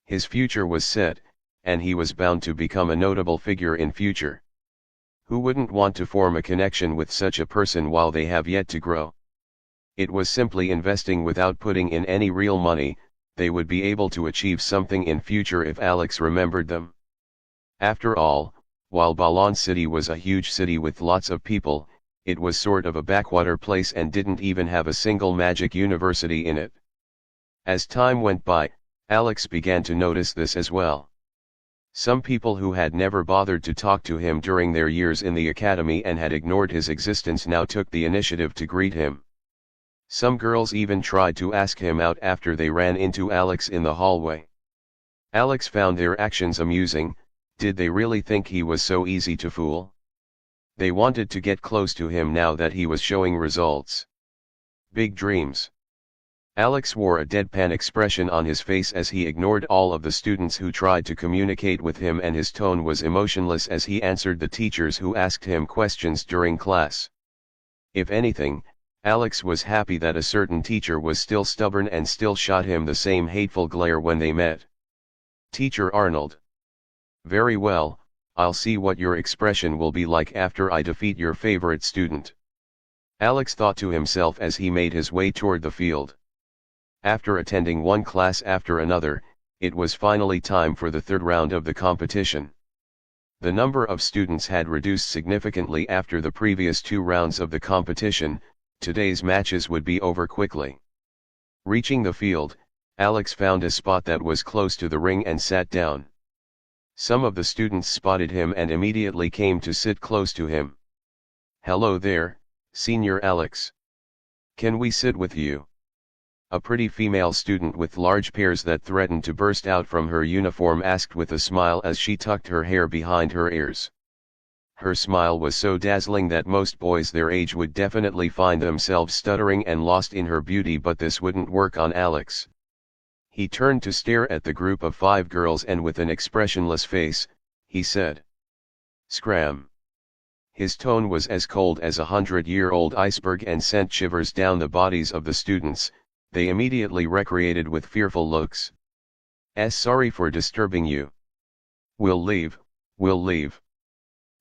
His future was set, and he was bound to become a notable figure in future. Who wouldn't want to form a connection with such a person while they have yet to grow? It was simply investing without putting in any real money. They would be able to achieve something in future if Alex remembered them. After all, while Ballon City was a huge city with lots of people, it was sort of a backwater place and didn't even have a single magic university in it. As time went by, Alex began to notice this as well. Some people who had never bothered to talk to him during their years in the academy and had ignored his existence now took the initiative to greet him. Some girls even tried to ask him out after they ran into Alex in the hallway. Alex found their actions amusing. Did they really think he was so easy to fool? They wanted to get close to him now that he was showing results. Big dreams. Alex wore a deadpan expression on his face as he ignored all of the students who tried to communicate with him, and his tone was emotionless as he answered the teachers who asked him questions during class. If anything, Alex was happy that a certain teacher was still stubborn and still shot him the same hateful glare when they met. Teacher Arnold. Very well, I'll see what your expression will be like after I defeat your favorite student. Alex thought to himself as he made his way toward the field. After attending one class after another, it was finally time for the third round of the competition. The number of students had reduced significantly after the previous 2 rounds of the competition. Today's matches would be over quickly. Reaching the field, Alex found a spot that was close to the ring and sat down. Some of the students spotted him and immediately came to sit close to him. "Hello there, Senior Alex. Can we sit with you?" A pretty female student with large pears that threatened to burst out from her uniform asked with a smile as she tucked her hair behind her ears. Her smile was so dazzling that most boys their age would definitely find themselves stuttering and lost in her beauty, but this wouldn't work on Alex. He turned to stare at the group of 5 girls and with an expressionless face, he said, "Scram." His tone was as cold as a 100-year-old iceberg and sent shivers down the bodies of the students. They immediately recreated with fearful looks. Sorry for disturbing you. We'll leave.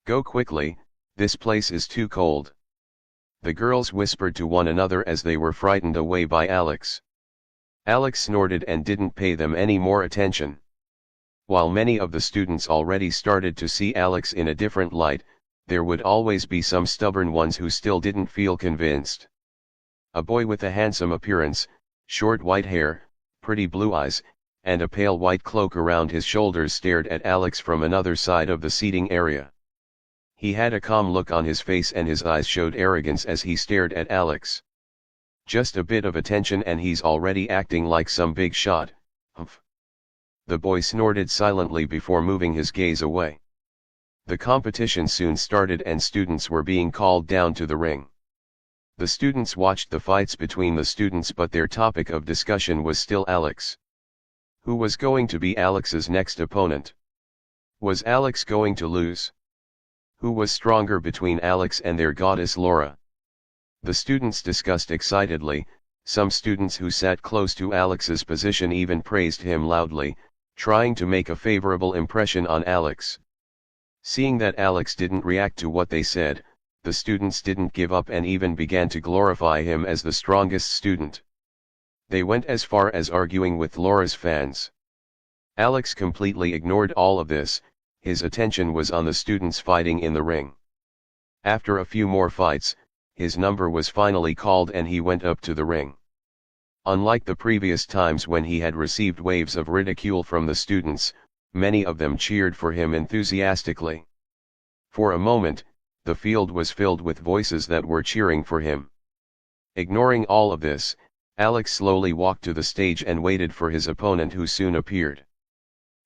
Go quickly, this place is too cold." The girls whispered to one another as they were frightened away by Alex. Alex snorted and didn't pay them any more attention. While many of the students already started to see Alex in a different light, there would always be some stubborn ones who still didn't feel convinced. A boy with a handsome appearance, short white hair, pretty blue eyes, and a pale white cloak around his shoulders stared at Alex from another side of the seating area. He had a calm look on his face and his eyes showed arrogance as he stared at Alex. "Just a bit of attention and he's already acting like some big shot, humph." The boy snorted silently before moving his gaze away. The competition soon started and students were being called down to the ring. The students watched the fights between the students, but their topic of discussion was still Alex. Who was going to be Alex's next opponent? Was Alex going to lose? Who was stronger between Alex and their goddess Laura? The students discussed excitedly. Some students who sat close to Alex's position even praised him loudly, trying to make a favorable impression on Alex. Seeing that Alex didn't react to what they said, the students didn't give up and even began to glorify him as the strongest student. They went as far as arguing with Laura's fans. Alex completely ignored all of this. His attention was on the students fighting in the ring. After a few more fights, his number was finally called and he went up to the ring. Unlike the previous times when he had received waves of ridicule from the students, many of them cheered for him enthusiastically. For a moment, the field was filled with voices that were cheering for him. Ignoring all of this, Alex slowly walked to the stage and waited for his opponent, who soon appeared.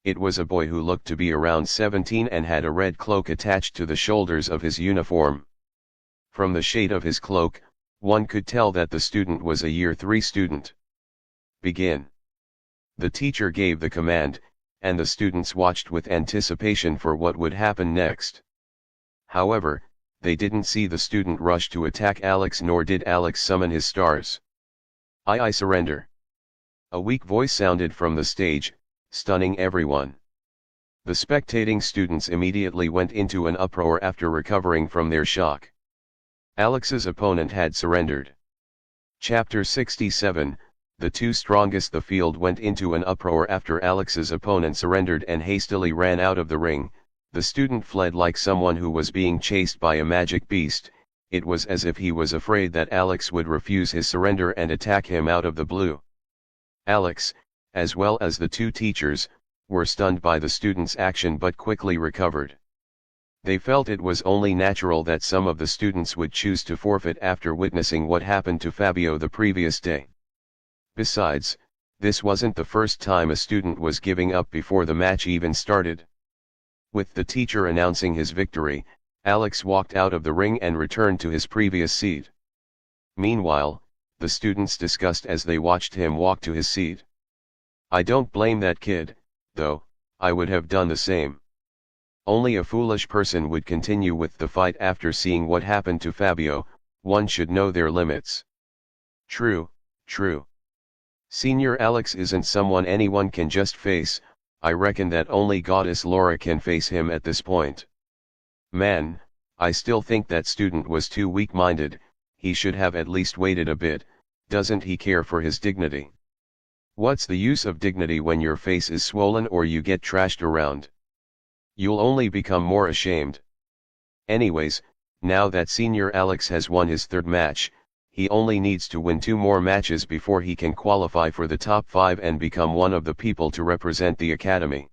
It was a boy who looked to be around 17 and had a red cloak attached to the shoulders of his uniform. From the shade of his cloak, one could tell that the student was a Year 3 student. "Begin." The teacher gave the command, and the students watched with anticipation for what would happen next. However, they didn't see the student rush to attack Alex, nor did Alex summon his stars. I surrender." A weak voice sounded from the stage, stunning everyone. The spectating students immediately went into an uproar after recovering from their shock. Alex's opponent had surrendered. Chapter 67, The Two Strongest. The field went into an uproar after Alex's opponent surrendered and hastily ran out of the ring. The student fled like someone who was being chased by a magic beast. It was as if he was afraid that Alex would refuse his surrender and attack him out of the blue. Alex, as well as the 2 teachers, were stunned by the student's action but quickly recovered. They felt it was only natural that some of the students would choose to forfeit after witnessing what happened to Fabio the previous day. Besides, this wasn't the first time a student was giving up before the match even started. With the teacher announcing his victory, Alex walked out of the ring and returned to his previous seat. Meanwhile, the students discussed as they watched him walk to his seat. "I don't blame that kid, though. I would have done the same. Only a foolish person would continue with the fight after seeing what happened to Fabio. One should know their limits." "True, true. Senior Alex isn't someone anyone can just face. I reckon that only Goddess Laura can face him at this point. Man, I still think that student was too weak-minded, he should have at least waited a bit, doesn't he care for his dignity? What's the use of dignity when your face is swollen or you get trashed around? You'll only become more ashamed. Anyways, now that Senior Alex has won his third match, he only needs to win 2 more matches before he can qualify for the top 5 and become one of the people to represent the academy.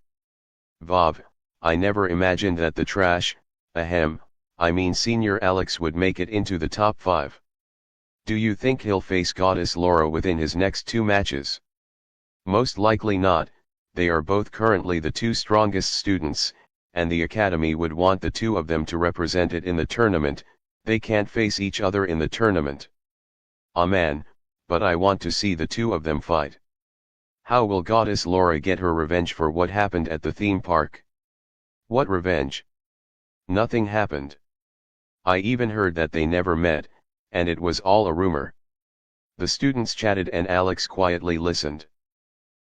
Vav, I never imagined that the trash, I mean Senior Alex would make it into the top 5. Do you think he'll face Goddess Laura within his next 2 matches? Most likely not, they are both currently the 2 strongest students, and the academy would want the 2 of them to represent it in the tournament. They can't face each other in the tournament. Ah man, but I want to see the 2 of them fight. How will Goddess Laura get her revenge for what happened at the theme park? What revenge? Nothing happened. I even heard that they never met, and it was all a rumor. The students chatted and Alex quietly listened.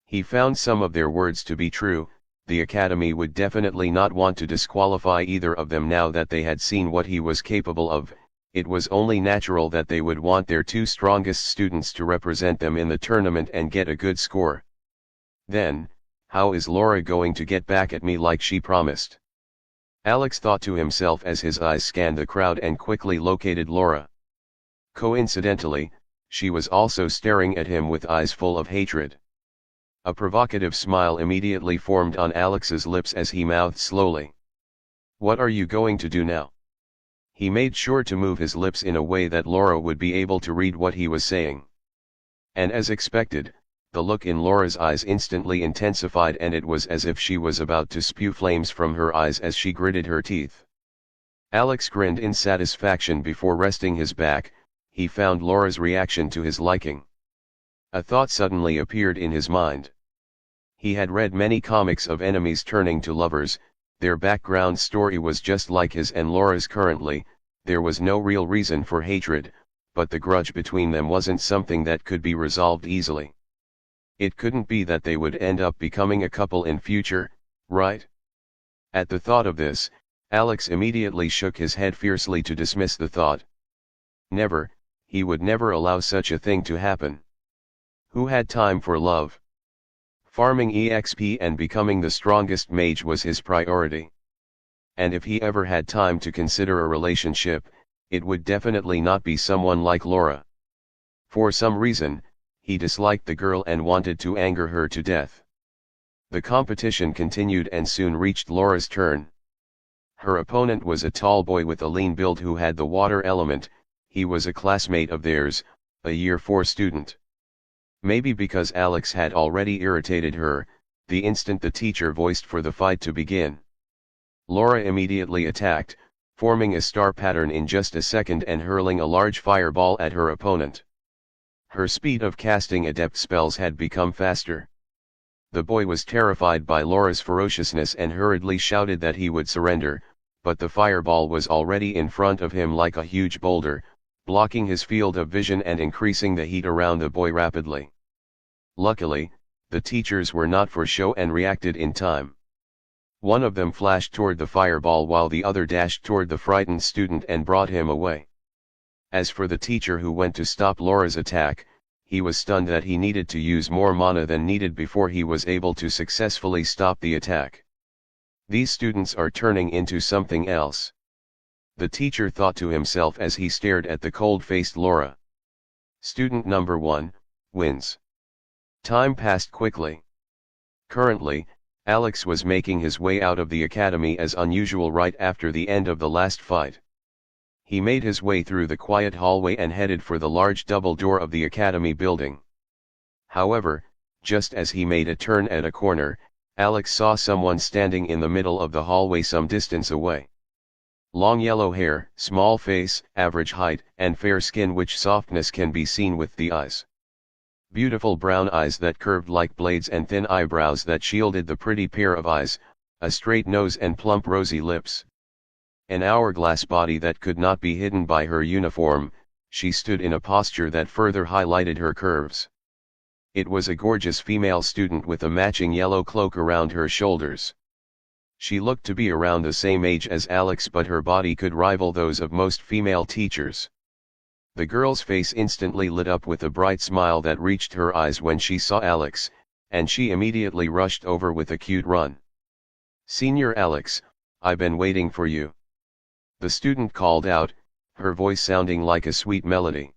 He found some of their words to be true. The academy would definitely not want to disqualify either of them now that they had seen what he was capable of. It was only natural that they would want their 2 strongest students to represent them in the tournament and get a good score. Then, how is Laura going to get back at me like she promised? Alex thought to himself as his eyes scanned the crowd and quickly located Laura. Coincidentally, she was also staring at him with eyes full of hatred. A provocative smile immediately formed on Alex's lips as he mouthed slowly. "What are you going to do now?" He made sure to move his lips in a way that Laura would be able to read what he was saying. And as expected, the look in Laura's eyes instantly intensified and it was as if she was about to spew flames from her eyes as she gritted her teeth. Alex grinned in satisfaction before resting his back. He found Laura's reaction to his liking. A thought suddenly appeared in his mind. He had read many comics of enemies turning to lovers. Their background story was just like his and Laura's currently. There was no real reason for hatred, but the grudge between them wasn't something that could be resolved easily. It couldn't be that they would end up becoming a couple in future, right? At the thought of this, Alex immediately shook his head fiercely to dismiss the thought. Never, he would never allow such a thing to happen. Who had time for love? Farming EXP and becoming the strongest mage was his priority. And if he ever had time to consider a relationship, it would definitely not be someone like Laura. For some reason, he disliked the girl and wanted to anger her to death. The competition continued and soon reached Laura's turn. Her opponent was a tall boy with a lean build who had the water element. He was a classmate of theirs, a year 4 student. Maybe because Alex had already irritated her, the instant the teacher voiced for the fight to begin. Laura immediately attacked, forming a star pattern in just a second and hurling a large fireball at her opponent. Her speed of casting adept spells had become faster. The boy was terrified by Laura's ferociousness and hurriedly shouted that he would surrender, but the fireball was already in front of him like a huge boulder, blocking his field of vision and increasing the heat around the boy rapidly. Luckily, the teachers were not for show and reacted in time. One of them flashed toward the fireball while the other dashed toward the frightened student and brought him away. As for the teacher who went to stop Laura's attack, he was stunned that he needed to use more mana than needed before he was able to successfully stop the attack. These students are turning into something else. The teacher thought to himself as he stared at the cold-faced Laura. Student number 1, wins. Time passed quickly. Currently, Alex was making his way out of the academy as unusual right after the end of the last fight. He made his way through the quiet hallway and headed for the large double door of the academy building. However, just as he made a turn at a corner, Alex saw someone standing in the middle of the hallway some distance away. Long yellow hair, small face, average height, and fair skin which softness can be seen with the eyes. Beautiful brown eyes that curved like blades and thin eyebrows that shielded the pretty pair of eyes, a straight nose and plump rosy lips. An hourglass body that could not be hidden by her uniform, she stood in a posture that further highlighted her curves. It was a gorgeous female student with a matching yellow cloak around her shoulders. She looked to be around the same age as Alex, but her body could rival those of most female teachers. The girl's face instantly lit up with a bright smile that reached her eyes when she saw Alex, and she immediately rushed over with a cute run. "Senior Alex, I've been waiting for you," the student called out, her voice sounding like a sweet melody.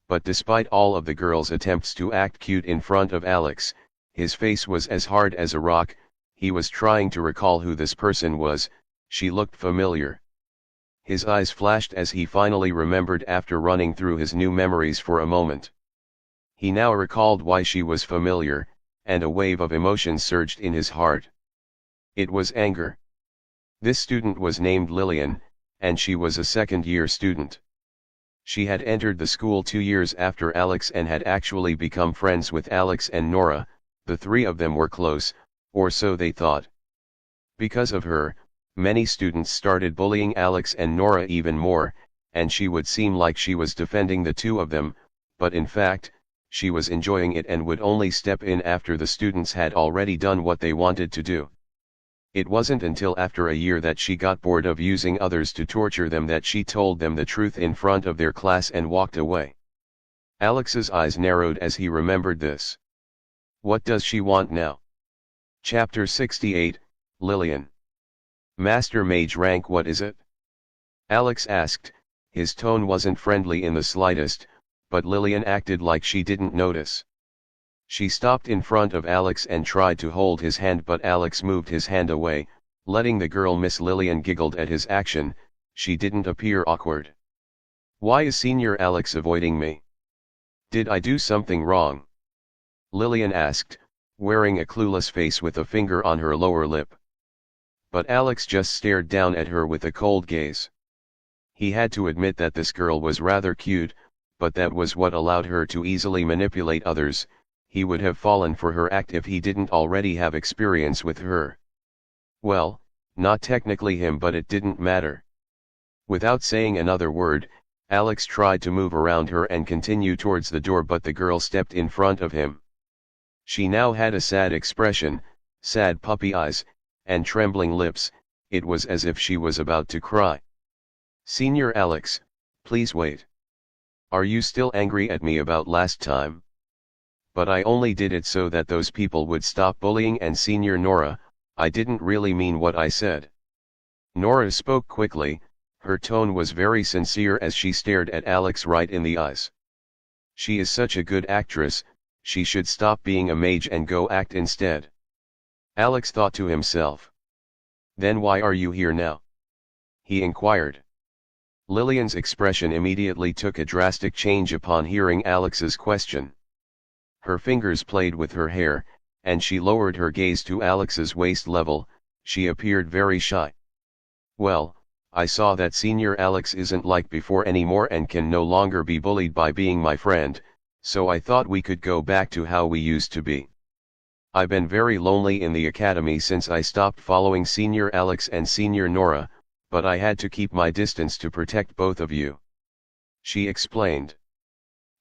But despite all of the girl's attempts to act cute in front of Alex, his face was as hard as a rock. He was trying to recall who this person was. She looked familiar. His eyes flashed as he finally remembered after running through his new memories for a moment. He now recalled why she was familiar, and a wave of emotion surged in his heart. It was anger. This student was named Lillian, and she was a second-year student. She had entered the school 2 years after Alex and had actually become friends with Alex and Nora. The three of them were close, or so they thought. Because of her, many students started bullying Alex and Nora even more, and she would seem like she was defending the two of them, but in fact, she was enjoying it and would only step in after the students had already done what they wanted to do. It wasn't until after a year that she got bored of using others to torture them that she told them the truth in front of their class and walked away. Alex's eyes narrowed as he remembered this. What does she want now? Chapter 68, Lillian. Master Mage rank, what is it? Alex asked. His tone wasn't friendly in the slightest, but Lillian acted like she didn't notice. She stopped in front of Alex and tried to hold his hand, but Alex moved his hand away, letting the girl miss. Lillian giggled at his action. She didn't appear awkward. Why is Senior Alex avoiding me? Did I do something wrong? Lillian asked, wearing a clueless face with a finger on her lower lip. But Alex just stared down at her with a cold gaze. He had to admit that this girl was rather cute, but that was what allowed her to easily manipulate others. He would have fallen for her act if he didn't already have experience with her. Well, not technically him, but it didn't matter. Without saying another word, Alex tried to move around her and continue towards the door, but the girl stepped in front of him. She now had a sad expression, sad puppy eyes, and trembling lips. It was as if she was about to cry. Senior Alex, please wait. Are you still angry at me about last time? But I only did it so that those people would stop bullying, and Senior Nora, I didn't really mean what I said. Nora spoke quickly. Her tone was very sincere as she stared at Alex right in the eyes. She is such a good actress, she should stop being a mage and go act instead. Alex thought to himself. Then why are you here now? He inquired. Lillian's expression immediately took a drastic change upon hearing Alex's question. Her fingers played with her hair, and she lowered her gaze to Alex's waist level. She appeared very shy. Well, I saw that Senior Alex isn't like before anymore and can no longer be bullied by being my friend, so I thought we could go back to how we used to be. I've been very lonely in the academy since I stopped following Senior Alex and Senior Nora, but I had to keep my distance to protect both of you. She explained.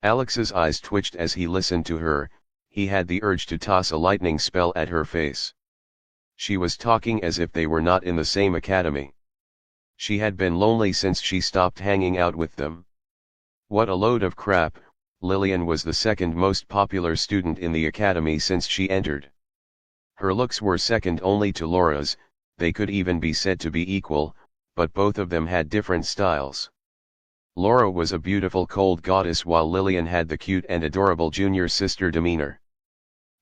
Alex's eyes twitched as he listened to her. He had the urge to toss a lightning spell at her face. She was talking as if they were not in the same academy. She had been lonely since she stopped hanging out with them. What a load of crap. Lillian was the second most popular student in the academy since she entered. Her looks were second only to Laura's. They could even be said to be equal, but both of them had different styles. Laura was a beautiful cold goddess, while Lillian had the cute and adorable junior sister demeanor.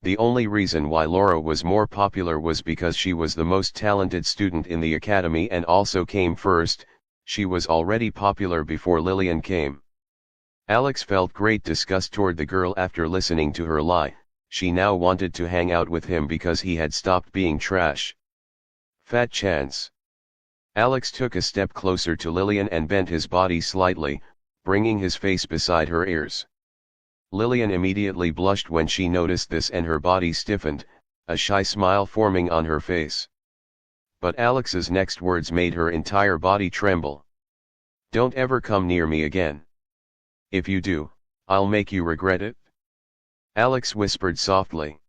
The only reason why Laura was more popular was because she was the most talented student in the academy and also came first. She was already popular before Lillian came. Alex felt great disgust toward the girl after listening to her lie. She now wanted to hang out with him because he had stopped being trash. Fat chance. Alex took a step closer to Lillian and bent his body slightly, bringing his face beside her ears. Lillian immediately blushed when she noticed this and her body stiffened, a shy smile forming on her face. But Alex's next words made her entire body tremble. Don't ever come near me again. If you do, I'll make you regret it. Alex whispered softly.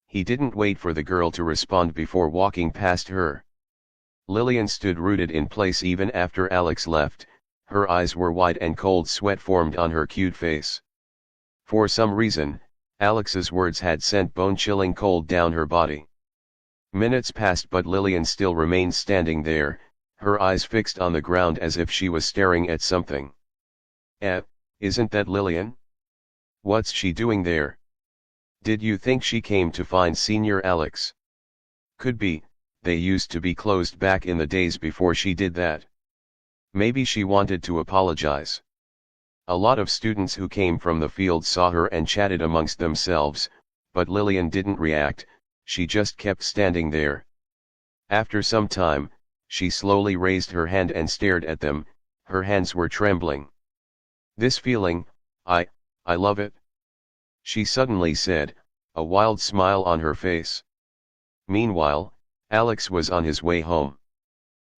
He didn't wait for the girl to respond before walking past her. Lillian stood rooted in place even after Alex left. Her eyes were wide and cold sweat formed on her cute face. For some reason, Alex's words had sent bone-chilling cold down her body. Minutes passed but Lillian still remained standing there, her eyes fixed on the ground as if she was staring at something. Isn't that Lillian? What's she doing there? Did you think she came to find Senior Alex? Could be, they used to be closed back in the days before she did that. Maybe she wanted to apologize. A lot of students who came from the field saw her and chatted amongst themselves, but Lillian didn't react, she just kept standing there. After some time, she slowly raised her hand and stared at them, her hands were trembling. This feeling, I love it. She suddenly said, a wild smile on her face. Meanwhile, Alex was on his way home.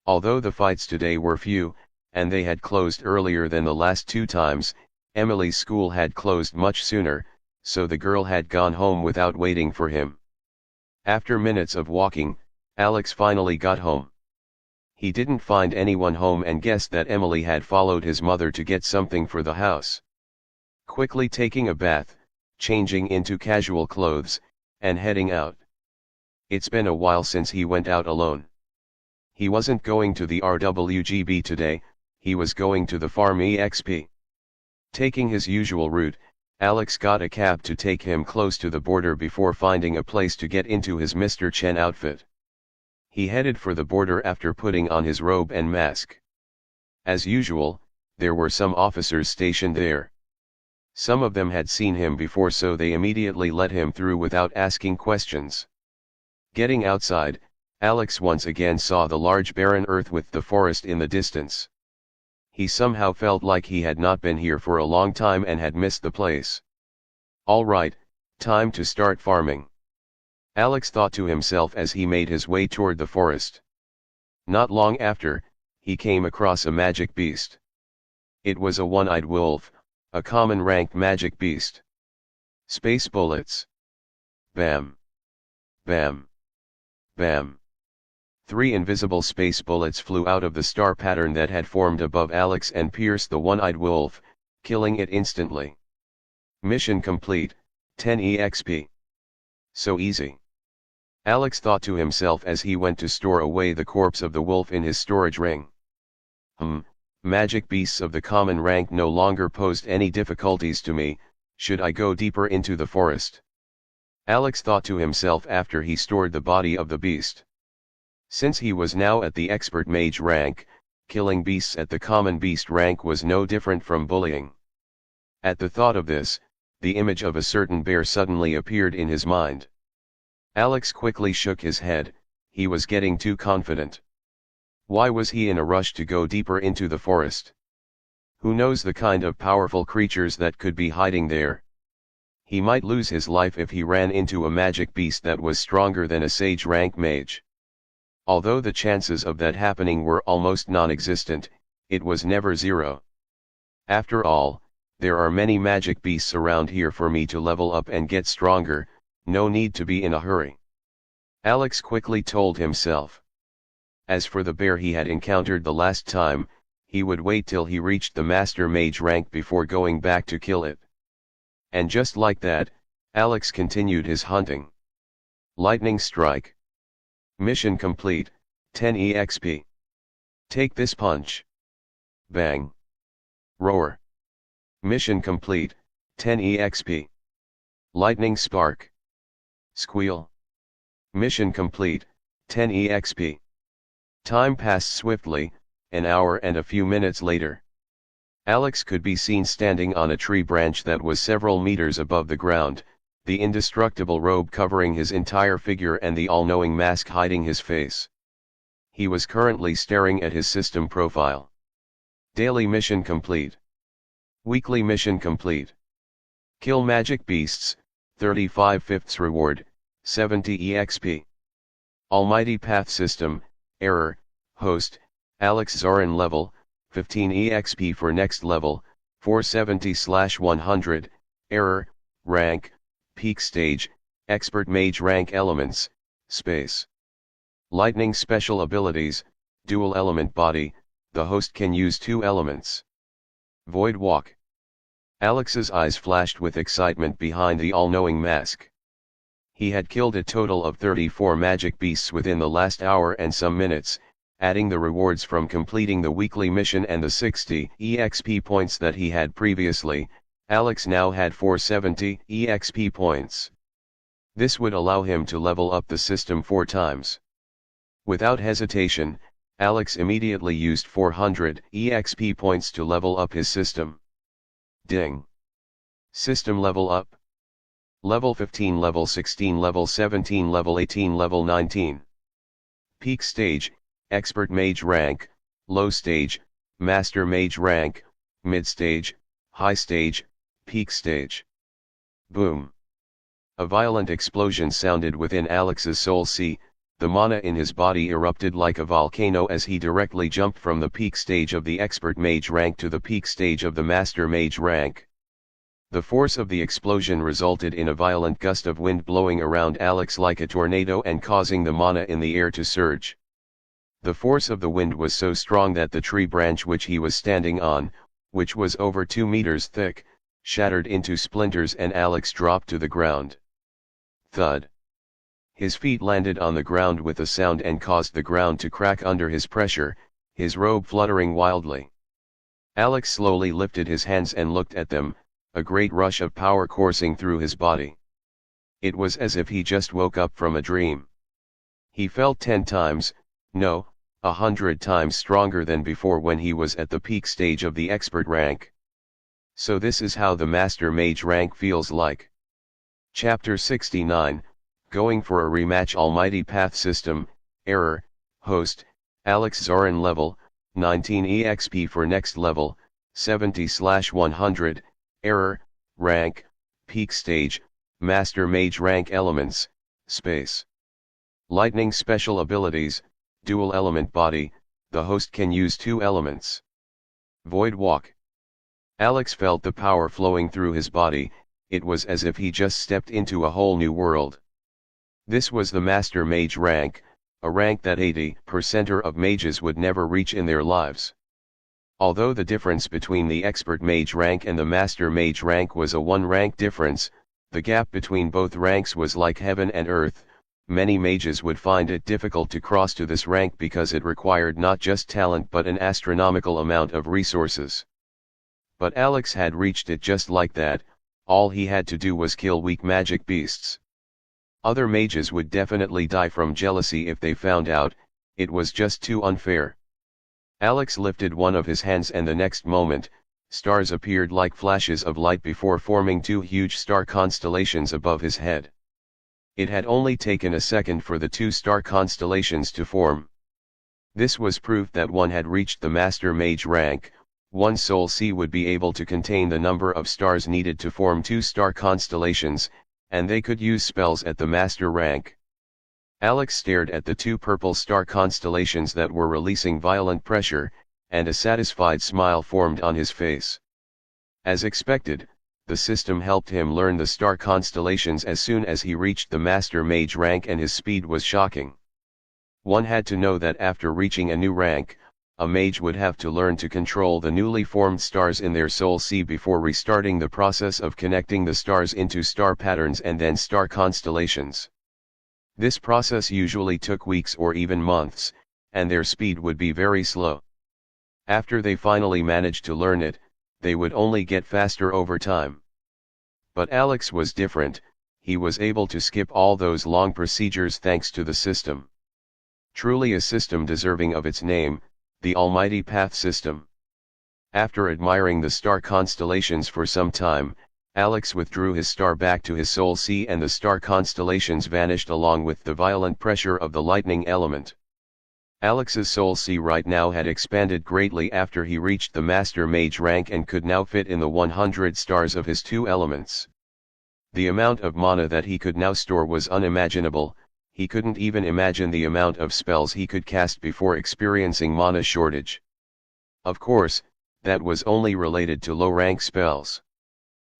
Although the fights today were few, and they had closed earlier than the last two times, Emily's school had closed much sooner, so the girl had gone home without waiting for him. After minutes of walking, Alex finally got home. He didn't find anyone home and guessed that Emily had followed his mother to get something for the house. Quickly taking a bath, changing into casual clothes, and heading out. It's been a while since he went out alone. He wasn't going to the RWGB today, he was going to the farm EXP. Taking his usual route, Alex got a cab to take him close to the border before finding a place to get into his Mr. Chen outfit. He headed for the border after putting on his robe and mask. As usual, there were some officers stationed there. Some of them had seen him before, so they immediately let him through without asking questions. Getting outside, Alex once again saw the large barren earth with the forest in the distance. He somehow felt like he had not been here for a long time and had missed the place. All right, time to start farming. Alex thought to himself as he made his way toward the forest. Not long after, he came across a magic beast. It was a one-eyed wolf, a common ranked magic beast. Space bullets. Bam. Bam. Bam. 3 invisible space bullets flew out of the star pattern that had formed above Alex and pierced the one-eyed wolf, killing it instantly. Mission complete, 10 EXP. So easy. Alex thought to himself as he went to store away the corpse of the wolf in his storage ring. Magic beasts of the common rank no longer posed any difficulties to me, should I go deeper into the forest? Alex thought to himself after he stored the body of the beast. Since he was now at the expert mage rank, killing beasts at the common beast rank was no different from bullying. At the thought of this, the image of a certain bear suddenly appeared in his mind. Alex quickly shook his head, he was getting too confident. Why was he in a rush to go deeper into the forest? Who knows the kind of powerful creatures that could be hiding there? He might lose his life if he ran into a magic beast that was stronger than a sage rank mage. Although the chances of that happening were almost non-existent, it was never zero. After all, there are many magic beasts around here for me to level up and get stronger, no need to be in a hurry. Alex quickly told himself. As for the bear he had encountered the last time, he would wait till he reached the Master Mage rank before going back to kill it. And just like that, Alex continued his hunting. Lightning strike. Mission complete, 10 EXP. Take this punch. Bang. Roar. Mission complete, 10 EXP. Lightning spark. Squeal. Mission complete, 10 EXP. Time passed swiftly, an hour and a few minutes later. Alex could be seen standing on a tree branch that was several meters above the ground, the indestructible robe covering his entire figure and the all-knowing mask hiding his face. He was currently staring at his system profile. Daily mission complete. Weekly mission complete. Kill magic beasts, 35/5 reward, 70 EXP. Almighty Path System, error, host, Alex Zorin level, 15 EXP for next level, 470/100, error, rank, Peak Stage, Expert Mage Rank Elements, Space. Lightning Special Abilities, Dual Element Body, the host can use 2 elements. Void Walk. Alex's eyes flashed with excitement behind the all-knowing mask. He had killed a total of 34 magic beasts within the last hour and some minutes, adding the rewards from completing the weekly mission and the 60 EXP points that he had previously. Alex now had 470 EXP points. This would allow him to level up the system 4 times. Without hesitation, Alex immediately used 400 EXP points to level up his system. Ding! System level up. Level 15, Level 16, Level 17, Level 18, Level 19. Peak Stage, Expert Mage Rank, Low Stage, Master Mage Rank, Mid Stage, High Stage, Peak Stage. Boom! A violent explosion sounded within Alex's soul. The mana in his body erupted like a volcano as he directly jumped from the peak stage of the Expert Mage rank to the peak stage of the Master Mage rank. The force of the explosion resulted in a violent gust of wind blowing around Alex like a tornado and causing the mana in the air to surge. The force of the wind was so strong that the tree branch which he was standing on, which was over 2 meters thick, shattered into splinters and Alex dropped to the ground. Thud. His feet landed on the ground with a sound and caused the ground to crack under his pressure, his robe fluttering wildly. Alex slowly lifted his hands and looked at them, a great rush of power coursing through his body. It was as if he just woke up from a dream. He felt 10 times, no, 100 times stronger than before when he was at the peak stage of the expert rank. So this is how the Master Mage rank feels like. Chapter 69, Going for a Rematch. Almighty Path System, Error, Host, Alex Zorin. Level, 19 EXP for next level, 70/100, Error, Rank, Peak Stage, Master Mage Rank Elements, Space. Lightning Special Abilities, Dual Element Body, the host can use 2 elements. Void Walk. Alex felt the power flowing through his body, it was as if he just stepped into a whole new world. This was the Master Mage rank, a rank that 80% of mages would never reach in their lives. Although the difference between the Expert Mage rank and the Master Mage rank was a 1 rank difference, the gap between both ranks was like heaven and earth. Many mages would find it difficult to cross to this rank because it required not just talent but an astronomical amount of resources. But Alex had reached it just like that. All he had to do was kill weak magic beasts. Other mages would definitely die from jealousy if they found out, it was just too unfair. Alex lifted one of his hands and the next moment, stars appeared like flashes of light before forming 2 huge star constellations above his head. It had only taken a second for the 2 star constellations to form. This was proof that one had reached the Master Mage rank. One soul C would be able to contain the number of stars needed to form 2 star constellations, and they could use spells at the Master rank. Alex stared at the 2 purple star constellations that were releasing violent pressure, and a satisfied smile formed on his face. As expected, the system helped him learn the star constellations as soon as he reached the Master Mage rank, and his speed was shocking. One had to know that after reaching a new rank, a mage would have to learn to control the newly formed stars in their soul C before restarting the process of connecting the stars into star patterns and then star constellations. This process usually took weeks or even months, and their speed would be very slow. After they finally managed to learn it, they would only get faster over time. But Alex was different, he was able to skip all those long procedures thanks to the system. Truly a system deserving of its name, the Almighty Path System. After admiring the star constellations for some time, Alex withdrew his star back to his soul C, and the star constellations vanished along with the violent pressure of the lightning element. Alex's soul C right now had expanded greatly after he reached the Master Mage rank and could now fit in the 100 stars of his 2 elements. The amount of mana that he could now store was unimaginable. He couldn't even imagine the amount of spells he could cast before experiencing mana shortage. Of course, that was only related to low-rank spells.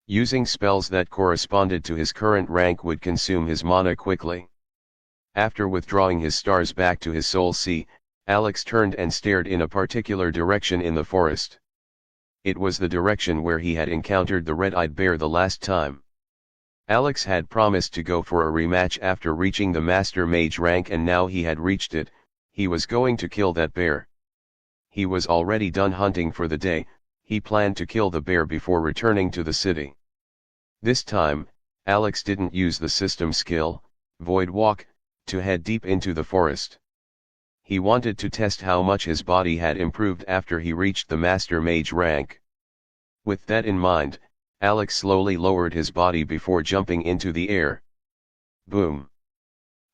Using spells that corresponded to his current rank would consume his mana quickly. After withdrawing his stars back to his soul sea, Alex turned and stared in a particular direction in the forest. It was the direction where he had encountered the red-eyed bear the last time. Alex had promised to go for a rematch after reaching the Master Mage rank, and now he had reached it. He was going to kill that bear. He was already done hunting for the day. He planned to kill the bear before returning to the city. This time, Alex didn't use the system skill, Void Walk, to head deep into the forest. He wanted to test how much his body had improved after he reached the Master Mage rank. With that in mind, Alex slowly lowered his body before jumping into the air. Boom!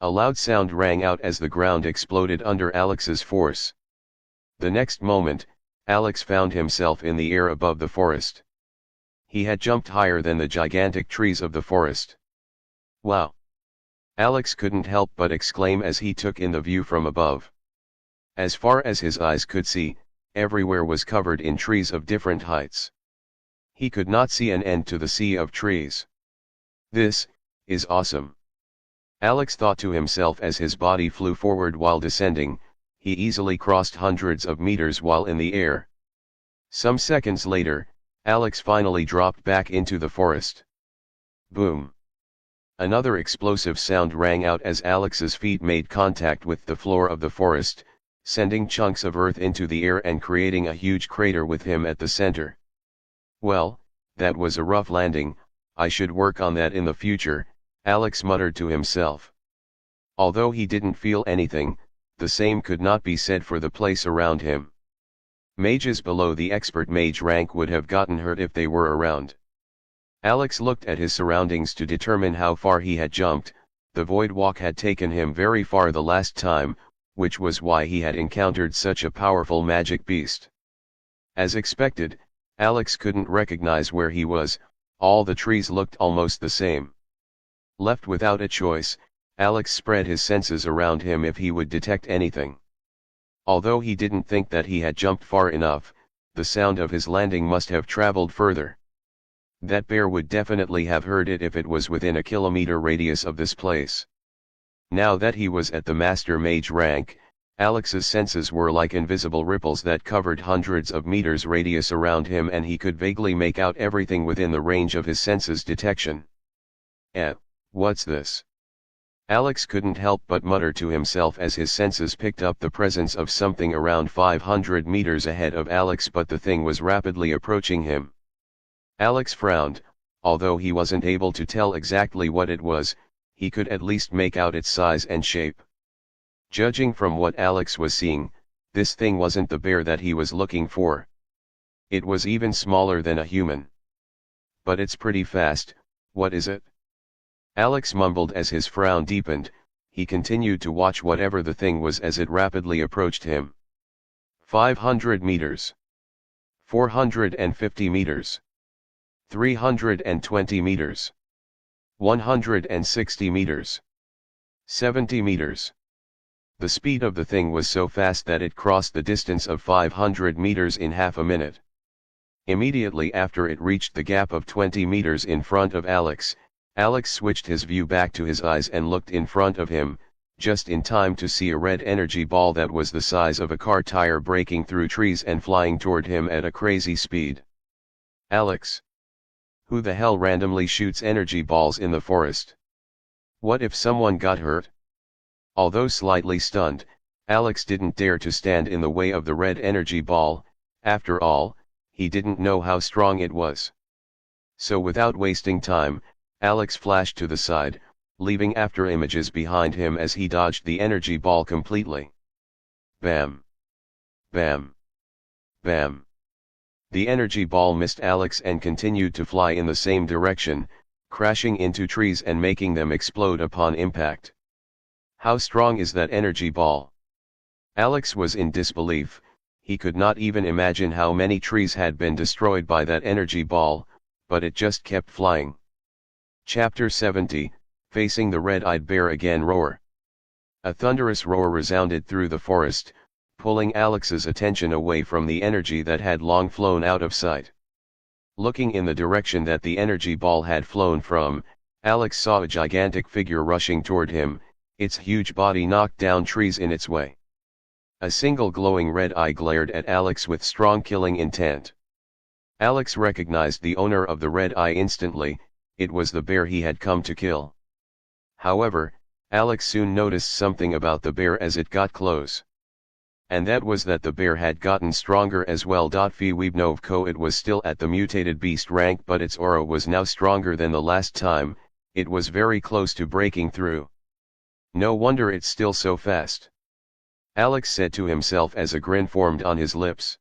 A loud sound rang out as the ground exploded under Alex's force. The next moment, Alex found himself in the air above the forest. He had jumped higher than the gigantic trees of the forest. Wow! Alex couldn't help but exclaim as he took in the view from above. As far as his eyes could see, everywhere was covered in trees of different heights. He could not see an end to the sea of trees. This is awesome. Alex thought to himself as his body flew forward while descending. He easily crossed hundreds of meters while in the air. Some seconds later, Alex finally dropped back into the forest. Boom! Another explosive sound rang out as Alex's feet made contact with the floor of the forest, sending chunks of earth into the air and creating a huge crater with him at the center. Well, that was a rough landing. I should work on that in the future, Alex muttered to himself. Although he didn't feel anything, the same could not be said for the place around him. Mages below the expert mage rank would have gotten hurt if they were around. Alex looked at his surroundings to determine how far he had jumped. The void walk had taken him very far the last time, which was why he had encountered such a powerful magic beast. As expected, Alex couldn't recognize where he was. All the trees looked almost the same. Left without a choice, Alex spread his senses around him if he would detect anything. Although he didn't think that he had jumped far enough, the sound of his landing must have traveled further. That bear would definitely have heard it if it was within a kilometer radius of this place. Now that he was at the Master Mage rank, Alex's senses were like invisible ripples that covered hundreds of meters radius around him, and he could vaguely make out everything within the range of his senses' detection. What's this? Alex couldn't help but mutter to himself as his senses picked up the presence of something around 500 meters ahead of Alex, but the thing was rapidly approaching him. Alex frowned. Although he wasn't able to tell exactly what it was, he could at least make out its size and shape. Judging from what Alex was seeing, this thing wasn't the bear that he was looking for. It was even smaller than a human. But it's pretty fast. What is it? Alex mumbled as his frown deepened. He continued to watch whatever the thing was as it rapidly approached him. 500 meters. 450 meters. 320 meters. 160 meters. 70 meters. The speed of the thing was so fast that it crossed the distance of 500 meters in half a minute. Immediately after it reached the gap of 20 meters in front of Alex, Alex switched his view back to his eyes and looked in front of him, just in time to see a red energy ball that was the size of a car tire breaking through trees and flying toward him at a crazy speed. Alex. Who the hell randomly shoots energy balls in the forest? What if someone got hurt? Although slightly stunned, Alex didn't dare to stand in the way of the red energy ball. After all, he didn't know how strong it was. So without wasting time, Alex flashed to the side, leaving after images behind him as he dodged the energy ball completely. Bam! Bam! Bam! The energy ball missed Alex and continued to fly in the same direction, crashing into trees and making them explode upon impact. How strong is that energy ball? Alex was in disbelief. He could not even imagine how many trees had been destroyed by that energy ball, but it just kept flying. Chapter 70, Facing the Red-Eyed Bear Again. Roar. A thunderous roar resounded through the forest, pulling Alex's attention away from the energy that had long flown out of sight. Looking in the direction that the energy ball had flown from, Alex saw a gigantic figure rushing toward him, its huge body knocked down trees in its way. A single glowing red eye glared at Alex with strong killing intent. Alex recognized the owner of the red eye instantly. It was the bear he had come to kill. However, Alex soon noticed something about the bear as it got close. And that was that the bear had gotten stronger as well. Weebnovko, it was still at the mutated beast rank, but its aura was now stronger than the last time. It was very close to breaking through. No wonder it's still so fast, Alex said to himself as a grin formed on his lips.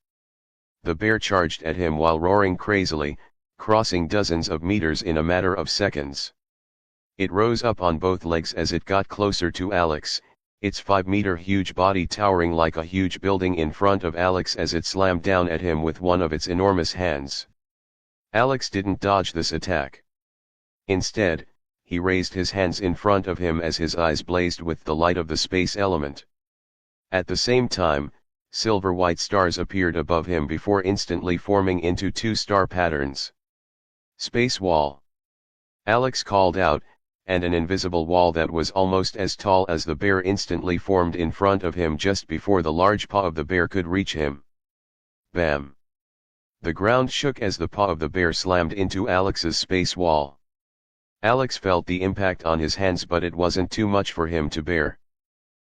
The bear charged at him while roaring crazily, crossing dozens of meters in a matter of seconds. It rose up on both legs as it got closer to Alex, its 5-meter huge body towering like a huge building in front of Alex as it slammed down at him with one of its enormous hands. Alex didn't dodge this attack. Instead, he raised his hands in front of him as his eyes blazed with the light of the space element. At the same time, silver-white stars appeared above him before instantly forming into 2 star patterns. Space wall, Alex called out, and an invisible wall that was almost as tall as the bear instantly formed in front of him just before the large paw of the bear could reach him. Bam! The ground shook as the paw of the bear slammed into Alex's space wall. Alex felt the impact on his hands, but it wasn't too much for him to bear.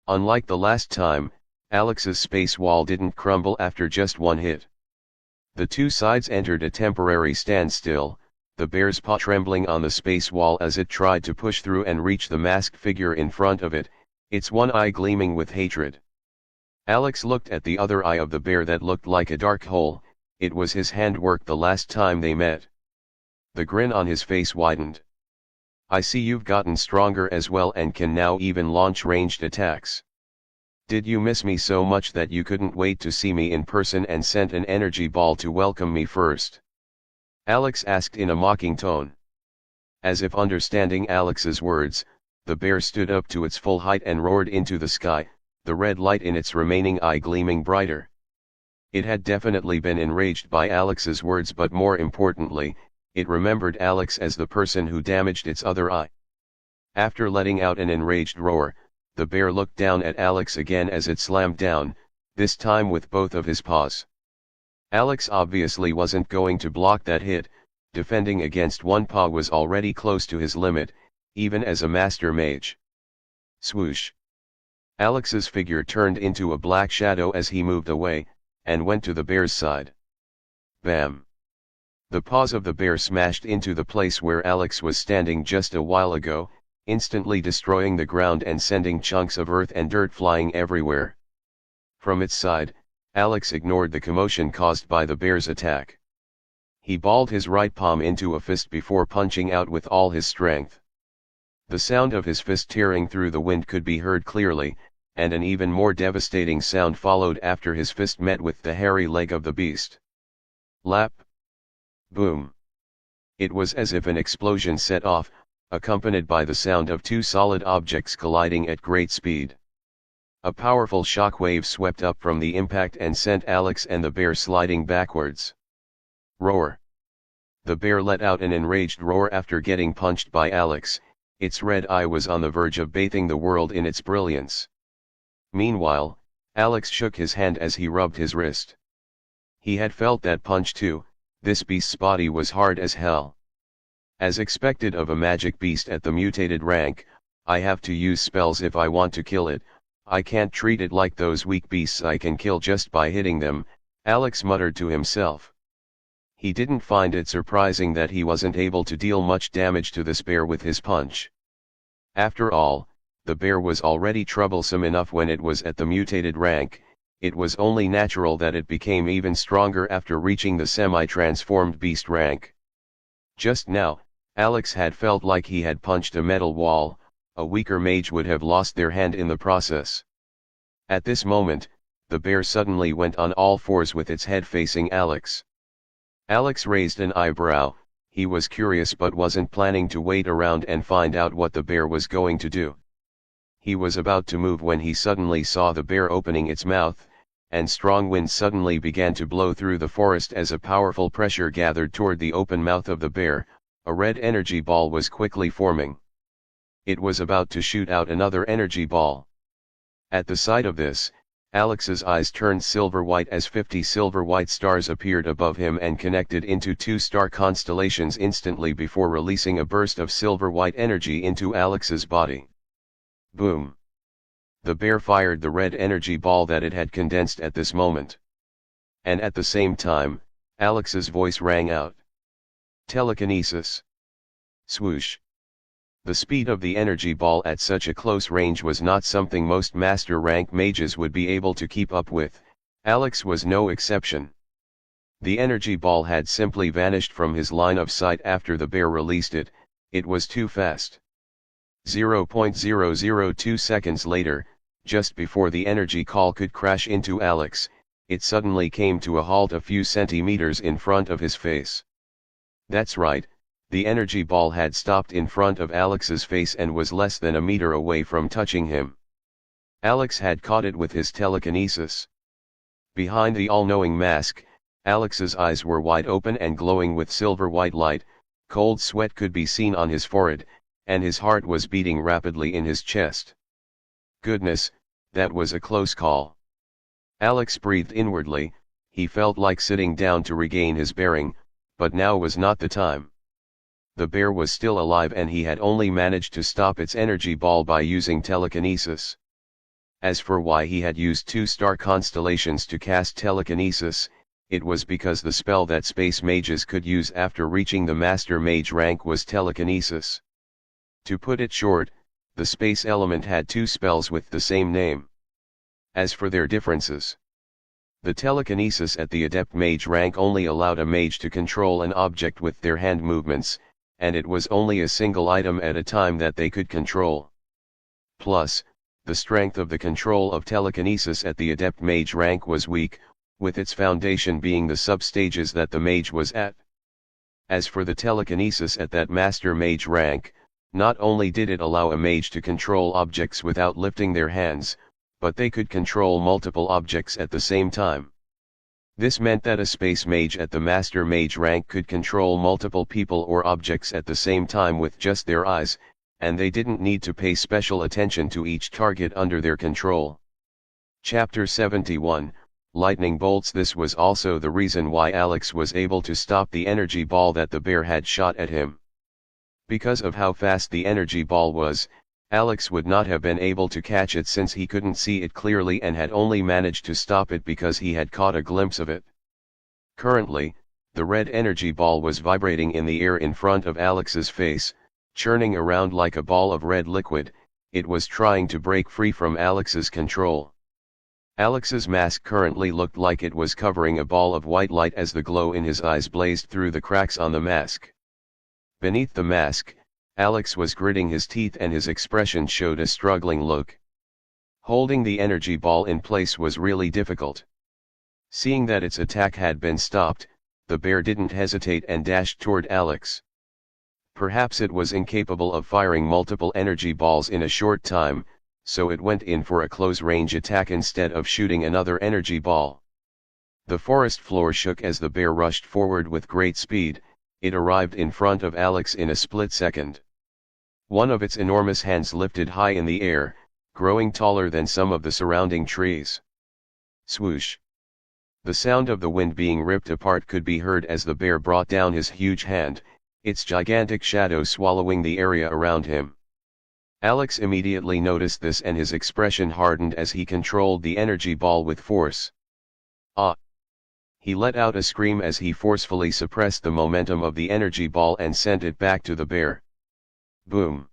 Unlike the last time, Alex's space wall didn't crumble after just one hit. The two sides entered a temporary standstill, the bear's paw trembling on the space wall as it tried to push through and reach the masked figure in front of it, its one eye gleaming with hatred. Alex looked at the other eye of the bear that looked like a dark hole. It was his handwork the last time they met. The grin on his face widened. I see you've gotten stronger as well and can now even launch ranged attacks. Did you miss me so much that you couldn't wait to see me in person and sent an energy ball to welcome me first? Alex asked in a mocking tone. As if understanding Alex's words, the bear stood up to its full height and roared into the sky, the red light in its remaining eye gleaming brighter. It had definitely been enraged by Alex's words, but more importantly, it remembered Alex as the person who damaged its other eye. After letting out an enraged roar, the bear looked down at Alex again as it slammed down, this time with both of his paws. Alex obviously wasn't going to block that hit. Defending against one paw was already close to his limit, even as a master mage. Swoosh! Alex's figure turned into a black shadow as he moved away, and went to the bear's side. Bam! The paws of the bear smashed into the place where Alex was standing just a while ago, instantly destroying the ground and sending chunks of earth and dirt flying everywhere. From its side, Alex ignored the commotion caused by the bear's attack. He balled his right palm into a fist before punching out with all his strength. The sound of his fist tearing through the wind could be heard clearly, and an even more devastating sound followed after his fist met with the hairy leg of the beast. Lap! Boom! It was as if an explosion set off, accompanied by the sound of two solid objects colliding at great speed. A powerful shock wave swept up from the impact and sent Alex and the bear sliding backwards. Roar! The bear let out an enraged roar after getting punched by Alex. Its red eye was on the verge of bathing the world in its brilliance. Meanwhile, Alex shook his hand as he rubbed his wrist. He had felt that punch too. This beast's body was hard as hell. As expected of a magic beast at the mutated rank, I have to use spells if I want to kill it. I can't treat it like those weak beasts I can kill just by hitting them, Alex muttered to himself. He didn't find it surprising that he wasn't able to deal much damage to this bear with his punch. After all, the bear was already troublesome enough when it was at the mutated rank. It was only natural that it became even stronger after reaching the semi-transformed beast rank. Just now, Alex had felt like he had punched a metal wall. A weaker mage would have lost their hand in the process. At this moment, the bear suddenly went on all fours with its head facing Alex. Alex raised an eyebrow. He was curious but wasn't planning to wait around and find out what the bear was going to do. He was about to move when he suddenly saw the bear opening its mouth, and strong winds suddenly began to blow through the forest as a powerful pressure gathered toward the open mouth of the bear. A red energy ball was quickly forming. It was about to shoot out another energy ball. At the sight of this, Alex's eyes turned silver-white as 50 silver-white stars appeared above him and connected into 2 star constellations instantly before releasing a burst of silver-white energy into Alex's body. Boom! The bear fired the red energy ball that it had condensed at this moment. And at the same time, Alex's voice rang out. Telekinesis. Swoosh. The speed of the energy ball at such a close range was not something most master rank mages would be able to keep up with. Alex was no exception. The energy ball had simply vanished from his line of sight after the bear released it. It was too fast. 0.002 seconds later, just before the energy call could crash into Alex, it suddenly came to a halt a few centimeters in front of his face. That's right. The energy ball had stopped in front of Alex's face and was less than a meter away from touching him. Alex had caught it with his telekinesis. Behind the all-knowing mask, Alex's eyes were wide open and glowing with silver-white light, cold sweat could be seen on his forehead, and his heart was beating rapidly in his chest. Goodness, that was a close call. Alex breathed inwardly. He felt like sitting down to regain his bearing, but now was not the time. The bear was still alive and he had only managed to stop its energy ball by using telekinesis. As for why he had used 2 star constellations to cast telekinesis, it was because the spell that space mages could use after reaching the master mage rank was telekinesis. To put it short, the space element had 2 spells with the same name. As for their differences, the telekinesis at the adept mage rank only allowed a mage to control an object with their hand movements, and it was only a single item at a time that they could control. Plus, the strength of the control of telekinesis at the adept mage rank was weak, with its foundation being the sub-stages that the mage was at. As for the telekinesis at that master mage rank, not only did it allow a mage to control objects without lifting their hands, but they could control multiple objects at the same time. This meant that a space mage at the master mage rank could control multiple people or objects at the same time with just their eyes, and they didn't need to pay special attention to each target under their control. Chapter 71, Lightning Bolts. This was also the reason why Alex was able to stop the energy ball that the bear had shot at him. Because of how fast the energy ball was, Alex would not have been able to catch it since he couldn't see it clearly and had only managed to stop it because he had caught a glimpse of it. Currently, the red energy ball was vibrating in the air in front of Alex's face, churning around like a ball of red liquid. It was trying to break free from Alex's control. Alex's mask currently looked like it was covering a ball of white light as the glow in his eyes blazed through the cracks on the mask. Beneath the mask, Alex was gritting his teeth and his expression showed a struggling look. Holding the energy ball in place was really difficult. Seeing that its attack had been stopped, the bear didn't hesitate and dashed toward Alex. Perhaps it was incapable of firing multiple energy balls in a short time, so it went in for a close-range attack instead of shooting another energy ball. The forest floor shook as the bear rushed forward with great speed. It arrived in front of Alex in a split second. One of its enormous hands lifted high in the air, growing taller than some of the surrounding trees. Swoosh! The sound of the wind being ripped apart could be heard as the bear brought down his huge hand, its gigantic shadow swallowing the area around him. Alex immediately noticed this and his expression hardened as he controlled the energy ball with force. Ah! He let out a scream as he forcefully suppressed the momentum of the energy ball and sent it back to the bear. Boom!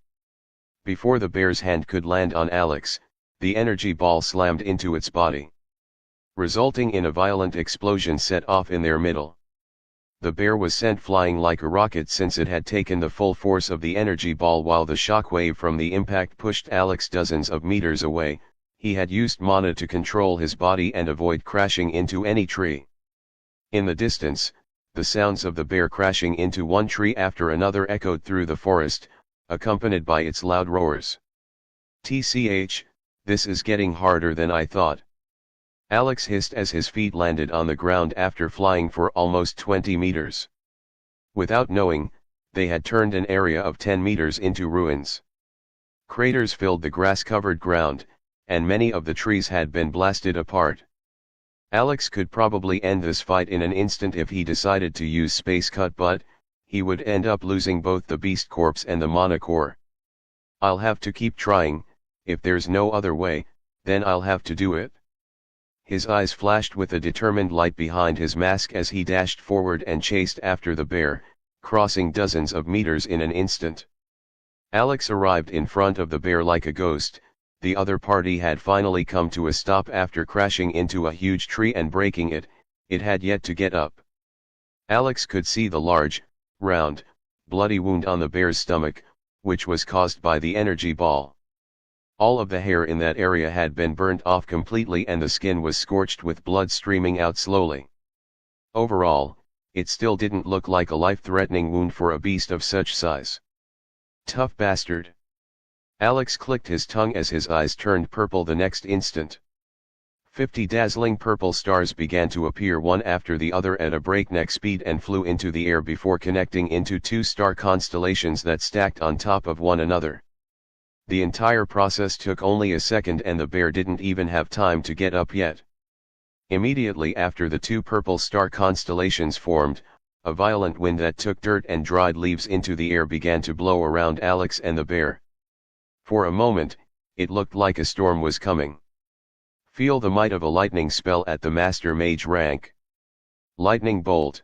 Before the bear's hand could land on Alex, the energy ball slammed into its body, resulting in a violent explosion set off in their middle. The bear was sent flying like a rocket since it had taken the full force of the energy ball while the shockwave from the impact pushed Alex dozens of meters away. He had used mana to control his body and avoid crashing into any tree. In the distance, the sounds of the bear crashing into one tree after another echoed through the forest, accompanied by its loud roars. TCH, this is getting harder than I thought. Alex hissed as his feet landed on the ground after flying for almost 20 meters. Without knowing, they had turned an area of 10 meters into ruins. Craters filled the grass-covered ground, and many of the trees had been blasted apart. Alex could probably end this fight in an instant if he decided to use Space Cut, but he would end up losing both the Beast Corpse and the Monocore. I'll have to keep trying. If there's no other way, then I'll have to do it. His eyes flashed with a determined light behind his mask as he dashed forward and chased after the bear, crossing dozens of meters in an instant. Alex arrived in front of the bear like a ghost. The other party had finally come to a stop after crashing into a huge tree and breaking it. It had yet to get up. Alex could see the large, round, bloody wound on the bear's stomach, which was caused by the energy ball. All of the hair in that area had been burnt off completely and the skin was scorched with blood streaming out slowly. Overall, it still didn't look like a life-threatening wound for a beast of such size. Tough bastard. Alex clicked his tongue as his eyes turned purple the next instant. 50 dazzling purple stars began to appear one after the other at a breakneck speed and flew into the air before connecting into 2 star constellations that stacked on top of one another. The entire process took only a second and the bear didn't even have time to get up yet. Immediately after the 2 purple star constellations formed, a violent wind that took dirt and dried leaves into the air began to blow around Alex and the bear. For a moment, it looked like a storm was coming. Feel the might of a lightning spell at the Master Mage rank. Lightning bolt.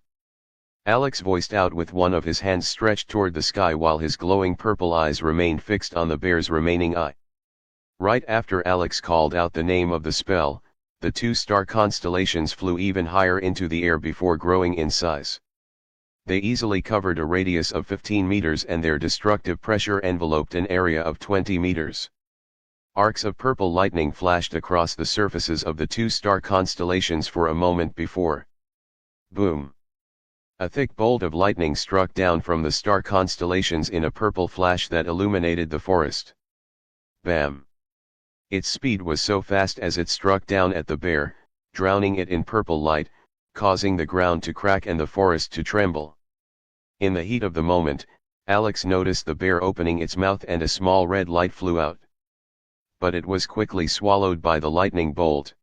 Alex voiced out with one of his hands stretched toward the sky while his glowing purple eyes remained fixed on the bear's remaining eye. Right after Alex called out the name of the spell, the 2 star constellations flew even higher into the air before growing in size. They easily covered a radius of 15 meters and their destructive pressure enveloped an area of 20 meters. Arcs of purple lightning flashed across the surfaces of the 2 star constellations for a moment before. Boom! A thick bolt of lightning struck down from the star constellations in a purple flash that illuminated the forest. Bam! Its speed was so fast as it struck down at the bear, drowning it in purple light, causing the ground to crack and the forest to tremble. In the heat of the moment, Alex noticed the bear opening its mouth and a small red light flew out. But it was quickly swallowed by the lightning bolt.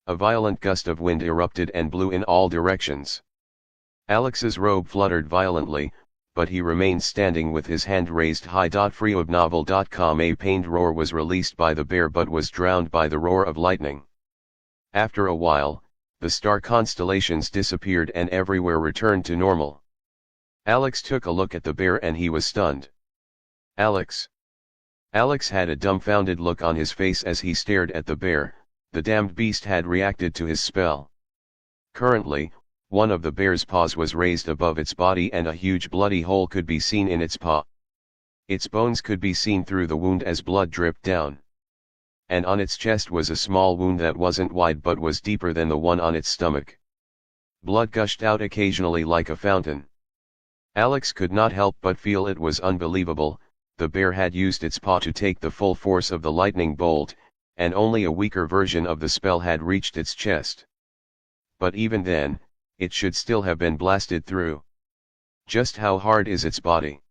A violent gust of wind erupted and blew in all directions. Alex's robe fluttered violently, but he remained standing with his hand raised high. Freeobnovel.com. A pained roar was released by the bear but was drowned by the roar of lightning. After a while, the star constellations disappeared and everywhere returned to normal. Alex took a look at the bear and he was stunned. Alex. Alex had a dumbfounded look on his face as he stared at the bear. The damned beast had reacted to his spell. Currently, one of the bear's paws was raised above its body and a huge bloody hole could be seen in its paw. Its bones could be seen through the wound as blood dripped down. And on its chest was a small wound that wasn't wide but was deeper than the one on its stomach. Blood gushed out occasionally like a fountain. Alex could not help but feel it was unbelievable. The bear had used its paw to take the full force of the lightning bolt, and only a weaker version of the spell had reached its chest. But even then, it should still have been blasted through. Just how hard is its body?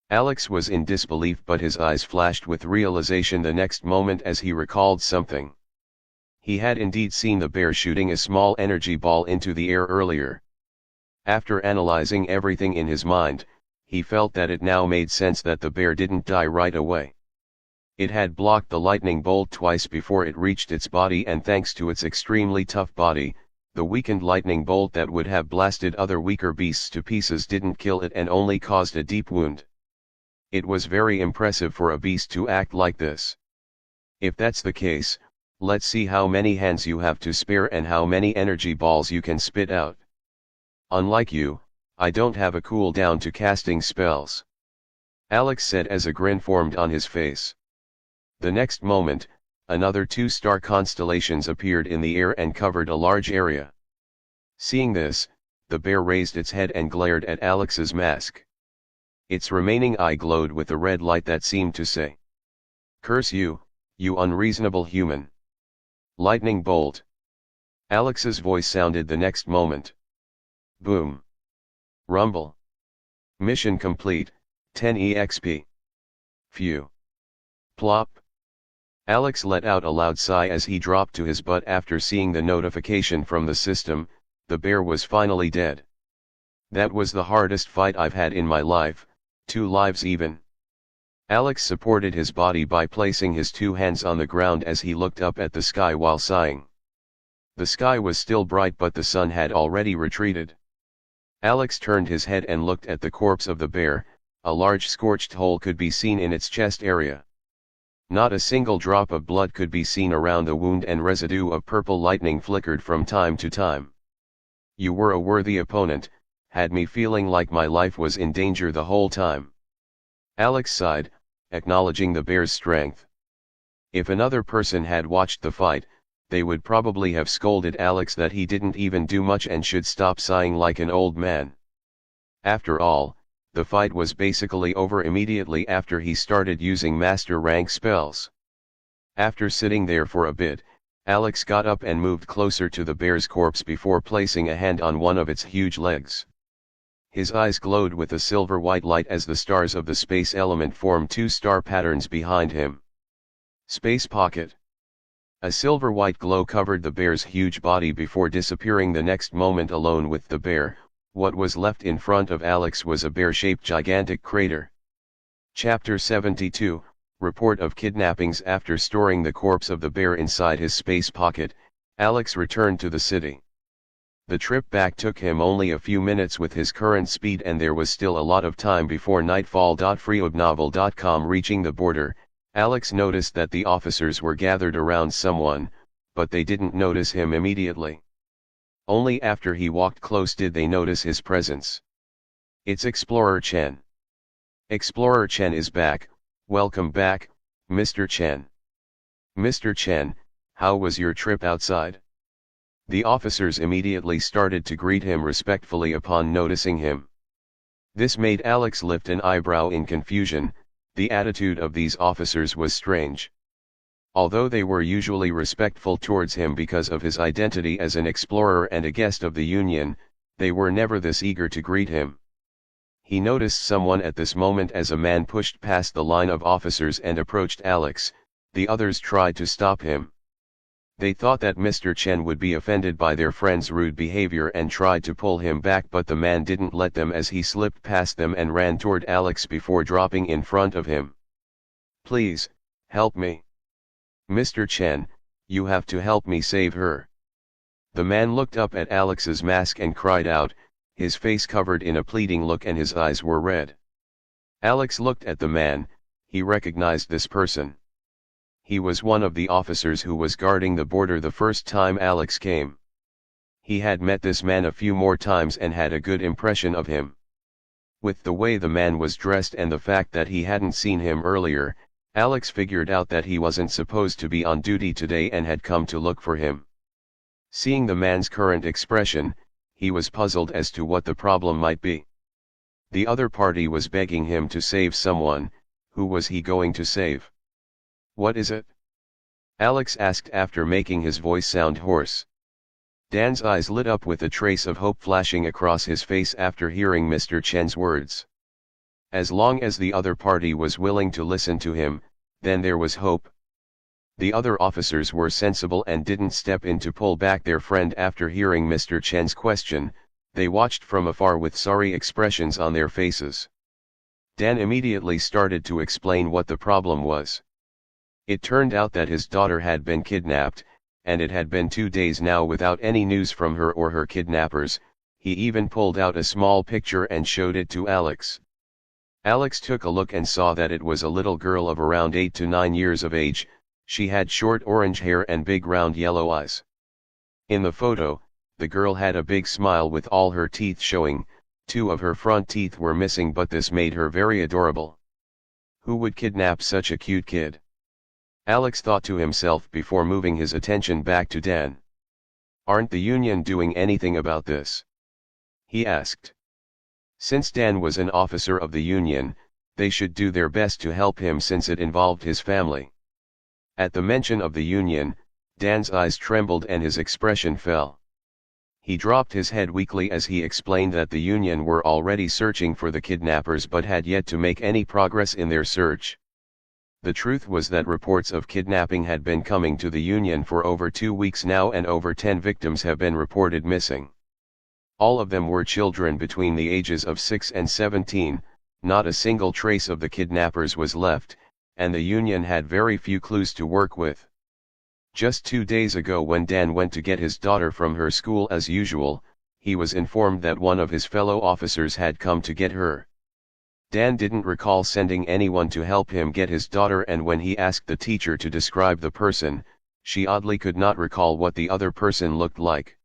Alex was in disbelief but his eyes flashed with realization the next moment as he recalled something. He had indeed seen the bear shooting a small energy ball into the air earlier. After analyzing everything in his mind, he felt that it now made sense that the bear didn't die right away. It had blocked the lightning bolt twice before it reached its body and thanks to its extremely tough body, the weakened lightning bolt that would have blasted other weaker beasts to pieces didn't kill it and only caused a deep wound. It was very impressive for a beast to act like this. If that's the case, let's see how many hands you have to spare and how many energy balls you can spit out. Unlike you, I don't have a cooldown to casting spells. Alex said as a grin formed on his face. The next moment, another 2 star constellations appeared in the air and covered a large area. Seeing this, the bear raised its head and glared at Alex's mask. Its remaining eye glowed with a red light that seemed to say, "Curse you, you unreasonable human." Lightning bolt. Alex's voice sounded the next moment. Boom. Rumble. Mission complete, 10 EXP. Phew. Plop. Alex let out a loud sigh as he dropped to his butt after seeing the notification from the system. The bear was finally dead. That was the hardest fight I've had in my life, 2 lives even. Alex supported his body by placing his 2 hands on the ground as he looked up at the sky while sighing. The sky was still bright but the sun had already retreated. Alex turned his head and looked at the corpse of the bear. A large scorched hole could be seen in its chest area. Not a single drop of blood could be seen around the wound and residue of purple lightning flickered from time to time. You were a worthy opponent, had me feeling like my life was in danger the whole time. Alex sighed, acknowledging the bear's strength. If another person had watched the fight, they would probably have scolded Alex that he didn't even do much and should stop sighing like an old man. After all, the fight was basically over immediately after he started using master rank spells. After sitting there for a bit, Alex got up and moved closer to the bear's corpse before placing a hand on one of its huge legs. His eyes glowed with a silver-white light as the stars of the space element formed 2 star patterns behind him. Space pocket. A silver-white glow covered the bear's huge body before disappearing the next moment alone with the bear. What was left in front of Alex was a bear-shaped gigantic crater. Chapter 72, Report of Kidnappings. After storing the corpse of the bear inside his space pocket, Alex returned to the city. The trip back took him only a few minutes with his current speed and there was still a lot of time before nightfall. Freeobnovel.com. Reaching the border, Alex noticed that the officers were gathered around someone, but they didn't notice him immediately. Only after he walked close did they notice his presence. It's Explorer Chen. Explorer Chen is back. Welcome back, Mr. Chen. Mr. Chen, how was your trip outside? The officers immediately started to greet him respectfully upon noticing him. This made Alex lift an eyebrow in confusion. The attitude of these officers was strange. Although they were usually respectful towards him because of his identity as an explorer and a guest of the Union, they were never this eager to greet him. He noticed someone at this moment as a man pushed past the line of officers and approached Alex. The others tried to stop him. They thought that Mr. Chen would be offended by their friend's rude behavior and tried to pull him back, but the man didn't let them as he slipped past them and ran toward Alex before dropping in front of him. Please, help me. Mr. Chen, you have to help me save her. The man looked up at Alex's mask and cried out, his face covered in a pleading look and his eyes were red. Alex looked at the man. He recognized this person. He was one of the officers who was guarding the border the first time Alex came. He had met this man a few more times and had a good impression of him. With the way the man was dressed and the fact that he hadn't seen him earlier, Alex figured out that he wasn't supposed to be on duty today and had come to look for him. Seeing the man's current expression, he was puzzled as to what the problem might be. The other party was begging him to save someone. Who was he going to save? What is it? Alex asked after making his voice sound hoarse. Dan's eyes lit up with a trace of hope flashing across his face after hearing Mr. Chen's words. As long as the other party was willing to listen to him, then there was hope. The other officers were sensible and didn't step in to pull back their friend after hearing Mr. Chen's question. They watched from afar with sorry expressions on their faces. Dan immediately started to explain what the problem was. It turned out that his daughter had been kidnapped, and it had been 2 days now without any news from her or her kidnappers. He even pulled out a small picture and showed it to Alex. Alex took a look and saw that it was a little girl of around 8 to 9 years of age. She had short orange hair and big round yellow eyes. In the photo, the girl had a big smile with all her teeth showing. 2 of her front teeth were missing, but this made her very adorable. Who would kidnap such a cute kid? Alex thought to himself before moving his attention back to Dan. Aren't the Union doing anything about this? He asked. Since Dan was an officer of the Union, they should do their best to help him since it involved his family. At the mention of the Union, Dan's eyes trembled and his expression fell. He dropped his head weakly as he explained that the Union were already searching for the kidnappers but had yet to make any progress in their search. The truth was that reports of kidnapping had been coming to the Union for over 2 weeks now, and over 10 victims have been reported missing. All of them were children between the ages of 6 and 17, not a single trace of the kidnappers was left, and the Union had very few clues to work with. Just 2 days ago, when Dan went to get his daughter from her school as usual, he was informed that one of his fellow officers had come to get her. Dan didn't recall sending anyone to help him get his daughter, and when he asked the teacher to describe the person, she oddly could not recall what the other person looked like.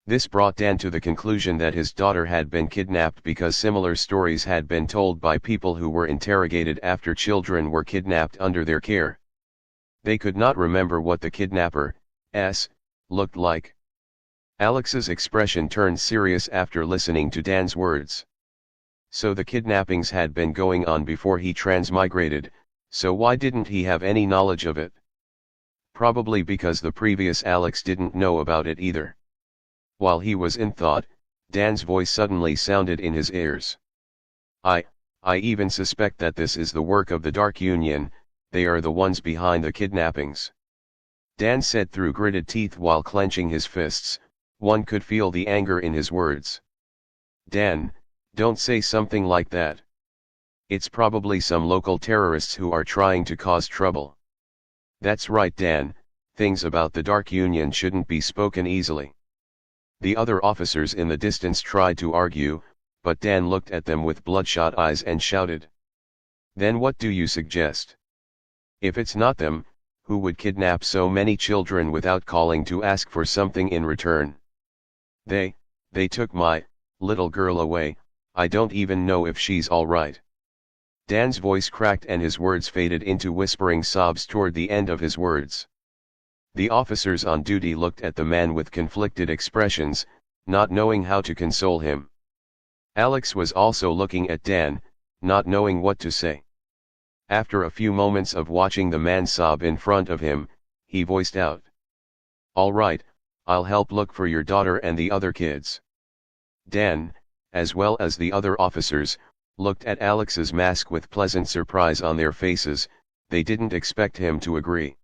This brought Dan to the conclusion that his daughter had been kidnapped because similar stories had been told by people who were interrogated after children were kidnapped under their care. They could not remember what the kidnapper's looked like. Alex's expression turned serious after listening to Dan's words. So the kidnappings had been going on before he transmigrated, so why didn't he have any knowledge of it? Probably because the previous Alex didn't know about it either. While he was in thought, Dan's voice suddenly sounded in his ears. I even suspect that this is the work of the Dark Union. They are the ones behind the kidnappings. Dan said through gritted teeth while clenching his fists. One could feel the anger in his words. Dan, don't say something like that. It's probably some local terrorists who are trying to cause trouble. That's right, Dan, things about the Dark Union shouldn't be spoken easily. The other officers in the distance tried to argue, but Dan looked at them with bloodshot eyes and shouted. Then what do you suggest? If it's not them, who would kidnap so many children without calling to ask for something in return? They took my little girl away. I don't even know if she's all right. Dan's voice cracked and his words faded into whispering sobs toward the end of his words. The officers on duty looked at the man with conflicted expressions, not knowing how to console him. Alex was also looking at Dan, not knowing what to say. After a few moments of watching the man sob in front of him, he voiced out. All right, I'll help look for your daughter and the other kids. Dan, as well as the other officers, looked at Alex's mask with pleasant surprise on their faces. They didn't expect him to agree.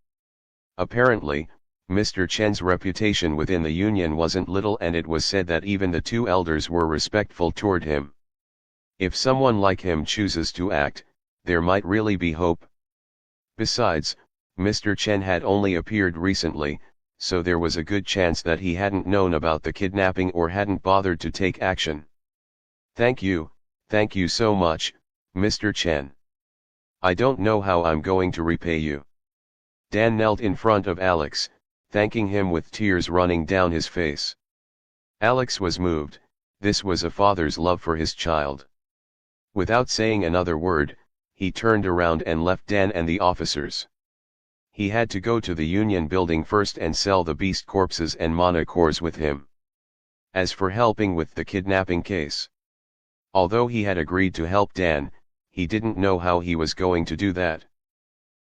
Apparently, Mr. Chen's reputation within the Union wasn't little, and it was said that even the two elders were respectful toward him. If someone like him chooses to act, there might really be hope. Besides, Mr. Chen had only appeared recently, so there was a good chance that he hadn't known about the kidnapping or hadn't bothered to take action. Thank you so much, Mr. Chen. I don't know how I'm going to repay you. Dan knelt in front of Alex, thanking him with tears running down his face. Alex was moved. This was a father's love for his child. Without saying another word, he turned around and left Dan and the officers. He had to go to the Union building first and sell the beast corpses and mana cores with him. As for helping with the kidnapping case, although he had agreed to help Dan, he didn't know how he was going to do that.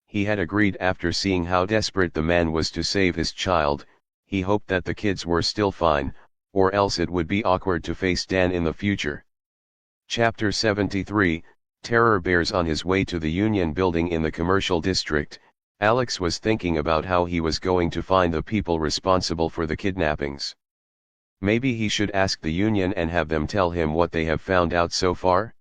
He had agreed after seeing how desperate the man was to save his child. He hoped that the kids were still fine, or else it would be awkward to face Dan in the future. Chapter 73, Terror Bears. On his way to the Union building in the commercial district, Alex was thinking about how he was going to find the people responsible for the kidnappings. Maybe he should ask the Union and have them tell him what they have found out so far?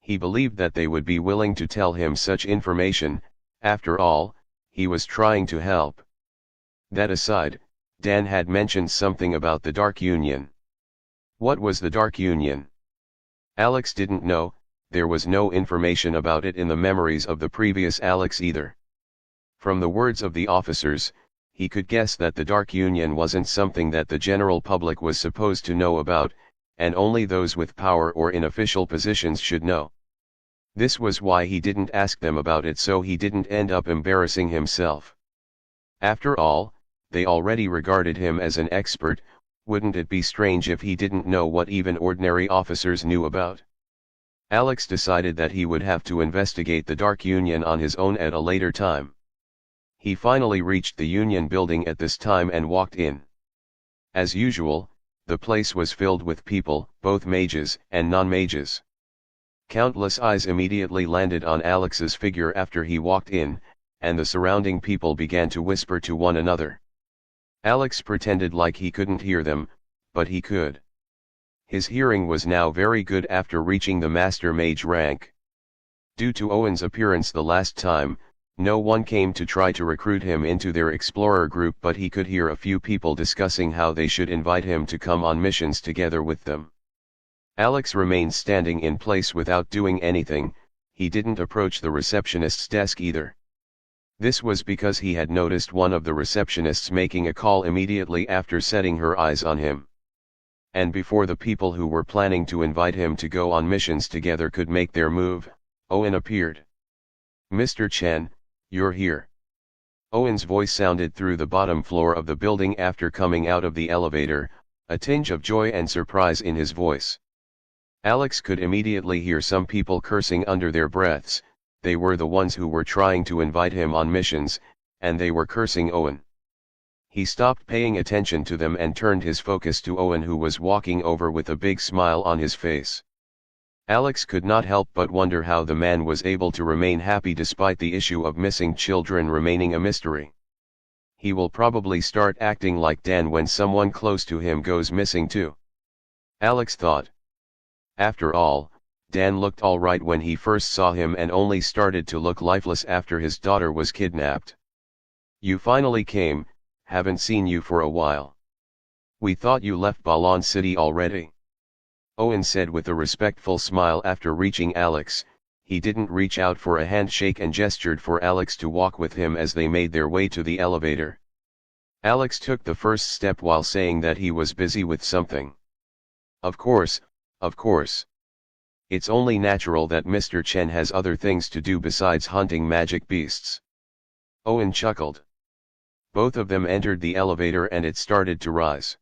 He believed that they would be willing to tell him such information. After all, he was trying to help. That aside, Dan had mentioned something about the Dark Union. What was the Dark Union? Alex didn't know. There was no information about it in the memories of the previous Alex either. From the words of the officers, he could guess that the Dark Union wasn't something that the general public was supposed to know about, and only those with power or in official positions should know. This was why he didn't ask them about it, so he didn't end up embarrassing himself. After all, they already regarded him as an expert. Wouldn't it be strange if he didn't know what even ordinary officers knew about? Alex decided that he would have to investigate the Dark Union on his own at a later time. He finally reached the Union building at this time and walked in. As usual, the place was filled with people, both mages and non-mages. Countless eyes immediately landed on Alex's figure after he walked in, and the surrounding people began to whisper to one another. Alex pretended like he couldn't hear them, but he could. His hearing was now very good after reaching the Master Mage rank. Due to Owen's appearance the last time, no one came to try to recruit him into their explorer group, but he could hear a few people discussing how they should invite him to come on missions together with them. Alex remained standing in place without doing anything. He didn't approach the receptionist's desk either. This was because he had noticed one of the receptionists making a call immediately after setting her eyes on him. And before the people who were planning to invite him to go on missions together could make their move, Owen appeared. "Mr. Chen, you're here." Owen's voice sounded through the bottom floor of the building after coming out of the elevator, a tinge of joy and surprise in his voice. Alex could immediately hear some people cursing under their breaths. They were the ones who were trying to invite him on missions, and they were cursing Owen. He stopped paying attention to them and turned his focus to Owen, who was walking over with a big smile on his face. Alex could not help but wonder how the man was able to remain happy despite the issue of missing children remaining a mystery. He will probably start acting like Dan when someone close to him goes missing too. Alex thought. After all, Dan looked alright when he first saw him and only started to look lifeless after his daughter was kidnapped. "You finally came, haven't seen you for a while. We thought you left Balan City already," Owen said with a respectful smile after reaching Alex. He didn't reach out for a handshake and gestured for Alex to walk with him as they made their way to the elevator. Alex took the first step while saying that he was busy with something. Of course. It's only natural that Mr. Chen has other things to do besides hunting magic beasts." Owen chuckled. Both of them entered the elevator and it started to rise.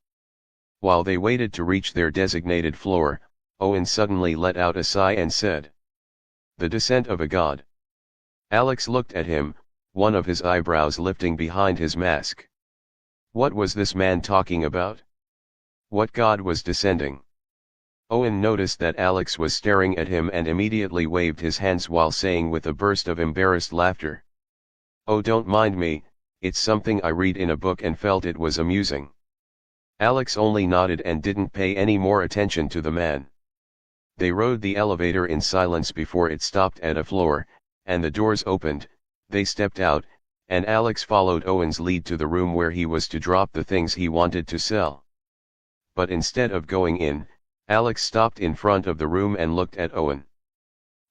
While they waited to reach their designated floor, Owen suddenly let out a sigh and said, "The descent of a god." Alex looked at him, one of his eyebrows lifting behind his mask. What was this man talking about? What god was descending? Owen noticed that Alex was staring at him and immediately waved his hands while saying with a burst of embarrassed laughter, "Oh, don't mind me, it's something I read in a book and felt it was amusing." Alex only nodded and didn't pay any more attention to the man. They rode the elevator in silence before it stopped at a floor, and the doors opened. They stepped out, and Alex followed Owen's lead to the room where he was to drop the things he wanted to sell. But instead of going in, Alex stopped in front of the room and looked at Owen.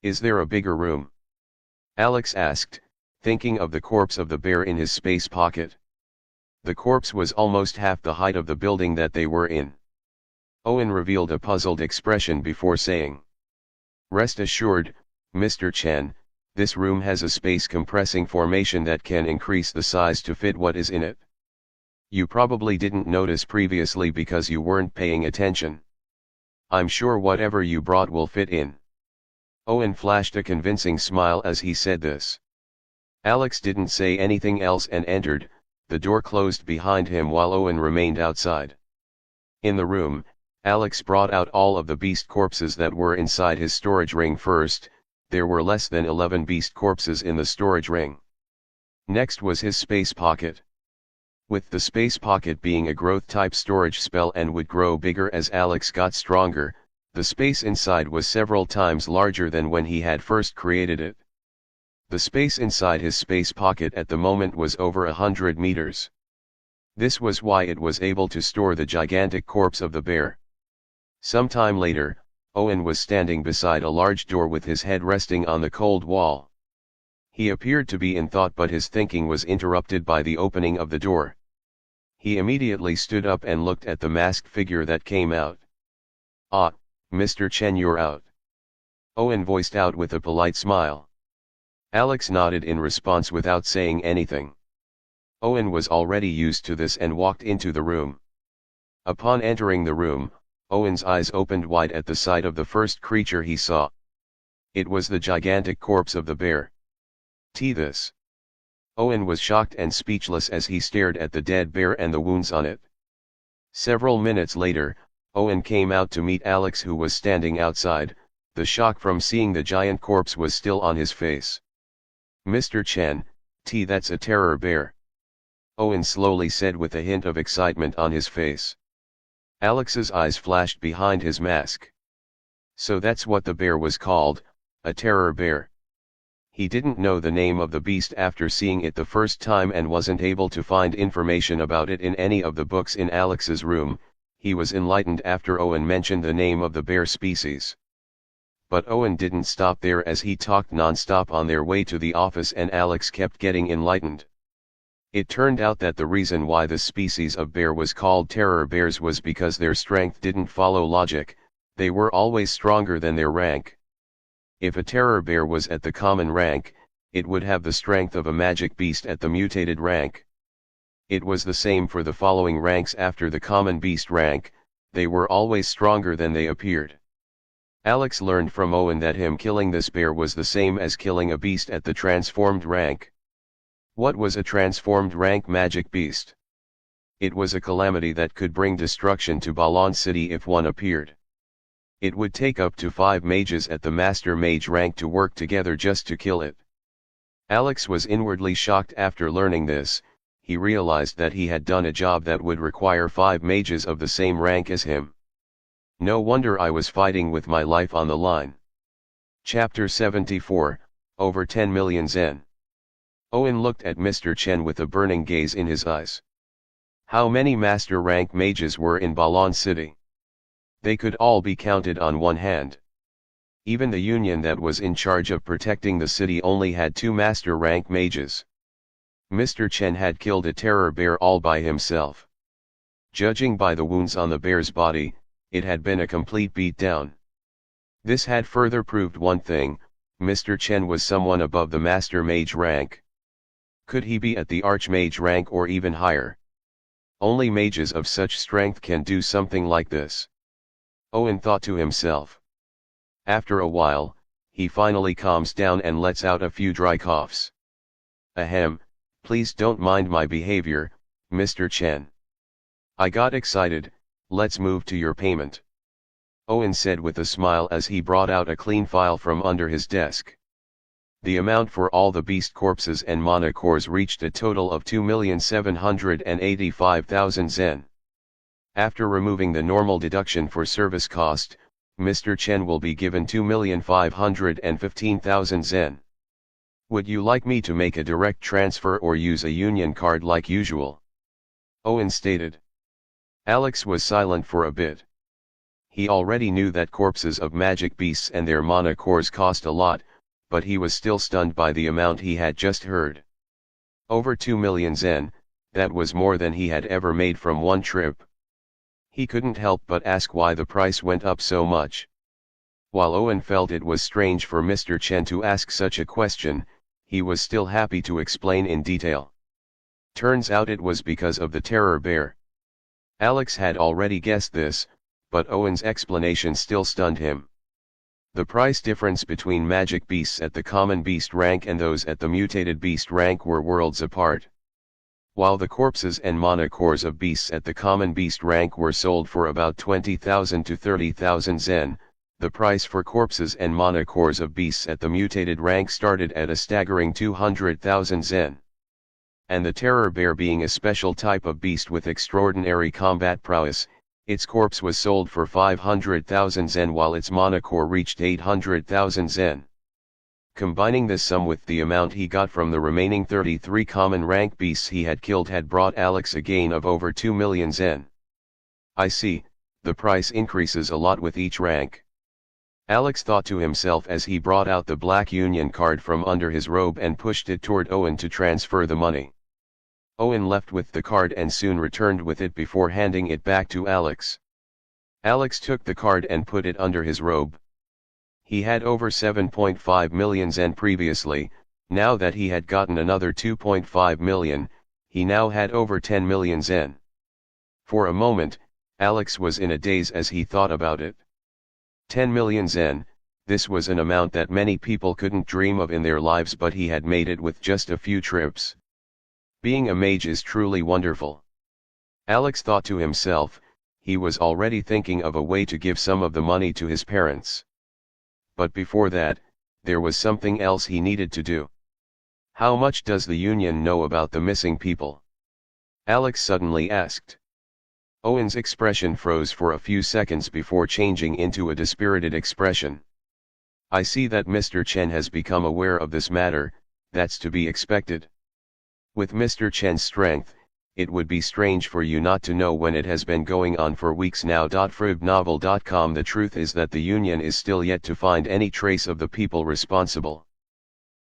"Is there a bigger room?" Alex asked, thinking of the corpse of the bear in his space pocket. The corpse was almost half the height of the building that they were in. Owen revealed a puzzled expression before saying, "Rest assured, Mr. Chen, this room has a space compressing formation that can increase the size to fit what is in it. You probably didn't notice previously because you weren't paying attention. I'm sure whatever you brought will fit in." Owen flashed a convincing smile as he said this. Alex didn't say anything else and entered. The door closed behind him while Owen remained outside. In the room, Alex brought out all of the beast corpses that were inside his storage ring first. There were less than 11 beast corpses in the storage ring. Next was his space pocket. With the space pocket being a growth type storage spell and would grow bigger as Alex got stronger, the space inside was several times larger than when he had first created it. The space inside his space pocket at the moment was over 100 meters. This was why it was able to store the gigantic corpse of the bear. Sometime later, Owen was standing beside a large door with his head resting on the cold wall. He appeared to be in thought, but his thinking was interrupted by the opening of the door. He immediately stood up and looked at the masked figure that came out. "Ah, Mr. Chen, you're out," Owen voiced out with a polite smile. Alex nodded in response without saying anything. Owen was already used to this and walked into the room. Upon entering the room, Owen's eyes opened wide at the sight of the first creature he saw. It was the gigantic corpse of the bear. This. Owen was shocked and speechless as he stared at the dead bear and the wounds on it. Several minutes later, Owen came out to meet Alex, who was standing outside. The shock from seeing the giant corpse was still on his face. "Mr. Chen, that's a terror bear," Owen slowly said with a hint of excitement on his face. Alex's eyes flashed behind his mask. So that's what the bear was called, a terror bear. He didn't know the name of the beast after seeing it the first time and wasn't able to find information about it in any of the books in Alex's room. He was enlightened after Owen mentioned the name of the bear species. But Owen didn't stop there, as he talked non-stop on their way to the office, and Alex kept getting enlightened. It turned out that the reason why the species of bear was called terror bears was because their strength didn't follow logic. They were always stronger than their rank. If a terror bear was at the common rank, it would have the strength of a magic beast at the mutated rank. It was the same for the following ranks after the common beast rank. They were always stronger than they appeared. Alex learned from Owen that him killing this bear was the same as killing a beast at the transformed rank. What was a transformed rank magic beast? It was a calamity that could bring destruction to Balan City if one appeared. It would take up to 5 mages at the master mage rank to work together just to kill it. Alex was inwardly shocked after learning this. He realized that he had done a job that would require 5 mages of the same rank as him. No wonder I was fighting with my life on the line. Chapter 74, Over 10 million Zen. Owen looked at Mr. Chen with a burning gaze in his eyes. How many master rank mages were in Balan City? They could all be counted on one hand. Even the union that was in charge of protecting the city only had 2 master rank mages. Mr. Chen had killed a terror bear all by himself. Judging by the wounds on the bear's body, it had been a complete beatdown. This had further proved one thing: Mr. Chen was someone above the master mage rank. Could he be at the archmage rank or even higher? Only mages of such strength can do something like this, Owen thought to himself. After a while, he finally calms down and lets out a few dry coughs. Ahem, please don't mind my behavior, Mr. Chen. I got excited. Let's move to your payment, Owen said with a smile as he brought out a clean file from under his desk. The amount for all the beast corpses and monocores reached a total of 2,785,000 Zen. After removing the normal deduction for service cost, Mr. Chen will be given 2,515,000 Zen. Would you like me to make a direct transfer or use a union card like usual? Owen stated. Alex was silent for a bit. He already knew that corpses of magic beasts and their monocores cost a lot, but he was still stunned by the amount he had just heard. Over 2 million Zen, that was more than he had ever made from one trip. He couldn't help but ask why the price went up so much. While Owen felt it was strange for Mr. Chen to ask such a question, he was still happy to explain in detail. Turns out it was because of the terror bear. Alex had already guessed this, but Owen's explanation still stunned him. The price difference between magic beasts at the common beast rank and those at the mutated beast rank were worlds apart. While the corpses and monocores of beasts at the common beast rank were sold for about 20,000 to 30,000 Zen, the price for corpses and monocores of beasts at the mutated rank started at a staggering 200,000 Zen. And the terror bear being a special type of beast with extraordinary combat prowess, its corpse was sold for 500,000 Zen while its monocore reached 800,000 Zen. Combining this sum with the amount he got from the remaining 33 common rank beasts he had killed had brought Alex a gain of over 2 million Zen. I see, the price increases a lot with each rank. Alex thought to himself as he brought out the black union card from under his robe and pushed it toward Owen to transfer the money. Owen left with the card and soon returned with it before handing it back to Alex. Alex took the card and put it under his robe. He had over 7.5 million Zen previously. Now that he had gotten another 2.5 million, he now had over 10 million Zen. For a moment, Alex was in a daze as he thought about it. 10 million Zen, this was an amount that many people couldn't dream of in their lives, but he had made it with just a few trips. Being a mage is truly wonderful. Alex thought to himself, he was already thinking of a way to give some of the money to his parents. But before that, there was something else he needed to do. How much does the Union know about the missing people? Alex suddenly asked. Owen's expression froze for a few seconds before changing into a dispirited expression. I see that Mr. Chen has become aware of this matter, that's to be expected. With Mr. Chen's strength, it would be strange for you not to know when it has been going on for weeks now. Fruitnovel.com. The truth is that the Union is still yet to find any trace of the people responsible.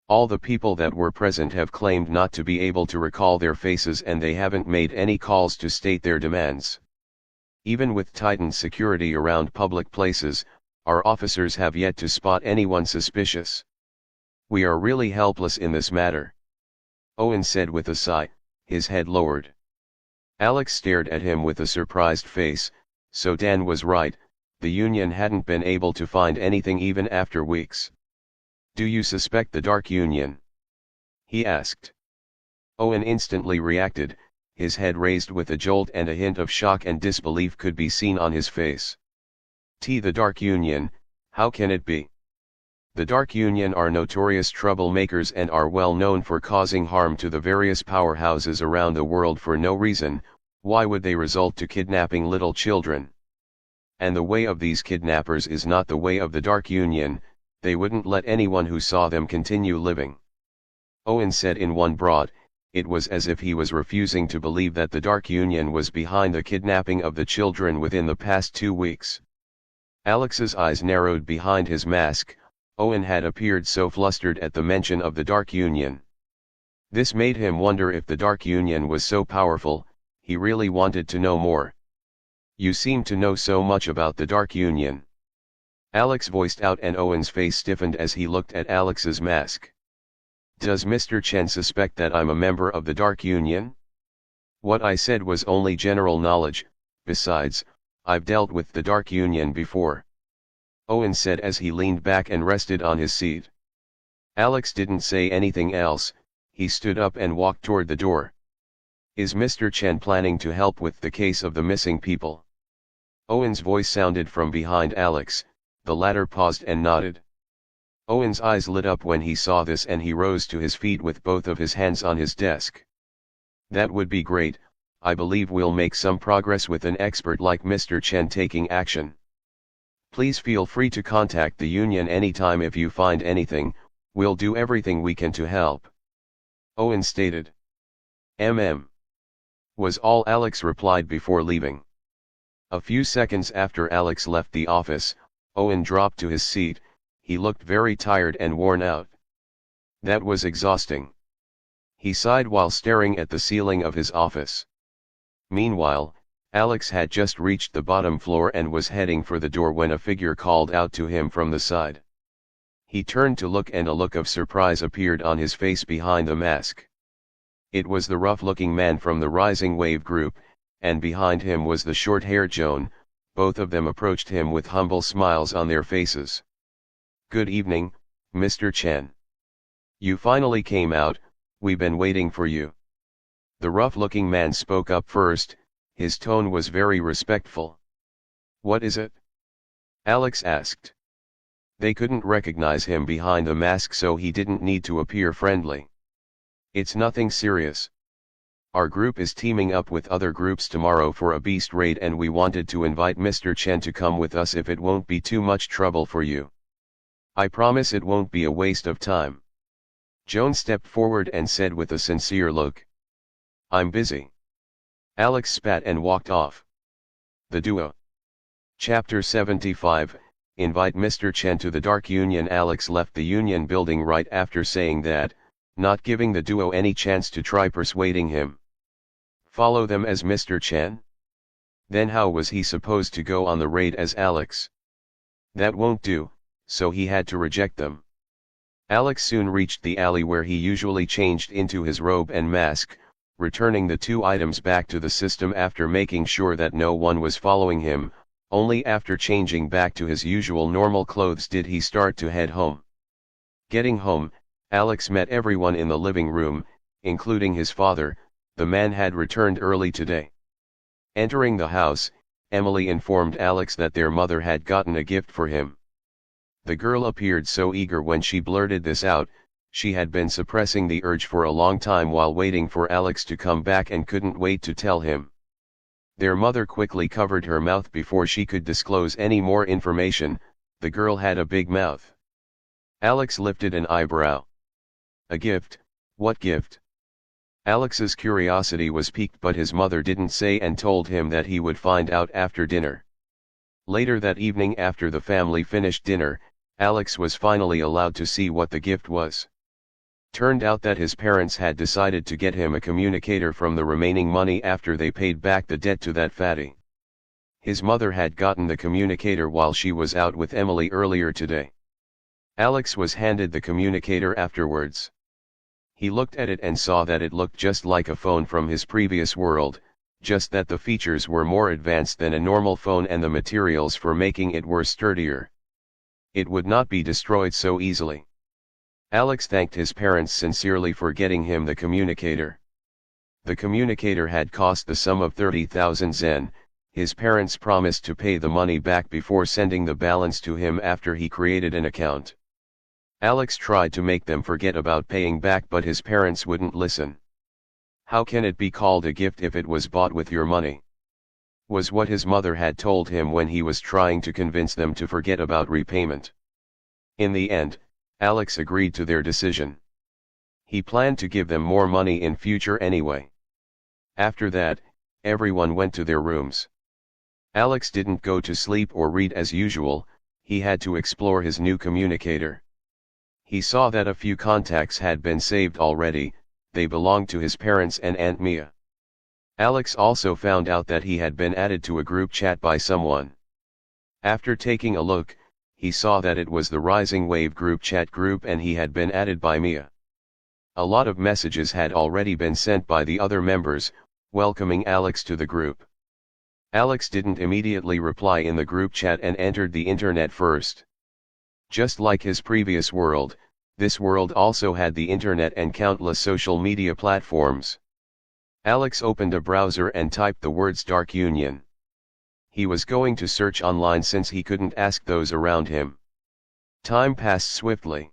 All the people that were present have claimed not to be able to recall their faces, and they haven't made any calls to state their demands. Even with tightened security around public places, our officers have yet to spot anyone suspicious. We are really helpless in this matter. Owen said with a sigh, his head lowered. Alex stared at him with a surprised face. So Dan was right, the Union hadn't been able to find anything even after weeks. Do you suspect the Dark Union? He asked. Owen instantly reacted, his head raised with a jolt, and a hint of shock and disbelief could be seen on his face. The Dark Union, how can it be? The Dark Union are notorious troublemakers and are well known for causing harm to the various powerhouses around the world for no reason. Why would they resort to kidnapping little children? And the way of these kidnappers is not the way of the Dark Union. They wouldn't let anyone who saw them continue living. Owen said in one breath. It was as if he was refusing to believe that the Dark Union was behind the kidnapping of the children within the past 2 weeks. Alex's eyes narrowed behind his mask. Owen had appeared so flustered at the mention of the Dark Union. This made him wonder if the Dark Union was so powerful. He really wanted to know more. You seem to know so much about the Dark Union. Alex voiced out, and Owen's face stiffened as he looked at Alex's mask. Does Mr. Chen suspect that I'm a member of the Dark Union? What I said was only general knowledge. Besides, I've dealt with the Dark Union before. Owen said as he leaned back and rested on his seat. Alex didn't say anything else. He stood up and walked toward the door. Is Mr. Chen planning to help with the case of the missing people? Owen's voice sounded from behind Alex. The latter paused and nodded. Owen's eyes lit up when he saw this, and he rose to his feet with both of his hands on his desk. That would be great. I believe we'll make some progress with an expert like Mr. Chen taking action. Please feel free to contact the Union anytime if you find anything. We'll do everything we can to help. Owen stated. Was all Alex replied before leaving. A few seconds after Alex left the office, Owen dropped to his seat. He looked very tired and worn out. That was exhausting. He sighed while staring at the ceiling of his office. Meanwhile, Alex had just reached the bottom floor and was heading for the door when a figure called out to him from the side. He turned to look, and a look of surprise appeared on his face behind the mask. It was the rough-looking man from the Rising Wave group, and behind him was the short-haired Joan. Both of them approached him with humble smiles on their faces. Good evening, Mr. Chen. You finally came out. We've been waiting for you. The rough-looking man spoke up first. His tone was very respectful. What is it? Alex asked. They couldn't recognize him behind the mask, so he didn't need to appear friendly. It's nothing serious. Our group is teaming up with other groups tomorrow for a beast raid, and we wanted to invite Mr. Chen to come with us if it won't be too much trouble for you. I promise it won't be a waste of time. Joan stepped forward and said with a sincere look. I'm busy. Alex spat and walked off. The duo. Chapter 75, Invite Mr. Chen to the Dark Union. Alex left the Union building right after saying that, not giving the duo any chance to try persuading him. Follow them as Mr. Chen? Then how was he supposed to go on the raid as Alex? That won't do, so he had to reject them. Alex soon reached the alley where he usually changed into his robe and mask, returning the 2 items back to the system after making sure that no one was following him. Only after changing back to his usual normal clothes did he start to head home. Getting home, Alex met everyone in the living room, including his father, The man had returned early today. Entering the house, Emily informed Alex that their mother had gotten a gift for him. The girl appeared so eager when she blurted this out. She had been suppressing the urge for a long time while waiting for Alex to come back and couldn't wait to tell him. Their mother quickly covered her mouth before she could disclose any more information. The girl had a big mouth. Alex lifted an eyebrow. A gift? What gift? Alex's curiosity was piqued, but his mother didn't say and told him that he would find out after dinner. Later that evening, after the family finished dinner, Alex was finally allowed to see what the gift was. Turned out that his parents had decided to get him a communicator from the remaining money after they paid back the debt to that fatty. His mother had gotten the communicator while she was out with Emily earlier today. Alex was handed the communicator afterwards. He looked at it and saw that it looked just like a phone from his previous world, just that the features were more advanced than a normal phone and the materials for making it were sturdier. It would not be destroyed so easily. Alex thanked his parents sincerely for getting him the communicator. The communicator had cost the sum of 30,000 zen. His parents promised to pay the money back before sending the balance to him after he created an account. Alex tried to make them forget about paying back, but his parents wouldn't listen. How can it be called a gift if it was bought with your money? Was what his mother had told him when he was trying to convince them to forget about repayment. In the end, Alex agreed to their decision. He planned to give them more money in future anyway. After that, everyone went to their rooms. Alex didn't go to sleep or read as usual. He had to explore his new communicator. He saw that a few contacts had been saved already. They belonged to his parents and Aunt Mia. Alex also found out that he had been added to a group chat by someone. After taking a look, he saw that it was the Rising Wave group chat group and he had been added by Mia. A lot of messages had already been sent by the other members, welcoming Alex to the group. Alex didn't immediately reply in the group chat and entered the internet first. Just like his previous world, this world also had the internet and countless social media platforms. Alex opened a browser and typed the words Dark Union. He was going to search online since he couldn't ask those around him. Time passed swiftly.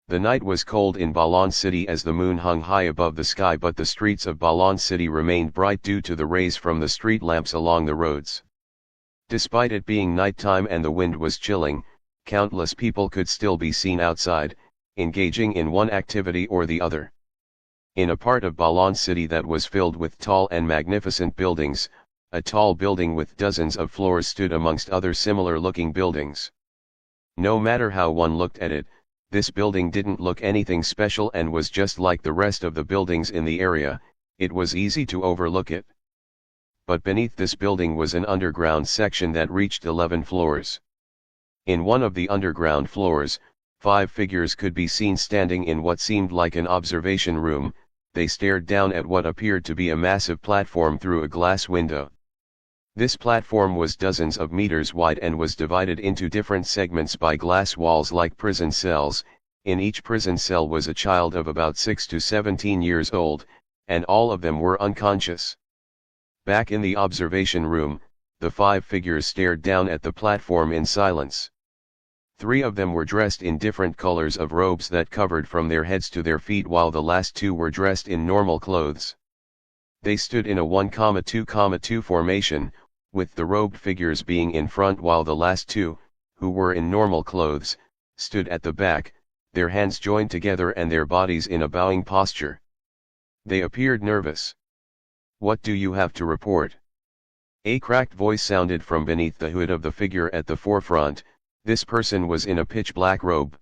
The night was cold in Balon City as the moon hung high above the sky, but the streets of Balon City remained bright due to the rays from the street lamps along the roads. Despite it being nighttime and the wind was chilling, countless people could still be seen outside, engaging in one activity or the other. In a part of Balon City that was filled with tall and magnificent buildings, a tall building with dozens of floors stood amongst other similar-looking buildings. No matter how one looked at it, this building didn't look anything special and was just like the rest of the buildings in the area. It was easy to overlook it. But beneath this building was an underground section that reached 11 floors. In one of the underground floors, 5 figures could be seen standing in what seemed like an observation room. They stared down at what appeared to be a massive platform through a glass window. This platform was dozens of meters wide and was divided into different segments by glass walls like prison cells. In each prison cell was a child of about 6 to 17 years old, and all of them were unconscious. Back in the observation room, the 5 figures stared down at the platform in silence. 3 of them were dressed in different colors of robes that covered from their heads to their feet, while the last 2 were dressed in normal clothes. They stood in a 1,2,2 formation, with the robed figures being in front while the last 2, who were in normal clothes, stood at the back, their hands joined together and their bodies in a bowing posture. They appeared nervous. "What do you have to report?" A cracked voice sounded from beneath the hood of the figure at the forefront. This person was in a pitch-black robe.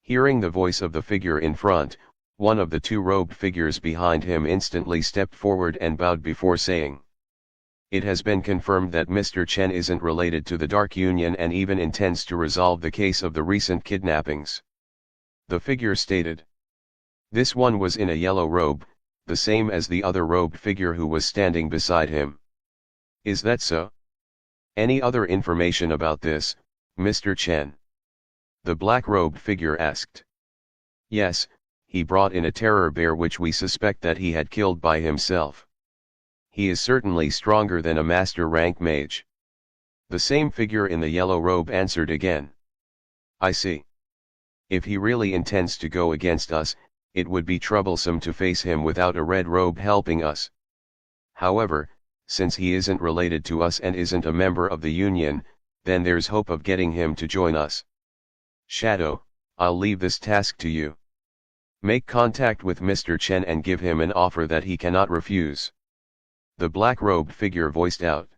Hearing the voice of the figure in front, one of the 2 robed figures behind him instantly stepped forward and bowed before saying, "It has been confirmed that Mr. Chen isn't related to the Dark Union and even intends to resolve the case of the recent kidnappings," the figure stated. This one was in a yellow robe, the same as the other robed figure who was standing beside him. "Is that so? Any other information about this, Mr. Chen?" the black-robed figure asked. "Yes, he brought in a terror bear which we suspect that he had killed by himself. He is certainly stronger than a master rank mage. The same figure in the yellow robe answered again. I see. If he really intends to go against us, it would be troublesome to face him without a red robe helping us. However, since he isn't related to us and isn't a member of the Union, then there's hope of getting him to join us. Shadow, I'll leave this task to you. Make contact with Mr. Chen and give him an offer that he cannot refuse. The black-robed figure voiced out.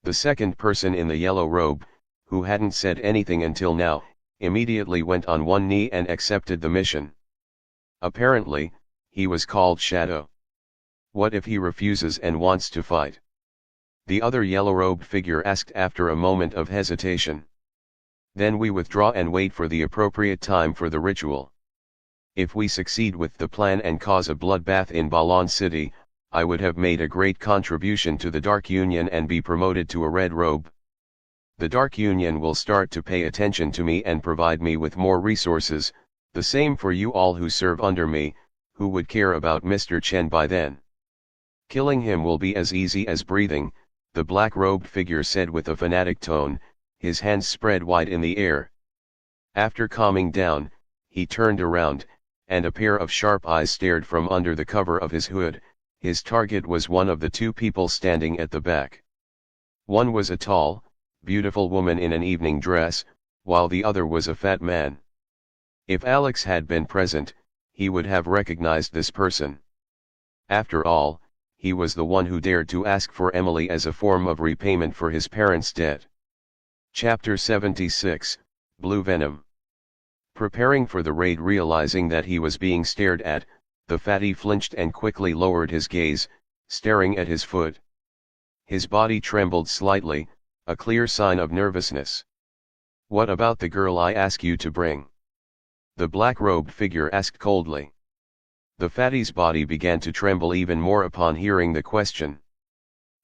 The second person in the yellow robe, who hadn't said anything until now, immediately went on one knee and accepted the mission. Apparently, he was called Shadow. What if he refuses and wants to fight? The other yellow-robed figure asked after a moment of hesitation. Then we withdraw and wait for the appropriate time for the ritual. If we succeed with the plan and cause a bloodbath in Balan City, I would have made a great contribution to the Dark Union and be promoted to a red robe. The Dark Union will start to pay attention to me and provide me with more resources, the same for you all who serve under me, who would care about Mr. Chen by then. Killing him will be as easy as breathing, the black-robed figure said with a fanatic tone, his hands spread wide in the air. After calming down, he turned around, and a pair of sharp eyes stared from under the cover of his hood. His target was one of the two people standing at the back. One was a tall, beautiful woman in an evening dress, while the other was a fat man. If Alex had been present, he would have recognized this person. After all, he was the one who dared to ask for Emily as a form of repayment for his parents' debt. Chapter 76, Blue Venom. Preparing for the raid, realizing that he was being stared at, the fatty flinched and quickly lowered his gaze, staring at his foot. His body trembled slightly, a clear sign of nervousness. What about the girl I asked you to bring? The black-robed figure asked coldly. The fatty's body began to tremble even more upon hearing the question.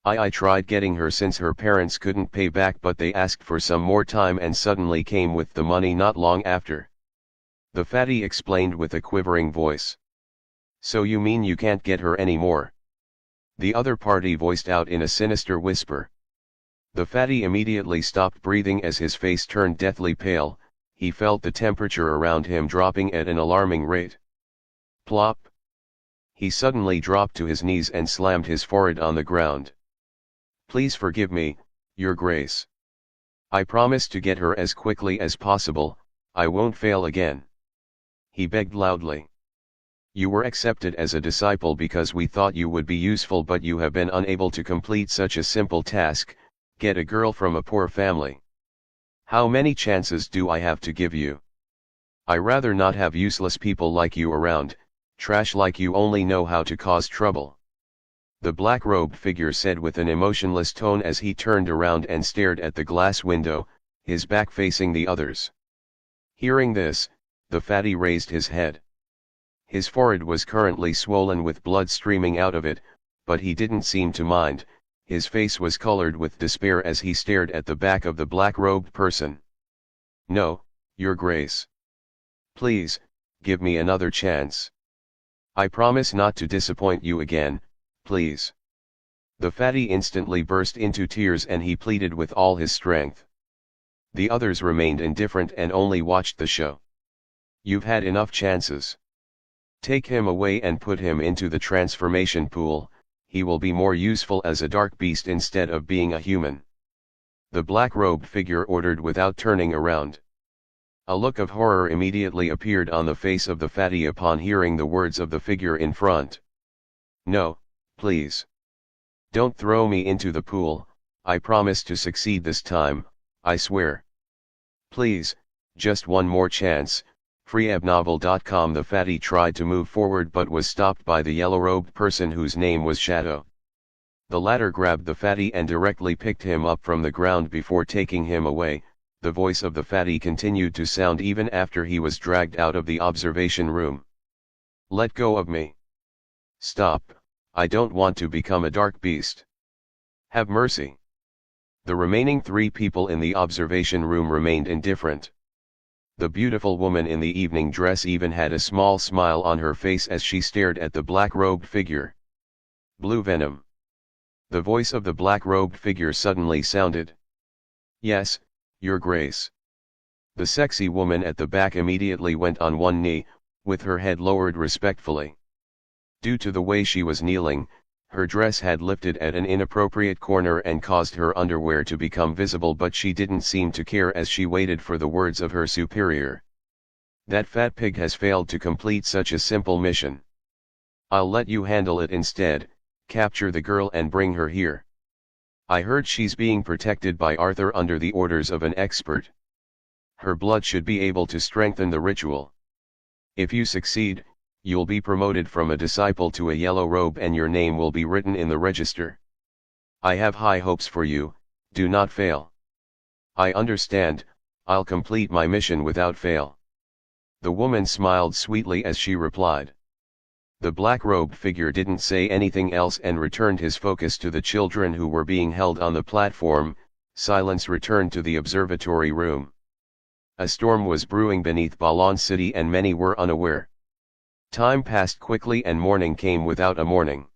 I tried getting her since her parents couldn't pay back, but they asked for some more time and suddenly came with the money not long after. The fatty explained with a quivering voice. So you mean you can't get her anymore? The other party voiced out in a sinister whisper. The fatty immediately stopped breathing as his face turned deathly pale. He felt the temperature around him dropping at an alarming rate. Plop! He suddenly dropped to his knees and slammed his forehead on the ground. Please forgive me, Your Grace. I promise to get her as quickly as possible, I won't fail again. He begged loudly. You were accepted as a disciple because we thought you would be useful, but you have been unable to complete such a simple task, get a girl from a poor family. How many chances do I have to give you? I rather not have useless people like you around, trash like you only know how to cause trouble. The black-robed figure said with an emotionless tone as he turned around and stared at the glass window, his back facing the others. Hearing this, the fatty raised his head. His forehead was currently swollen with blood streaming out of it, but he didn't seem to mind. His face was colored with despair as he stared at the back of the black-robed person. No, Your Grace. Please, give me another chance. I promise not to disappoint you again, please. The fatty instantly burst into tears and he pleaded with all his strength. The others remained indifferent and only watched the show. You've had enough chances. Take him away and put him into the transformation pool, he will be more useful as a dark beast instead of being a human. The black-robed figure ordered without turning around. A look of horror immediately appeared on the face of the fatty upon hearing the words of the figure in front. No, please. Don't throw me into the pool, I promise to succeed this time, I swear. Please, just one more chance. freeabnovel.com. The fatty tried to move forward but was stopped by the yellow-robed person whose name was Shadow. The latter grabbed the fatty and directly picked him up from the ground before taking him away. The voice of the fatty continued to sound even after he was dragged out of the observation room. Let go of me. Stop, I don't want to become a dark beast. Have mercy. The remaining 3 people in the observation room remained indifferent. The beautiful woman in the evening dress even had a small smile on her face as she stared at the black-robed figure. Blue venom. The voice of the black-robed figure suddenly sounded. Yes, Your Grace. The sexy woman at the back immediately went on one knee, with her head lowered respectfully. Due to the way she was kneeling, her dress had lifted at an inappropriate corner and caused her underwear to become visible, but she didn't seem to care as she waited for the words of her superior. That fat pig has failed to complete such a simple mission. I'll let you handle it instead. Capture the girl and bring her here. I heard she's being protected by Arthur under the orders of an expert. Her blood should be able to strengthen the ritual. If you succeed, you'll be promoted from a disciple to a yellow robe and your name will be written in the register. I have high hopes for you, do not fail. I understand, I'll complete my mission without fail. The woman smiled sweetly as she replied. The black-robed figure didn't say anything else and returned his focus to the children who were being held on the platform. Silence returned to the observatory room. A storm was brewing beneath Ballon City and many were unaware. Time passed quickly and morning came without a warning.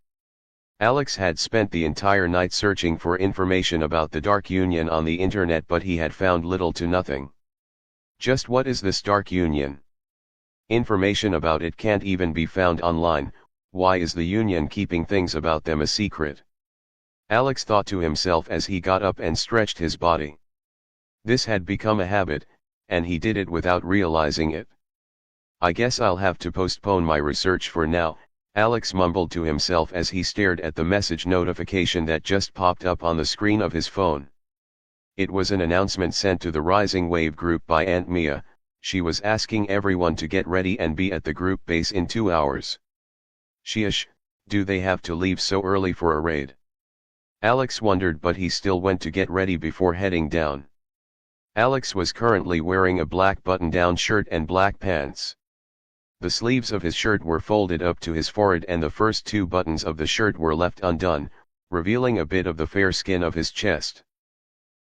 Alex had spent the entire night searching for information about the Dark Union on the internet, but he had found little to nothing. Just what is this Dark Union? Information about it can't even be found online. Why is the Union keeping things about them a secret? Alex thought to himself as he got up and stretched his body. This had become a habit, and he did it without realizing it. I guess I'll have to postpone my research for now, Alex mumbled to himself as he stared at the message notification that just popped up on the screen of his phone. It was an announcement sent to the Rising Wave group by Aunt Mia. She was asking everyone to get ready and be at the group base in 2 hours. Sheesh, do they have to leave so early for a raid? Alex wondered, but he still went to get ready before heading down. Alex was currently wearing a black button-down shirt and black pants. The sleeves of his shirt were folded up to his forehead and the first 2 buttons of the shirt were left undone, revealing a bit of the fair skin of his chest.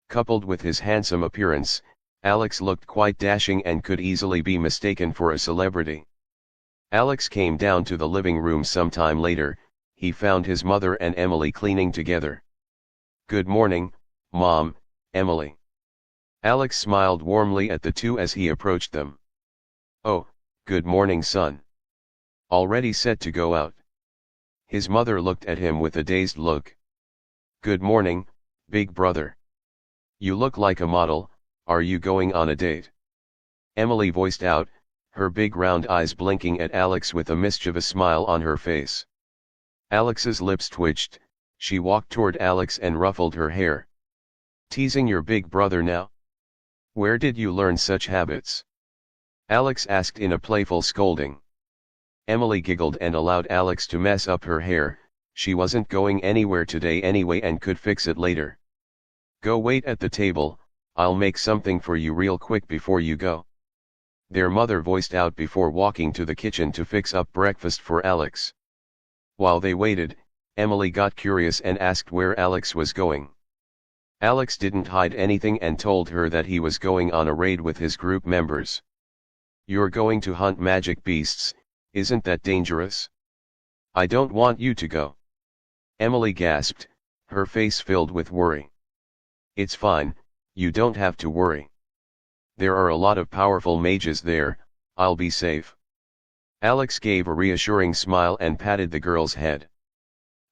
Coupled with his handsome appearance, Alex looked quite dashing and could easily be mistaken for a celebrity. Alex came down to the living room sometime later. He found his mother and Emily cleaning together. Good morning, Mom, Emily. Alex smiled warmly at the two as he approached them. Oh, good morning, son. Already set to go out? His mother looked at him with a dazed look. Good morning, big brother. You look like a model. Are you going on a date? Emily voiced out, her big round eyes blinking at Alex with a mischievous smile on her face. Alex's lips twitched. She walked toward Alex and ruffled her hair. Teasing your big brother now? Where did you learn such habits? Alex asked in a playful scolding. Emily giggled and allowed Alex to mess up her hair. She wasn't going anywhere today anyway and could fix it later. Go wait at the table, I'll make something for you real quick before you go. Their mother voiced out before walking to the kitchen to fix up breakfast for Alex. While they waited, Emily got curious and asked where Alex was going. Alex didn't hide anything and told her that he was going on a raid with his group members. You're going to hunt magic beasts, isn't that dangerous? I don't want you to go. Emily gasped, her face filled with worry. It's fine, you don't have to worry. There are a lot of powerful mages there, I'll be safe. Alex gave a reassuring smile and patted the girl's head.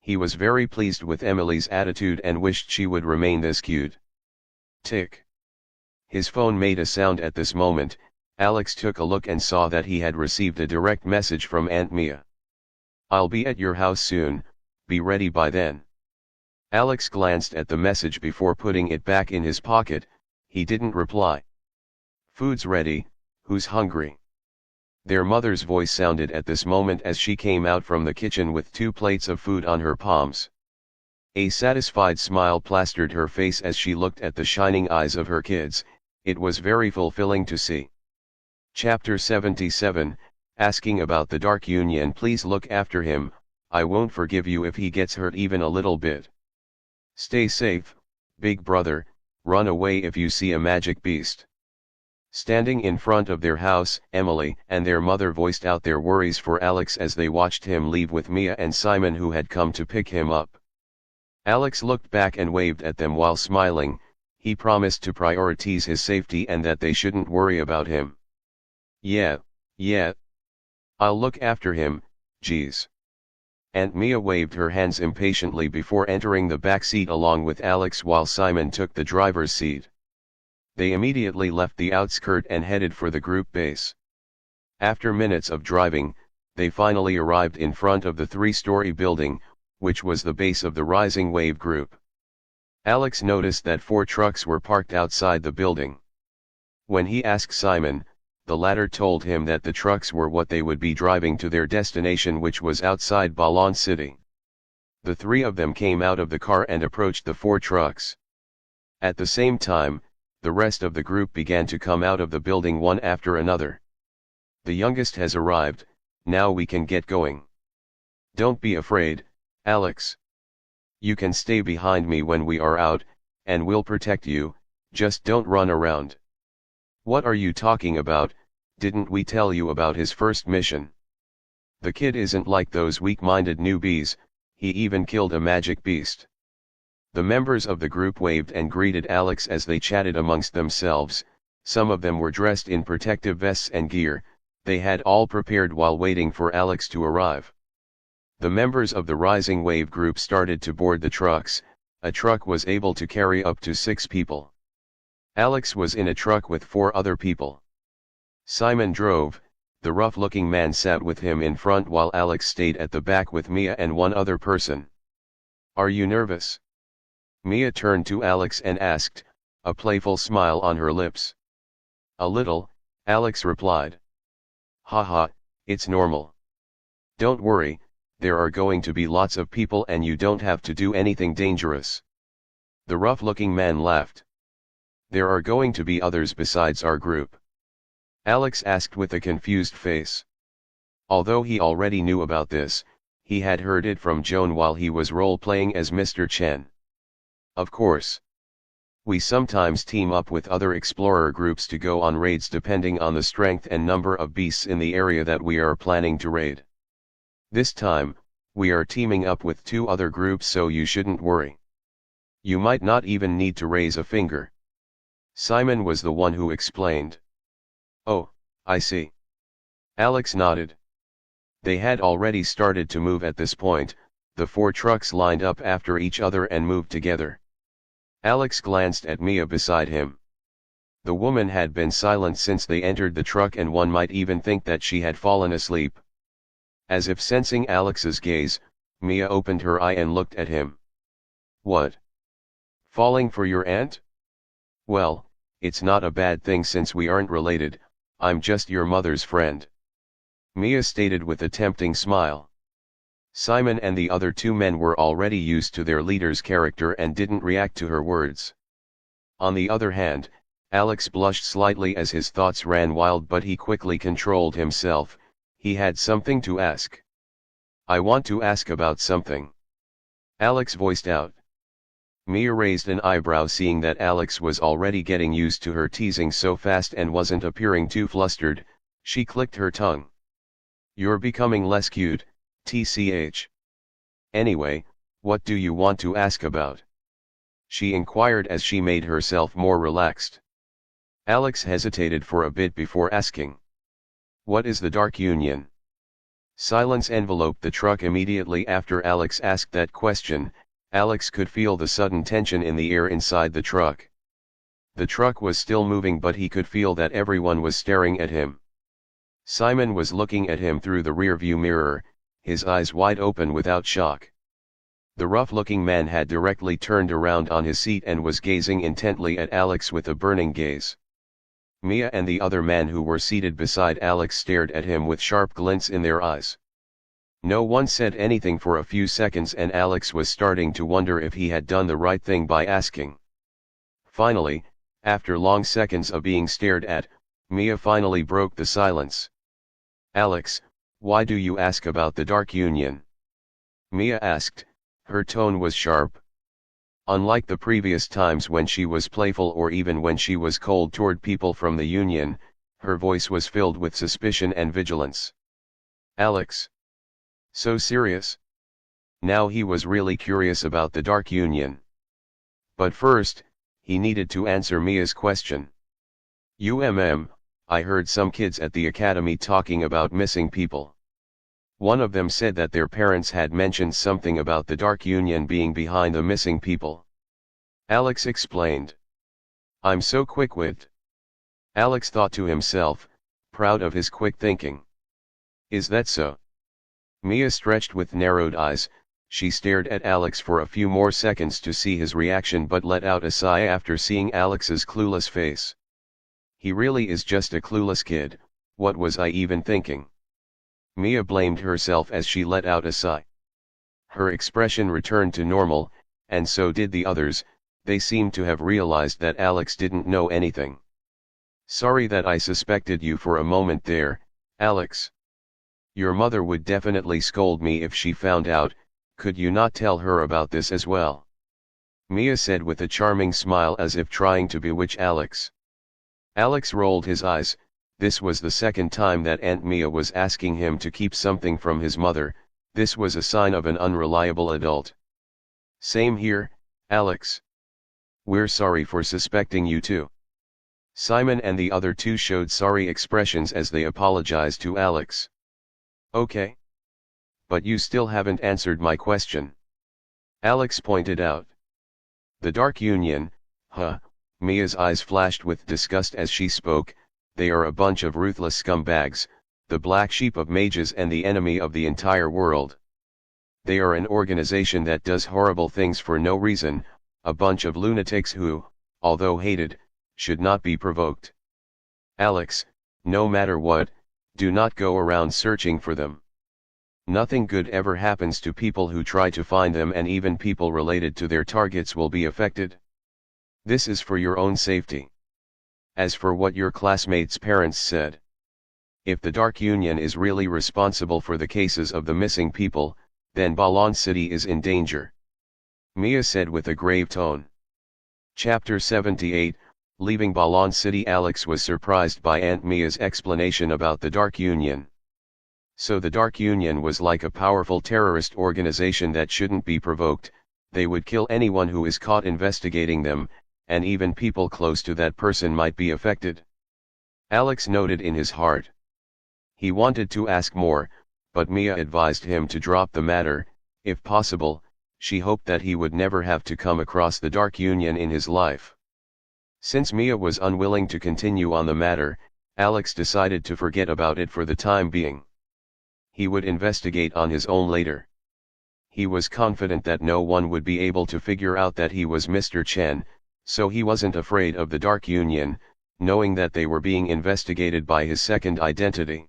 He was very pleased with Emily's attitude and wished she would remain this cute. Tick. His phone made a sound at this moment. Alex took a look and saw that he had received a direct message from Aunt Mia. I'll be at your house soon, be ready by then. Alex glanced at the message before putting it back in his pocket. He didn't reply. Food's ready, who's hungry? Their mother's voice sounded at this moment as she came out from the kitchen with 2 plates of food on her palms. A satisfied smile plastered her face as she looked at the shining eyes of her kids. It was very fulfilling to see. Chapter 77, Asking about the Dark Union. Please look after him, I won't forgive you if he gets hurt even a little bit. Stay safe, big brother, run away if you see a magic beast. Standing in front of their house, Emily and their mother voiced out their worries for Alex as they watched him leave with Mia and Simon, who had come to pick him up. Alex looked back and waved at them while smiling. He promised to prioritize his safety and that they shouldn't worry about him. Yeah. I'll look after him, geez. Aunt Mia waved her hands impatiently before entering the back seat along with Alex while Simon took the driver's seat. They immediately left the outskirt and headed for the group base. After minutes of driving, they finally arrived in front of the 3-story building, which was the base of the Rising Wave group. Alex noticed that 4 trucks were parked outside the building. When he asked Simon, the latter told him that the trucks were what they would be driving to their destination, which was outside Balon City. The 3 of them came out of the car and approached the 4 trucks. At the same time, the rest of the group began to come out of the building one after another. The youngest has arrived, now we can get going. Don't be afraid, Alex. You can stay behind me when we are out, and we'll protect you, just don't run around. What are you talking about? Didn't we tell you about his first mission? The kid isn't like those weak-minded newbies, he even killed a magic beast. The members of the group waved and greeted Alex as they chatted amongst themselves. Some of them were dressed in protective vests and gear. They had all prepared while waiting for Alex to arrive. The members of the Rising Wave group started to board the trucks. A truck was able to carry up to 6 people. Alex was in a truck with 4 other people. Simon drove, the rough-looking man sat with him in front while Alex stayed at the back with Mia and one other person. Are you nervous? Mia turned to Alex and asked, a playful smile on her lips. A little, Alex replied. Haha, it's normal. Don't worry, there are going to be lots of people and you don't have to do anything dangerous. The rough-looking man laughed. There are going to be others besides our group? Alex asked with a confused face. Although he already knew about this, he had heard it from Joan while he was role-playing as Mr. Chen. Of course. We sometimes team up with other explorer groups to go on raids depending on the strength and number of beasts in the area that we are planning to raid. This time, we are teaming up with 2 other groups, so you shouldn't worry. You might not even need to raise a finger. Simon was the one who explained. Oh, I see. Alex nodded. They had already started to move at this point. The 4 trucks lined up after each other and moved together. Alex glanced at Mia beside him. The woman had been silent since they entered the truck, and one might even think that she had fallen asleep. As if sensing Alex's gaze, Mia opened her eye and looked at him. What? Falling for your aunt? Well, it's not a bad thing since we aren't related, I'm just your mother's friend. Mia stated with a tempting smile. Simon and the other 2 men were already used to their leader's character and didn't react to her words. On the other hand, Alex blushed slightly as his thoughts ran wild, but he quickly controlled himself. He had something to ask. I want to ask about something. Alex voiced out. Mia raised an eyebrow, seeing that Alex was already getting used to her teasing so fast and wasn't appearing too flustered. She clicked her tongue. You're becoming less cute, TCH. Anyway, what do you want to ask about? She inquired as she made herself more relaxed. Alex hesitated for a bit before asking. What is the Dark Union? Silence enveloped the truck immediately after Alex asked that question. Alex could feel the sudden tension in the air inside the truck. The truck was still moving, but he could feel that everyone was staring at him. Simon was looking at him through the rearview mirror, his eyes wide open without shock. The rough-looking man had directly turned around on his seat and was gazing intently at Alex with a burning gaze. Mia and the other man who were seated beside Alex stared at him with sharp glints in their eyes. No one said anything for a few seconds, and Alex was starting to wonder if he had done the right thing by asking. Finally, after long seconds of being stared at, Mia finally broke the silence. Alex, why do you ask about the Dark Union? Mia asked, her tone was sharp. Unlike the previous times when she was playful or even when she was cold toward people from the Union, her voice was filled with suspicion and vigilance. Alex? So serious? Now he was really curious about the Dark Union. But first, he needed to answer Mia's question. I heard some kids at the academy talking about missing people. One of them said that their parents had mentioned something about the Dark Union being behind the missing people. Alex explained. I'm so quick-witted. Alex thought to himself, proud of his quick thinking. Is that so? Mia stretched with narrowed eyes. She stared at Alex for a few more seconds to see his reaction but let out a sigh after seeing Alex's clueless face. He really is just a clueless kid, what was I even thinking? Mia blamed herself as she let out a sigh. Her expression returned to normal, and so did the others. They seemed to have realized that Alex didn't know anything. Sorry that I suspected you for a moment there, Alex. Your mother would definitely scold me if she found out. Could you not tell her about this as well? Mia said with a charming smile as if trying to bewitch Alex. Alex rolled his eyes. This was the second time that Aunt Mia was asking him to keep something from his mother. This was a sign of an unreliable adult. Same here, Alex. We're sorry for suspecting you too. Simon and the other two showed sorry expressions as they apologized to Alex. Okay. But you still haven't answered my question. Alex pointed out. The Dark Union, huh? Mia's eyes flashed with disgust as she spoke. They are a bunch of ruthless scumbags, the black sheep of mages and the enemy of the entire world. They are an organization that does horrible things for no reason, a bunch of lunatics who, although hated, should not be provoked. Alex, no matter what, do not go around searching for them. Nothing good ever happens to people who try to find them, and even people related to their targets will be affected. This is for your own safety. As for what your classmates' parents said, if the Dark Union is really responsible for the cases of the missing people, then Balon City is in danger. Mia said with a grave tone. Chapter 78, Leaving Balon City. Alex was surprised by Aunt Mia's explanation about the Dark Union. So the Dark Union was like a powerful terrorist organization that shouldn't be provoked. They would kill anyone who is caught investigating them, and even people close to that person might be affected. Alex noted in his heart. He wanted to ask more, but Mia advised him to drop the matter. If possible, she hoped that he would never have to come across the Dark Union in his life. Since Mia was unwilling to continue on the matter, Alex decided to forget about it for the time being. He would investigate on his own later. He was confident that no one would be able to figure out that he was Mr. Chen, so he wasn't afraid of the Dark Union, knowing that they were being investigated by his second identity.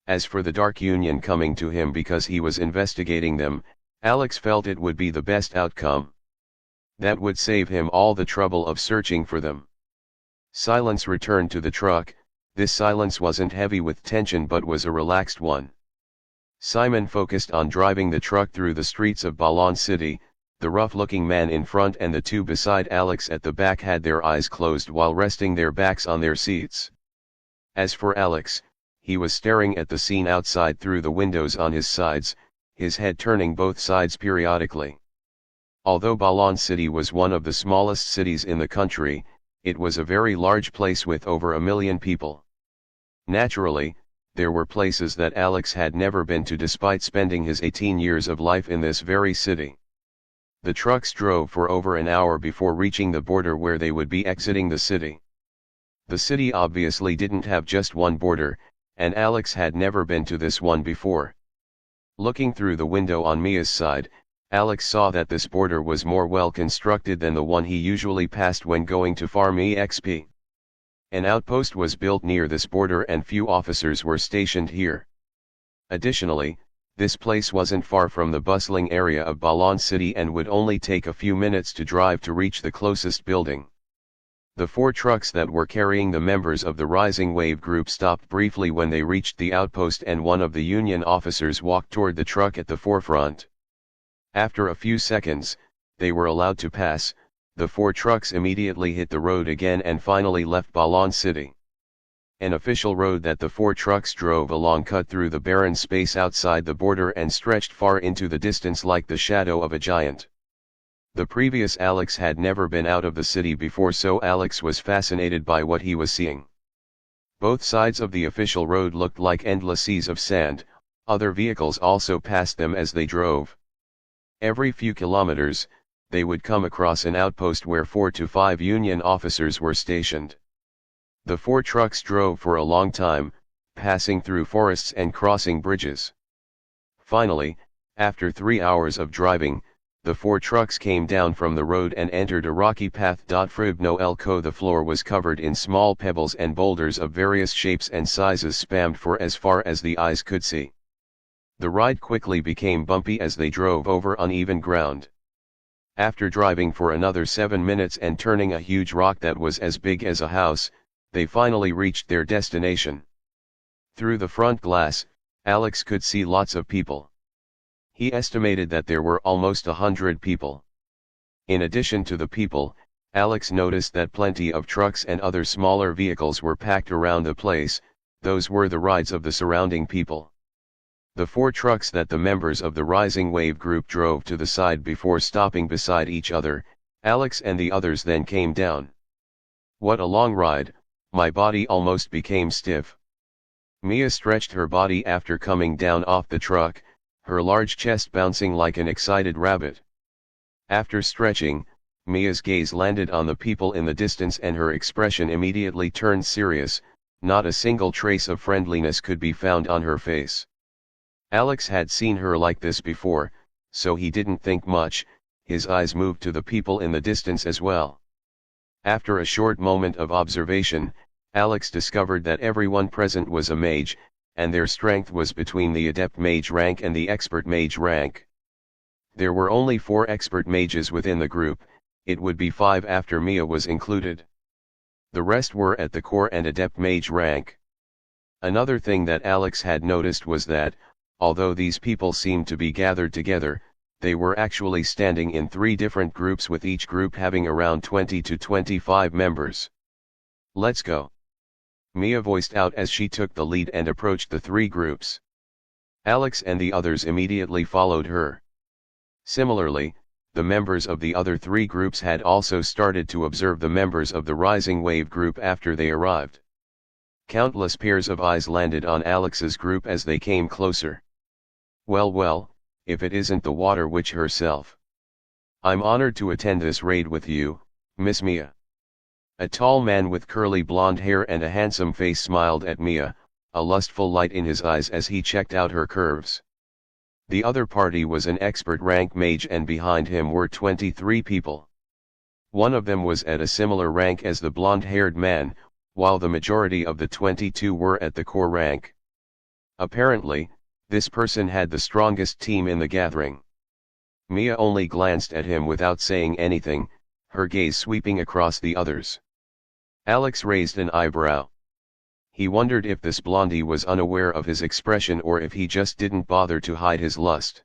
As for the Dark Union coming to him because he was investigating them, Alex felt it would be the best outcome. That would save him all the trouble of searching for them. Silence returned to the truck. This silence wasn't heavy with tension but was a relaxed one. Simon focused on driving the truck through the streets of Balon City. The rough-looking man in front and the two beside Alex at the back had their eyes closed while resting their backs on their seats. As for Alex, he was staring at the scene outside through the windows on his sides, his head turning both sides periodically. Although Balon City was one of the smallest cities in the country, it was a very large place with over 1 million people. Naturally, there were places that Alex had never been to despite spending his 18 years of life in this very city. The trucks drove for over an hour before reaching the border where they would be exiting the city. The city obviously didn't have just one border, and Alex had never been to this one before. Looking through the window on Mia's side, Alex saw that this border was more well constructed than the one he usually passed when going to farm EXP. An outpost was built near this border and few officers were stationed here. Additionally, this place wasn't far from the bustling area of Balon City and would only take a few minutes to drive to reach the closest building. The 4 trucks that were carrying the members of the Rising Wave group stopped briefly when they reached the outpost, and one of the Union officers walked toward the truck at the forefront. After a few seconds, they were allowed to pass. The 4 trucks immediately hit the road again and finally left Balon City. An official road that the 4 trucks drove along cut through the barren space outside the border and stretched far into the distance like the shadow of a giant. The previous Alex had never been out of the city before, so Alex was fascinated by what he was seeing. Both sides of the official road looked like endless seas of sand. Other vehicles also passed them as they drove. Every few kilometers, they would come across an outpost where 4 to 5 Union officers were stationed. The 4 trucks drove for a long time, passing through forests and crossing bridges. Finally, after 3 hours of driving, the 4 trucks came down from the road and entered a rocky path. Fribno Elko, the floor was covered in small pebbles and boulders of various shapes and sizes, spammed for as far as the eyes could see. The ride quickly became bumpy as they drove over uneven ground. After driving for another 7 minutes and turning a huge rock that was as big as a house, they finally reached their destination. Through the front glass, Alex could see lots of people. He estimated that there were almost 100 people. In addition to the people, Alex noticed that plenty of trucks and other smaller vehicles were packed around the place. Those were the rides of the surrounding people. The 4 trucks that the members of the Rising Wave group drove to the side before stopping beside each other. Alex and the others then came down. What a long ride, my body almost became stiff. Mia stretched her body after coming down off the truck, her large chest bouncing like an excited rabbit. After stretching, Mia's gaze landed on the people in the distance and her expression immediately turned serious. Not a single trace of friendliness could be found on her face. Alex had seen her like this before, so he didn't think much. His eyes moved to the people in the distance as well. After a short moment of observation, Alex discovered that everyone present was a mage, and their strength was between the adept mage rank and the expert mage rank. There were only 4 expert mages within the group. It would be 5 after Mia was included. The rest were at the core and adept mage rank. Another thing that Alex had noticed was that, although these people seemed to be gathered together, they were actually standing in 3 different groups, with each group having around 20 to 25 members. "Let's go," Mia voiced out as she took the lead and approached the 3 groups. Alex and the others immediately followed her. Similarly, the members of the other 3 groups had also started to observe the members of the Rising Wave group after they arrived. Countless pairs of eyes landed on Alex's group as they came closer. Well, if it isn't the Water Witch herself. "I'm honored to attend this raid with you, Miss Mia." A tall man with curly blonde hair and a handsome face smiled at Mia, a lustful light in his eyes as he checked out her curves. The other party was an expert rank mage, and behind him were 23 people. One of them was at a similar rank as the blonde-haired man, while the majority of the 22 were at the core rank. Apparently, this person had the strongest team in the gathering. Mia only glanced at him without saying anything, her gaze sweeping across the others. Alex raised an eyebrow. He wondered if this blondie was unaware of his expression or if he just didn't bother to hide his lust.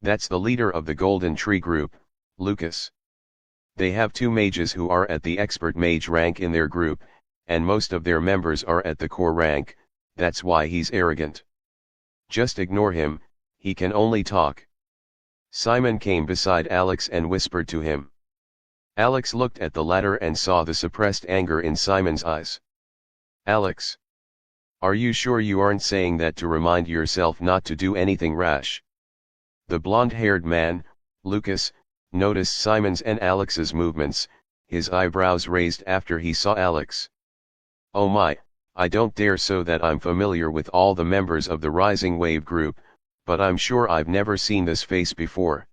"That's the leader of the Golden Tree group, Lucas. They have 2 mages who are at the expert mage rank in their group, and most of their members are at the core rank. That's why he's arrogant. Just ignore him, he can only talk." Simon came beside Alex and whispered to him. Alex looked at the latter and saw the suppressed anger in Simon's eyes. "Alex, are you sure you aren't saying that to remind yourself not to do anything rash?" The blonde-haired man, Lucas, noticed Simon's and Alex's movements, his eyebrows raised after he saw Alex. "Oh my, I don't dare, so that I'm familiar with all the members of the Rising Wave group, but I'm sure I've never seen this face before,"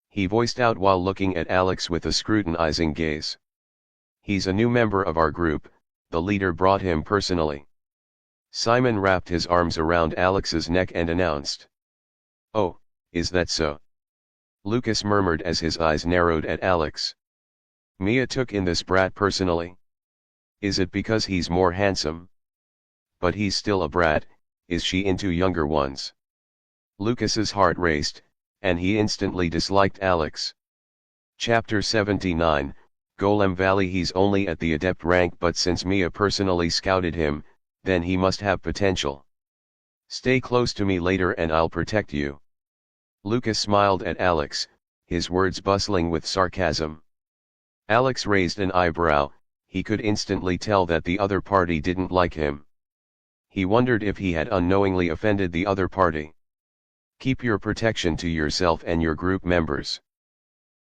he voiced out while looking at Alex with a scrutinizing gaze. "He's a new member of our group, the leader brought him personally." Simon wrapped his arms around Alex's neck and announced. "Oh, is that so?" Lucas murmured as his eyes narrowed at Alex. "Mia took in this brat personally? Is it because he's more handsome? But he's still a brat, is she into younger ones?" Lucas's heart raced, and he instantly disliked Alex. Chapter 79, Golem Valley. He's only at the adept rank, but since Mia personally scouted him, then he must have potential. Stay close to me later and I'll protect you. Lucas smiled at Alex, his words bustling with sarcasm. Alex raised an eyebrow. He could instantly tell that the other party didn't like him. He wondered if he had unknowingly offended the other party. Keep your protection to yourself and your group members.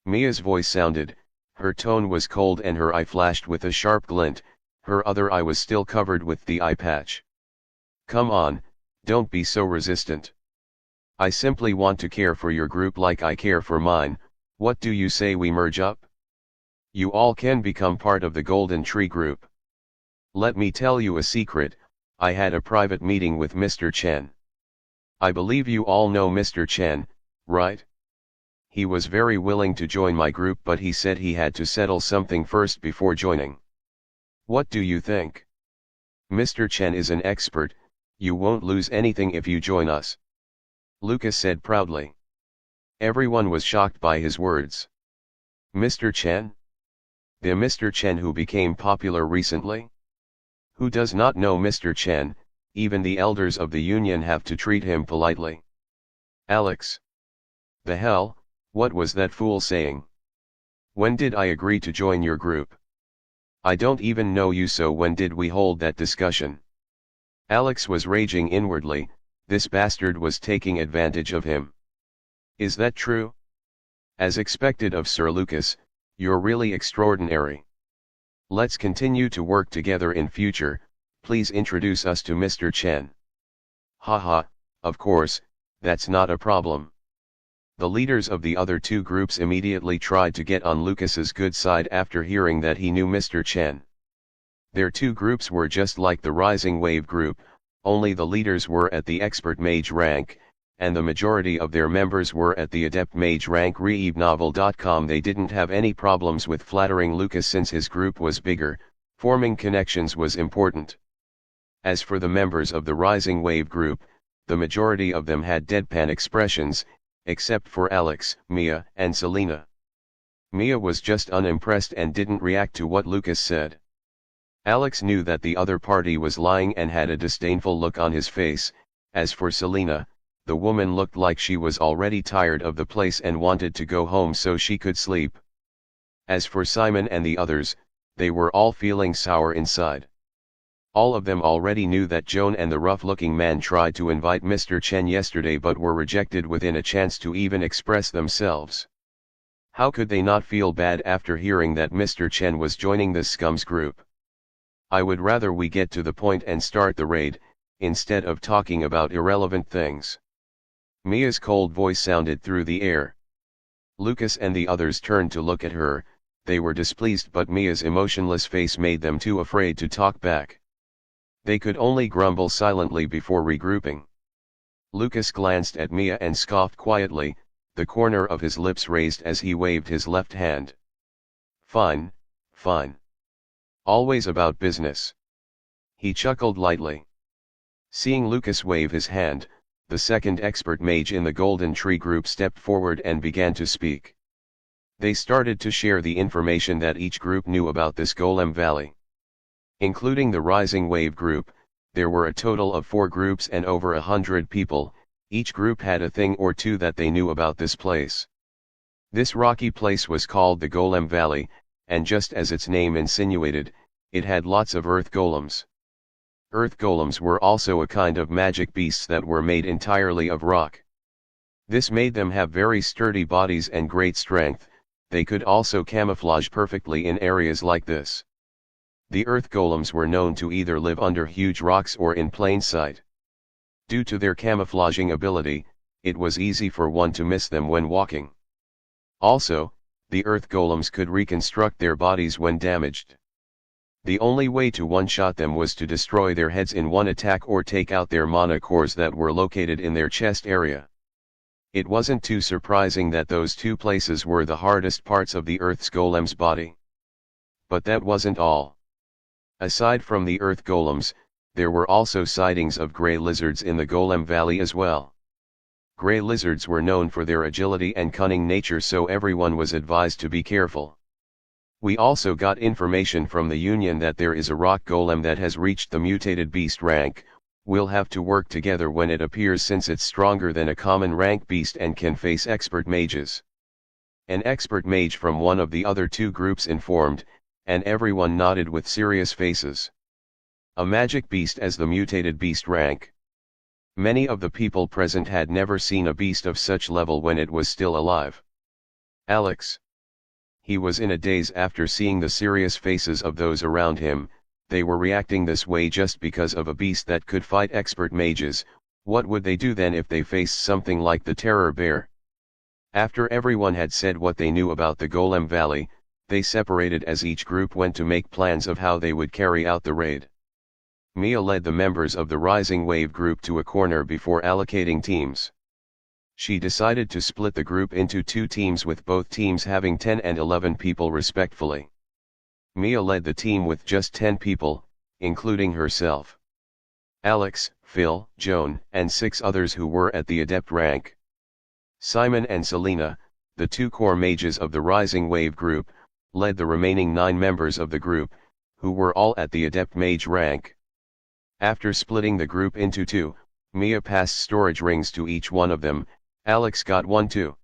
Mia's voice sounded, her tone was cold and her eye flashed with a sharp glint, her other eye was still covered with the eye patch. Come on, don't be so resistant. I simply want to care for your group like I care for mine. What do you say we merge up? You all can become part of the Golden Tree group. Let me tell you a secret, I had a private meeting with Mr. Chen. I believe you all know Mr. Chen, right? He was very willing to join my group, but he said he had to settle something first before joining. What do you think? Mr. Chen is an expert, you won't lose anything if you join us. Lucas said proudly. Everyone was shocked by his words. Mr. Chen? The Mr. Chen who became popular recently? Who does not know Mr. Chen? Even the elders of the union have to treat him politely. Alex. The hell, what was that fool saying? When did I agree to join your group? I don't even know you, so when did we hold that discussion? Alex was raging inwardly, this bastard was taking advantage of him. Is that true? As expected of Sir Lucas, you're really extraordinary. Let's continue to work together in future, please introduce us to Mr. Chen. Haha, of course, that's not a problem. The leaders of the other two groups immediately tried to get on Lucas's good side after hearing that he knew Mr. Chen. Their two groups were just like the Rising Wave group, only the leaders were at the expert mage rank, and the majority of their members were at the adept mage rank. repeatable.com. They didn't have any problems with flattering Lucas since his group was bigger, forming connections was important. As for the members of the Rising Wave group, the majority of them had deadpan expressions, except for Alex, Mia, and Selena. Mia was just unimpressed and didn't react to what Lucas said. Alex knew that the other party was lying and had a disdainful look on his face. As for Selena, the woman looked like she was already tired of the place and wanted to go home so she could sleep. As for Simon and the others, they were all feeling sour inside. All of them already knew that Joan and the rough-looking man tried to invite Mr. Chen yesterday but were rejected within a chance to even express themselves. How could they not feel bad after hearing that Mr. Chen was joining this scum's group? I would rather we get to the point and start the raid, instead of talking about irrelevant things. Mia's cold voice sounded through the air. Lucas and the others turned to look at her, they were displeased, but Mia's emotionless face made them too afraid to talk back. They could only grumble silently before regrouping. Lucas glanced at Mia and scoffed quietly, the corner of his lips raised as he waved his left hand. Fine, fine. Always about business. He chuckled lightly. Seeing Lucas wave his hand, the second expert mage in the Golden Tree group stepped forward and began to speak. They started to share the information that each group knew about this Golem Valley. Including the Rising Wave group, there were a total of 4 groups and over 100 people, each group had a thing or two that they knew about this place. This rocky place was called the Golem Valley, and just as its name insinuated, it had lots of earth golems. Earth golems were also a kind of magic beasts that were made entirely of rock. This made them have very sturdy bodies and great strength. They could also camouflage perfectly in areas like this. The earth golems were known to either live under huge rocks or in plain sight. Due to their camouflaging ability, it was easy for one to miss them when walking. Also, the earth golems could reconstruct their bodies when damaged. The only way to one-shot them was to destroy their heads in one attack or take out their mana cores that were located in their chest area. It wasn't too surprising that those two places were the hardest parts of the Earth's golem's body. But that wasn't all. Aside from the Earth golems, there were also sightings of grey lizards in the Golem Valley as well. Grey lizards were known for their agility and cunning nature, so everyone was advised to be careful. We also got information from the Union that there is a rock golem that has reached the mutated beast rank. We'll have to work together when it appears, since it's stronger than a common rank beast and can face expert mages. An expert mage from one of the other two groups informed, and everyone nodded with serious faces. A magic beast as the mutated beast rank. Many of the people present had never seen a beast of such level when it was still alive. Alex. He was in a daze after seeing the serious faces of those around him. They were reacting this way just because of a beast that could fight expert mages. What would they do then if they faced something like the terror bear? After everyone had said what they knew about the Golem Valley, they separated as each group went to make plans of how they would carry out the raid. Mia led the members of the Rising Wave group to a corner before allocating teams. She decided to split the group into two teams, with both teams having 10 and 11 people respectively. Mia led the team with just 10 people, including herself. Alex, Phil, Joan, and 6 others who were at the adept rank. Simon and Selena, the 2 core mages of the Rising Wave group, led the remaining 9 members of the group, who were all at the adept mage rank. After splitting the group into 2, Mia passed storage rings to each one of them. Alex got one too.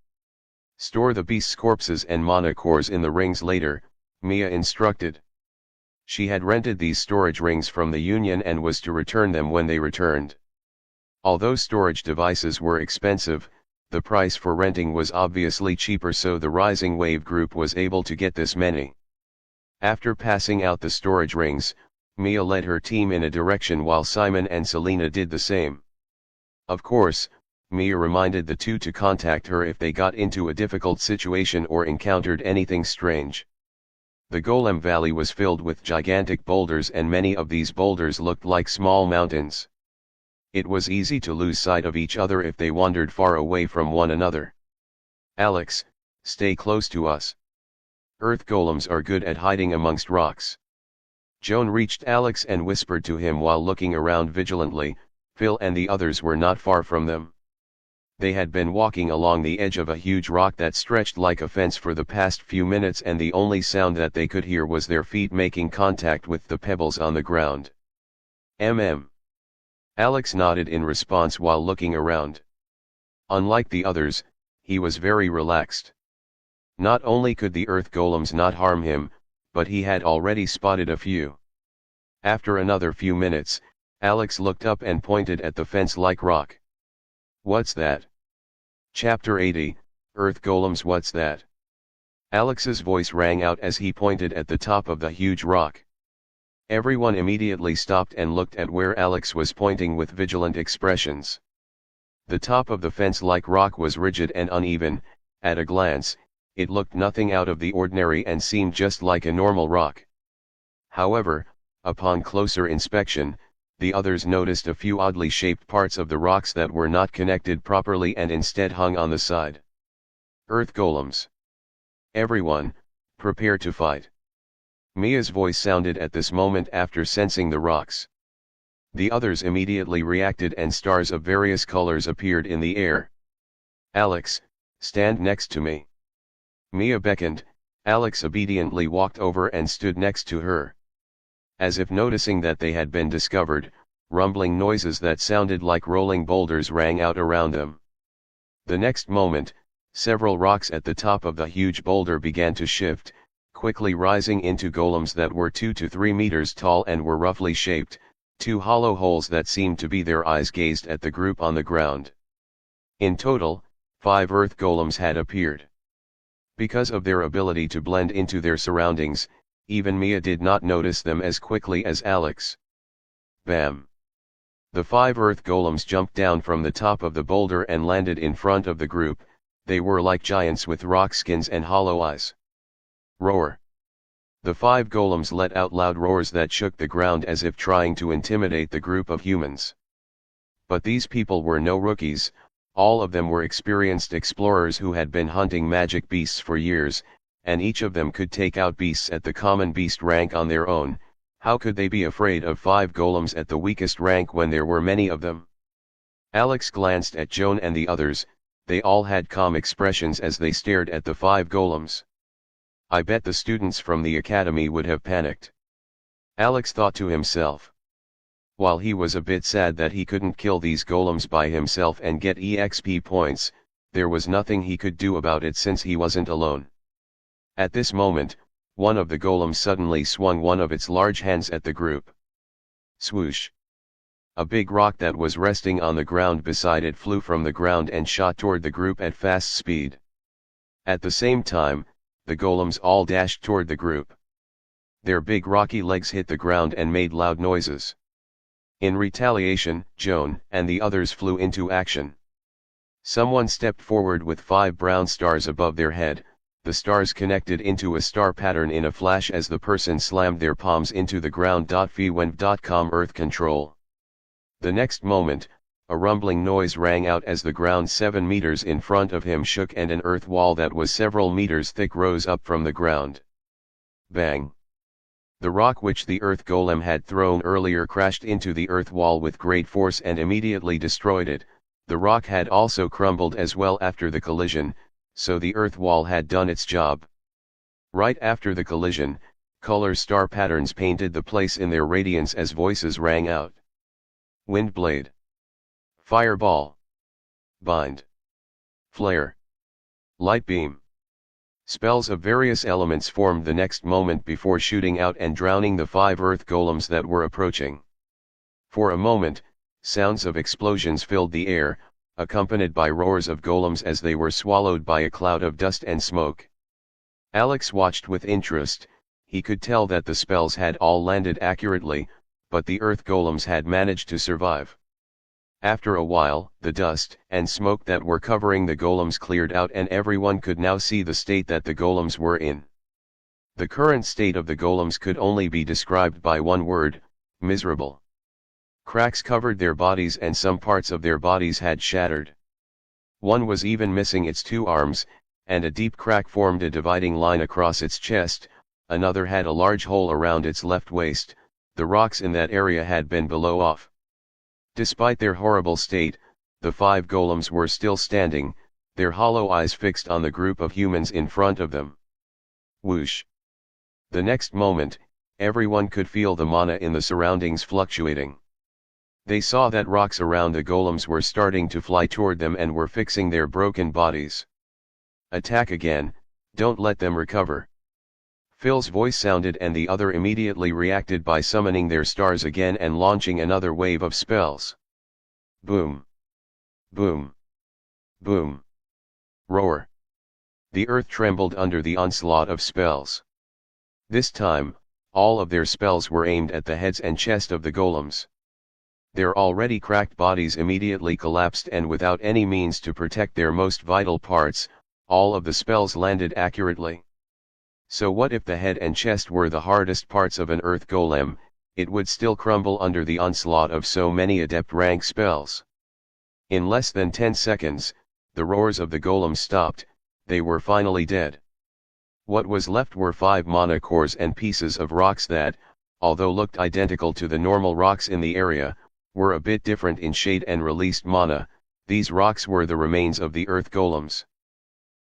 Store the beast's corpses and mana cores in the rings later, Mia instructed. She had rented these storage rings from the Union and was to return them when they returned. Although storage devices were expensive, the price for renting was obviously cheaper, so the Rising Wave group was able to get this many. After passing out the storage rings, Mia led her team in a direction while Simon and Selena did the same. Of course, Mia reminded the 2 to contact her if they got into a difficult situation or encountered anything strange. The Golem Valley was filled with gigantic boulders, and many of these boulders looked like small mountains. It was easy to lose sight of each other if they wandered far away from one another. Alex, stay close to us. Earth golems are good at hiding amongst rocks. Joan reached Alex and whispered to him while looking around vigilantly. Phil and the others were not far from them. They had been walking along the edge of a huge rock that stretched like a fence for the past few minutes, and the only sound that they could hear was their feet making contact with the pebbles on the ground. Alex nodded in response while looking around. Unlike the others, he was very relaxed. Not only could the earth golems not harm him, but he had already spotted a few. After another few minutes, Alex looked up and pointed at the fence-like rock. What's that? Chapter 80, Earth Golems. What's that? Alex's voice rang out as he pointed at the top of the huge rock. Everyone immediately stopped and looked at where Alex was pointing with vigilant expressions. The top of the fence-like rock was rigid and uneven. At a glance, it looked nothing out of the ordinary and seemed just like a normal rock. However, upon closer inspection, the others noticed a few oddly shaped parts of the rocks that were not connected properly and instead hung on the side. Earth golems. Everyone, prepare to fight. Mia's voice sounded at this moment after sensing the rocks. The others immediately reacted and stars of various colors appeared in the air. Alex, stand next to me. Mia beckoned. Alex obediently walked over and stood next to her. As if noticing that they had been discovered, rumbling noises that sounded like rolling boulders rang out around them. The next moment, several rocks at the top of the huge boulder began to shift, quickly rising into golems that were 2 to 3 meters tall and were roughly shaped. 2 hollow holes that seemed to be their eyes gazed at the group on the ground. In total, 5 earth golems had appeared. Because of their ability to blend into their surroundings, even Mia did not notice them as quickly as Alex. Bam! The 5 earth golems jumped down from the top of the boulder and landed in front of the group. They were like giants with rock skins and hollow eyes. Roar! The 5 golems let out loud roars that shook the ground as if trying to intimidate the group of humans. But these people were no rookies. All of them were experienced explorers who had been hunting magic beasts for years, and each of them could take out beasts at the common beast rank on their own. How could they be afraid of 5 golems at the weakest rank when there were many of them? Alex glanced at Joan and the others. They all had calm expressions as they stared at the 5 golems. I bet the students from the academy would have panicked. Alex thought to himself. While he was a bit sad that he couldn't kill these golems by himself and get EXP points, there was nothing he could do about it since he wasn't alone. At this moment, one of the golems suddenly swung one of its large hands at the group. Swoosh! A big rock that was resting on the ground beside it flew from the ground and shot toward the group at fast speed. At the same time, the golems all dashed toward the group. Their big rocky legs hit the ground and made loud noises. In retaliation, Joan and the others flew into action. Someone stepped forward with 5 brown stars above their head. The stars connected into a star pattern in a flash as the person slammed their palms into the ground. Fwent.com Earth Control. The next moment, a rumbling noise rang out as the ground 7 meters in front of him shook and an earth wall that was several meters thick rose up from the ground. Bang! The rock which the earth golem had thrown earlier crashed into the earth wall with great force and immediately destroyed it. The rock had also crumbled as well after the collision, so the earth wall had done its job. Right after the collision, color star patterns painted the place in their radiance as voices rang out. Windblade. Fireball. Bind. Flare. Light beam. Spells of various elements formed the next moment before shooting out and drowning the 5 earth golems that were approaching. For a moment, sounds of explosions filled the air, accompanied by roars of golems as they were swallowed by a cloud of dust and smoke. Alex watched with interest. He could tell that the spells had all landed accurately, but the earth golems had managed to survive. After a while, the dust and smoke that were covering the golems cleared out and everyone could now see the state that the golems were in. The current state of the golems could only be described by one word: miserable. Cracks covered their bodies and some parts of their bodies had shattered. One was even missing its 2 arms, and a deep crack formed a dividing line across its chest. Another had a large hole around its left waist. The rocks in that area had been blown off. Despite their horrible state, the 5 golems were still standing, their hollow eyes fixed on the group of humans in front of them. Whoosh! The next moment, everyone could feel the mana in the surroundings fluctuating. They saw that rocks around the golems were starting to fly toward them and were fixing their broken bodies. Attack again, don't let them recover. Phil's voice sounded and the other immediately reacted by summoning their stars again and launching another wave of spells. Boom! Boom! Boom! Roar! The earth trembled under the onslaught of spells. This time, all of their spells were aimed at the heads and chest of the golems. Their already cracked bodies immediately collapsed and without any means to protect their most vital parts, all of the spells landed accurately. So what if the head and chest were the hardest parts of an earth golem? It would still crumble under the onslaught of so many adept rank spells. In less than 10 seconds, the roars of the golems stopped, they were finally dead. What was left were 5 mana cores and pieces of rocks that, although looked identical to the normal rocks in the area, were a bit different in shade and released mana. These rocks were the remains of the earth golems.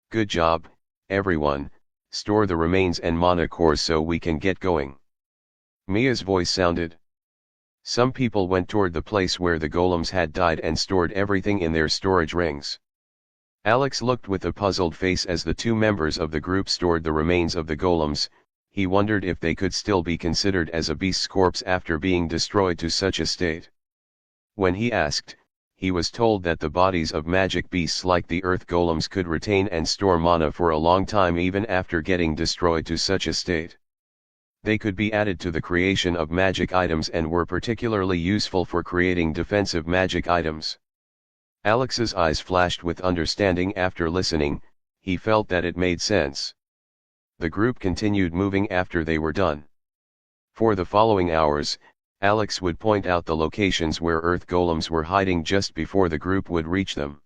Good job, everyone. Store the remains and mana cores so we can get going. Mia's voice sounded. Some people went toward the place where the golems had died and stored everything in their storage rings. Alex looked with a puzzled face as the 2 members of the group stored the remains of the golems. He wondered if they could still be considered as a beast's corpse after being destroyed to such a state. When he asked, he was told that the bodies of magic beasts like the earth golems could retain and store mana for a long time even after getting destroyed to such a state. They could be added to the creation of magic items and were particularly useful for creating defensive magic items. Alex's eyes flashed with understanding after listening. He felt that it made sense. The group continued moving after they were done. For the following hours, Alex would point out the locations where earth golems were hiding just before the group would reach them.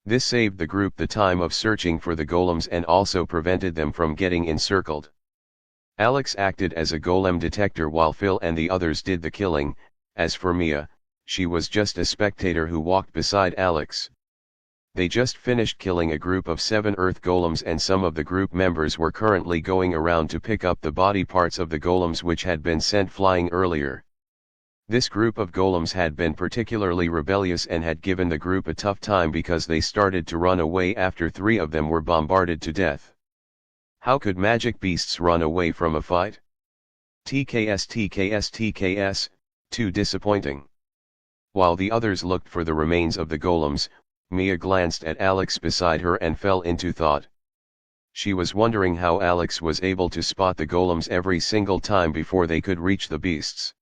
This saved the group the time of searching for the golems and also prevented them from getting encircled. Alex acted as a golem detector while Phil and the others did the killing. As for Mia, she was just a spectator who walked beside Alex. They just finished killing a group of 7 earth golems, and some of the group members were currently going around to pick up the body parts of the golems which had been sent flying earlier. This group of golems had been particularly rebellious and had given the group a tough time because they started to run away after 3 of them were bombarded to death. How could magic beasts run away from a fight? TKS, too disappointing. While the others looked for the remains of the golems, Mia glanced at Alex beside her and fell into thought. She was wondering how Alex was able to spot the golems every single time before they could reach the beasts.